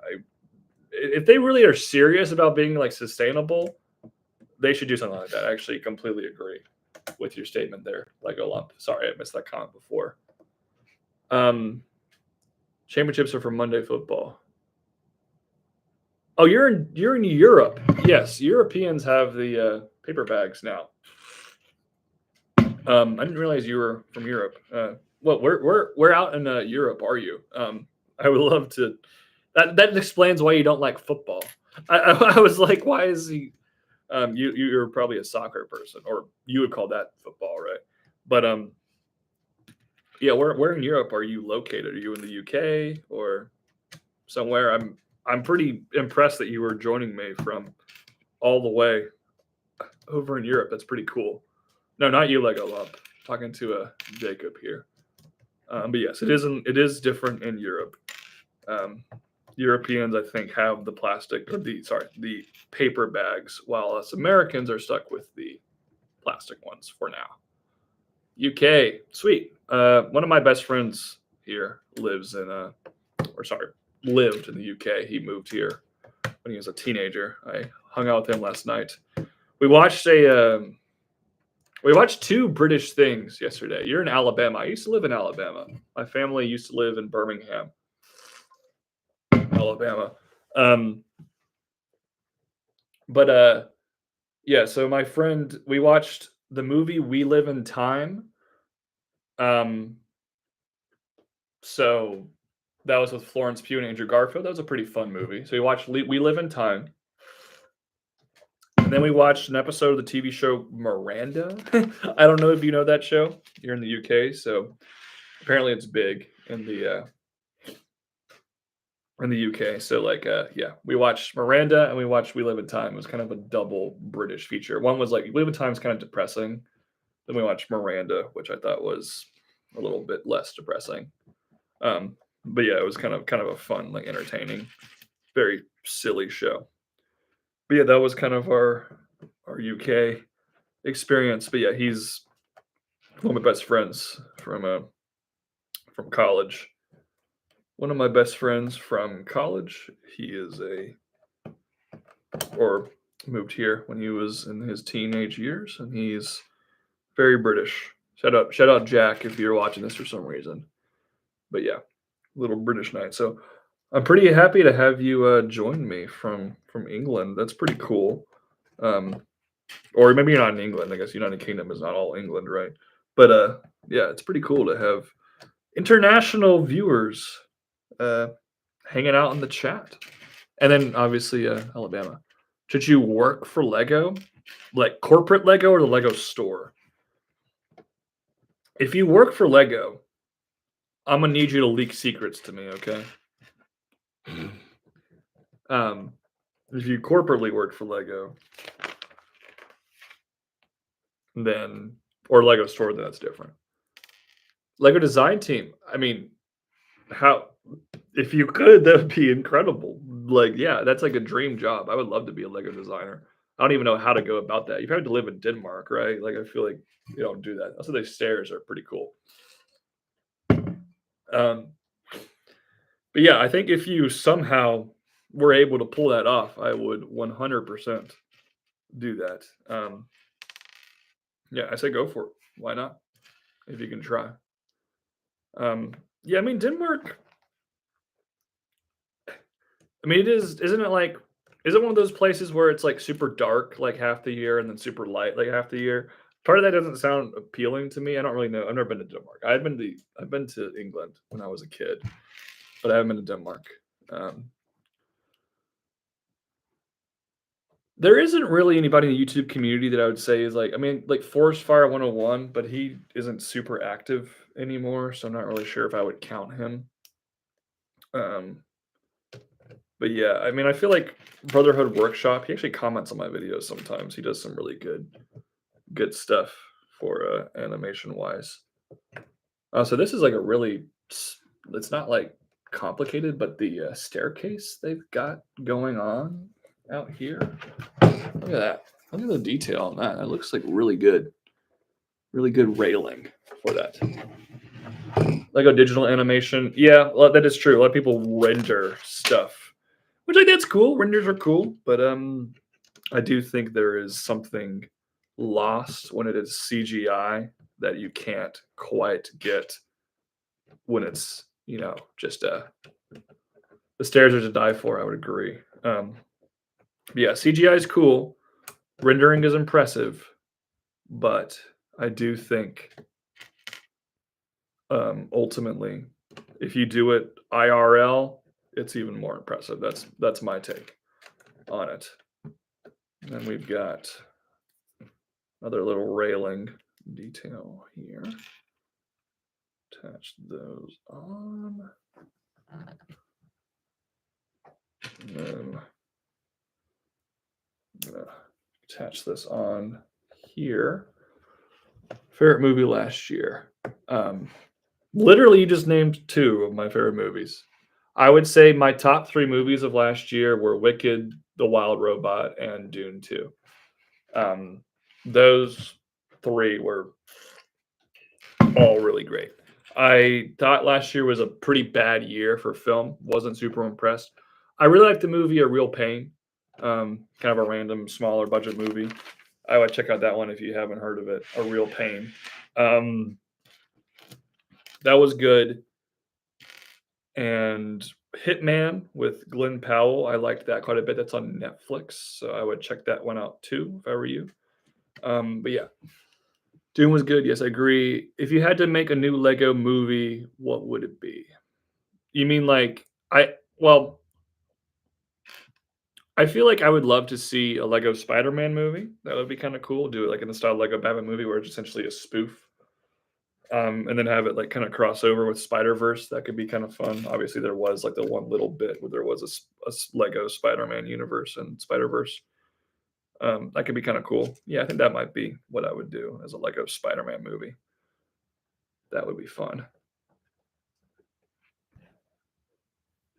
If they really are serious about being like sustainable, they should do something like that. I actually completely agree with your statement there, Lego Lump. Sorry, I missed that comment before. Championships are for Monday football. Oh, you're in Europe. Yes, Europeans have the paper bags now. I didn't realize you were from Europe. Where out in Europe are you? I would love to. That explains why you don't like football. I was like, why is he? You're probably a soccer person, or you would call that football, right? But yeah, where in Europe are you located? Are you in the UK or somewhere? I'm pretty impressed that you were joining me from all the way over in Europe. That's pretty cool. No, not you, Lego Lump. Talking to Jacob here. But yes, it is different in Europe. Europeans, I think, have the plastic, or the paper bags, while us Americans are stuck with the plastic ones for now. UK, sweet. One of my best friends here lived in the UK. He moved here when he was a teenager. I hung out with him last night. We watched two British things yesterday. You're in Alabama. I used to live in Alabama. My family used to live in Birmingham, Alabama. Yeah, so my friend, we watched the movie We Live in Time. So that was with Florence Pugh and Andrew Garfield. That was a pretty fun movie. So we watched We Live in Time. And then we watched an episode of the TV show Miranda. I don't know if you know that show. You're in the UK, so apparently it's big in the UK. So like yeah, we watched Miranda and we watched We Live in Time. It was kind of a double British feature. One was like We Live in Time is kind of depressing. Then we watched Miranda, which I thought was a little bit less depressing. But yeah, it was kind of a fun, like, entertaining, very silly show. But yeah, that was kind of our UK experience. But yeah, he's one of my best friends from college. one of my best friends from college. He is or moved here when he was in his teenage years, and he's very British. Shout out Jack if you're watching this for some reason. But yeah, little British night. So I'm pretty happy to have you join me from England. That's pretty cool. Um, or maybe you're not in England. I guess United Kingdom is not all England, right? But yeah, it's pretty cool to have international viewers uh, hanging out in the chat. And then obviously Alabama. Should you work for Lego, like corporate Lego or the Lego store? If you work for Lego, I'm gonna need you to leak secrets to me, okay? Um, if you corporately work for Lego, then or Lego store, then that's different. Lego design team. I mean, how if you could, that would be incredible. Like, yeah, that's like a dream job. I would love to be a Lego designer. I don't even know how to go about that. You probably have to live in Denmark, right? Like, I feel like you don't do that. Also, the stairs are pretty cool. Um, but yeah, I think if you somehow were able to pull that off, I would 100% do that. Yeah, I say go for it. Why not? If you can try. Yeah, I mean Denmark. I mean, isn't it like, is it one of those places where it's like super dark like half the year and then super light like half the year? Part of that doesn't sound appealing to me. I don't really know. I've never been to Denmark. I've been to England when I was a kid, but I haven't been to Denmark. Um, there isn't really anybody in the YouTube community that I would say is like, I mean, like Forest Fire 101, but he isn't super active anymore, so I'm not really sure if I would count him. Um, but yeah, I mean, I feel like Brotherhood Workshop, he actually comments on my videos sometimes. He does some really good stuff for animation wise. So this is like a really, it's not like complicated, but the staircase they've got going on out here. Look at that. Look at the detail on that. It looks like really good railing for that. Lego digital animation. Yeah, well, that is true. A lot of people render stuff, which like that's cool. Renders are cool, but I do think there is something lost when it is CGI that you can't quite get when it's just the stairs are to die for. I would agree. Yeah, CGI is cool. Rendering is impressive, but I do think ultimately, if you do it IRL, it's even more impressive. That's my take on it. And then we've got another little railing detail here. Attach those on. And then I'm gonna attach this on here. Favorite movie last year. Literally, you just named two of my favorite movies. I would say my top three movies of last year were Wicked, The Wild Robot, and Dune 2. Those three were all really great. I thought last year was a pretty bad year for film. Wasn't super impressed. I really liked the movie A Real Pain, kind of a random smaller budget movie. I would check out that one if you haven't heard of it. A Real Pain. That was good. And Hitman with Glenn Powell, I liked that quite a bit. That's on Netflix, so I would check that one out too if I were you. But yeah, Dune was good. Yes, I agree. If you had to make a new Lego movie, what would it be? You mean like well, I feel like I would love to see a Lego Spider-Man movie. That would be kind of cool. Do it like in the style of Lego Batman movie where it's essentially a spoof. And then have it like kind of cross over with Spider-Verse. That could be kind of fun. Obviously, there was like the one little bit where there was a Lego Spider-Man universe and Spider-Verse. That could be kind of cool. Yeah, I think that might be what I would do as a Lego Spider-Man movie. That would be fun.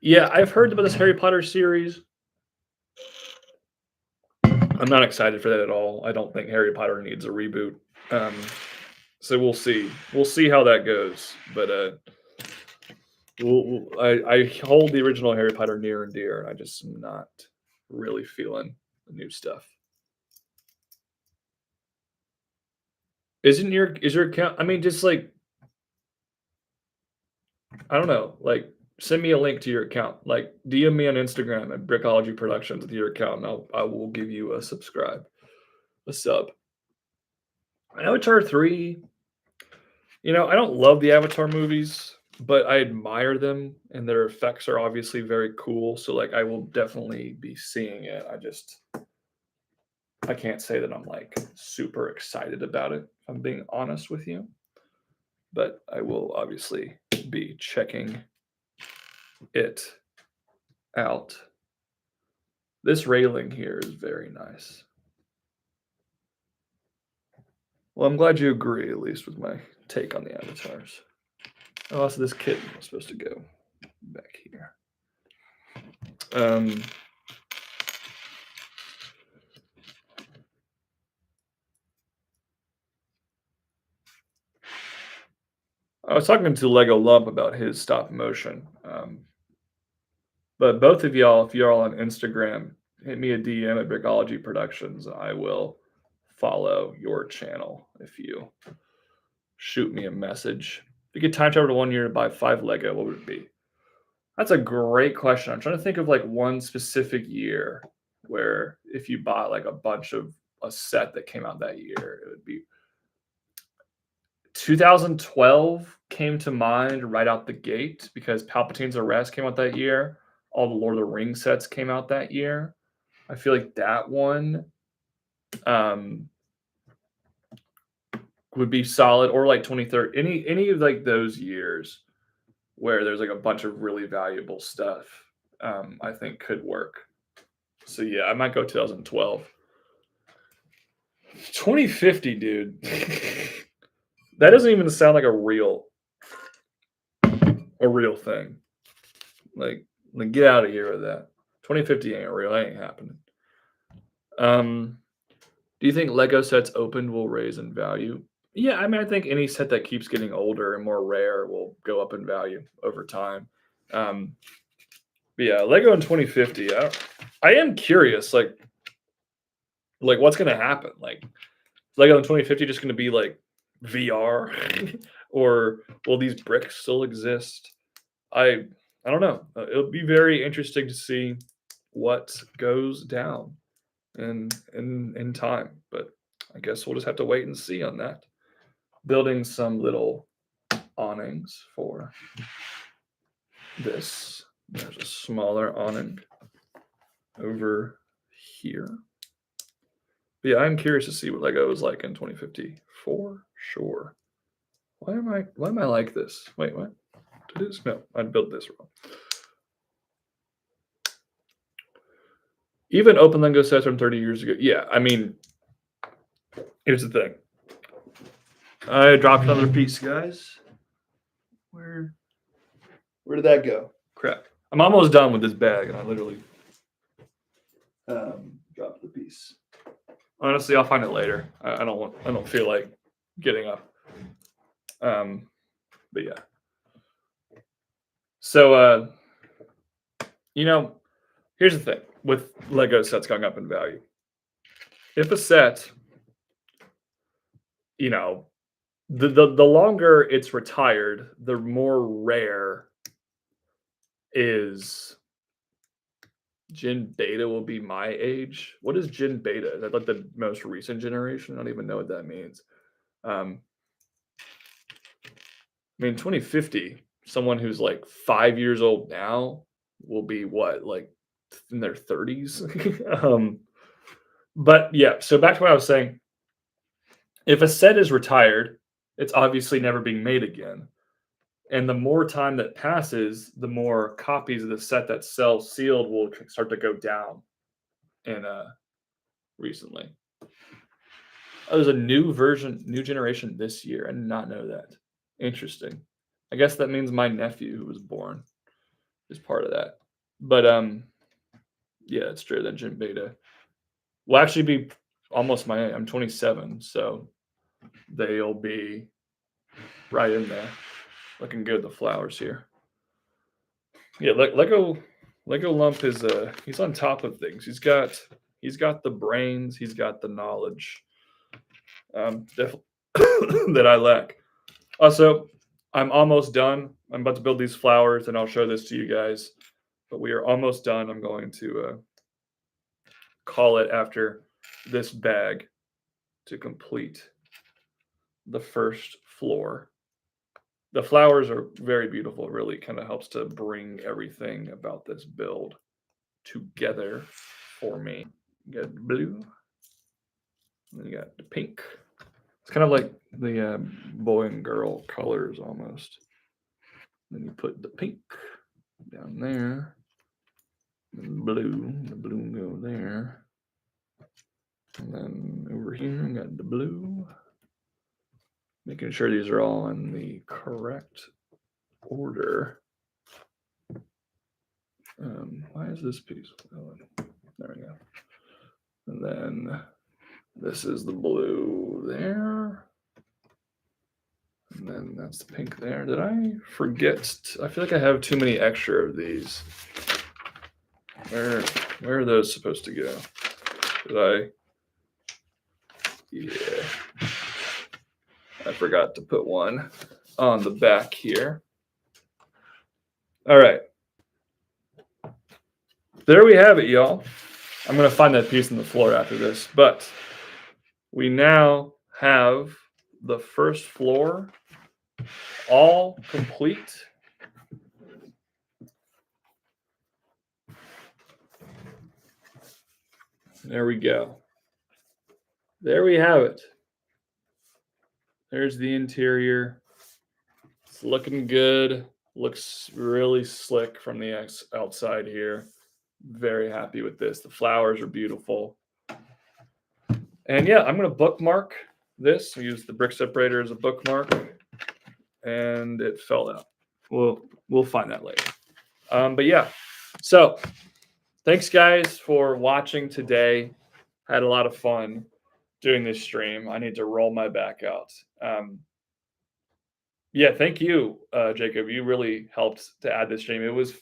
Yeah, I've heard about this Harry Potter series. I'm not excited for that at all. I don't think Harry Potter needs a reboot. So we'll see. We'll see how that goes. But I hold the original Harry Potter near and dear, and I just am not really feeling the new stuff. Is your account? I mean, just like I don't know, like send me a link to your account. Like DM me on Instagram at Brickology Productions with your account, and I will give you a subscribe, a sub. Avatar 3, I don't love the Avatar movies, but I admire them and their effects are obviously very cool. So like I will definitely be seeing it. I can't say that I'm like super excited about it, if I'm being honest with you. But I will obviously be checking it out. This railing here is very nice. Well, I'm glad you agree, at least with my take on the avatars. Oh, also this kitten was supposed to go back here. Um, I was talking to Lego Lump about his stop motion. But both of y'all, if you're all on Instagram, hit me a DM at Brickology Productions. I will follow your channel if you shoot me a message. If you could time travel to 1 year to buy 5 Lego, what would it be? That's a great question. I'm trying to think of like one specific year where if you bought like a bunch of a set that came out that year, it would be 2012 came to mind right out the gate because Palpatine's Arrest came out that year. All the Lord of the Rings sets came out that year. I feel like that one um, would be solid, or like 2030. Any of like those years where there's like a bunch of really valuable stuff, I think could work. So yeah, I might go 2012. 2050, dude. That doesn't even sound like a real thing. Like get out of here with that. 2050 ain't real. That ain't happening. Do you think Lego sets opened will raise in value? Yeah, I mean, I think any set that keeps getting older and more rare will go up in value over time. But yeah, Lego in 2050. I am curious, like what's gonna happen? Like Lego in 2050 just gonna be like VR, or will these bricks still exist? I don't know. It'll be very interesting to see what goes down in time. But I guess we'll just have to wait and see on that. Building some little awnings for this. There's a smaller awning over here. But yeah, I'm curious to see what Lego is like in 2050 for sure. Why am I like this? Wait, what? It is? No, I built this wrong. Even open Lego sets from 30 years ago. Yeah, I mean, here's the thing. I dropped another piece, guys. Where did that go? Crap. I'm almost done with this bag, and I literally dropped the piece. Honestly, I'll find it later. I don't feel like getting up. But yeah. So here's the thing with Lego sets going up in value. If a set, the longer it's retired, the more rare is Gen Beta will be my age. What is Gen Beta? Is that like the most recent generation? I don't even know what that means. I mean, 2050, someone who's like 5 years old now will be what, like in their 30s? But yeah, so back to what I was saying. If a set is retired, it's obviously never being made again. And the more time that passes, the more copies of the set that sell sealed will start to go down. And recently, there's a new generation this year. I did not know that. Interesting. I guess that means my nephew, who was born, is part of that. But yeah, it's true that Gen Beta will actually be almost my age. I'm 27, so they'll be right in there. Looking good, the flowers here. Yeah, Lego Lump is he's on top of things. He's got the brains, he's got the knowledge. Definitely that I lack. Also, I'm almost done. I'm about to build these flowers, and I'll show this to you guys. But we are almost done. I'm going to call it after this bag to complete the first floor. The flowers are very beautiful. It really kind of helps to bring everything about this build together for me. You got the blue, and then you got the pink. It's kind of like the boy and girl colors almost. Then you put the pink down there, and the blue go there. And then over here, I got the blue. Making sure these are all in the correct order. Why is this piece? Oh, there we go. And then this is the blue there. And then that's the pink there. Did I forget? I feel like I have too many extra of these. Where are those supposed to go? Did I? Yeah. I forgot to put one on the back here. All right. There we have it, y'all. I'm going to find that piece on the floor after this. But we now have the first floor all complete. There we go. There we have it. There's the interior. It's looking good. Looks really slick from the outside here. Very happy with this. The flowers are beautiful. And yeah, I'm going to bookmark this. I use the brick separator as a bookmark. And it fell out. We'll find that later. But yeah, so thanks guys for watching today. Had a lot of fun doing this stream. I need to roll my back out. Yeah, thank you, Jacob. You really helped to add this stream. It was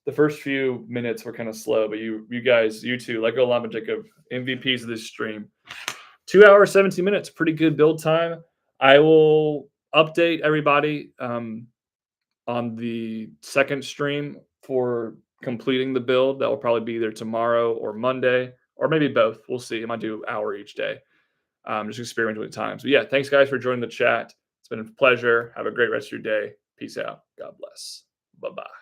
the first few minutes were kind of slow, but you guys, you two, Lego Llama Jacob, MVPs of this stream. 2 hours, 17 minutes, pretty good build time. I will update everybody on the second stream for completing the build. That will probably be either tomorrow or Monday, or maybe both. We'll see. I might do an hour each day. Just experimenting with times. But yeah, thanks guys for joining the chat. It's been a pleasure. Have a great rest of your day. Peace out. God bless. Bye-bye.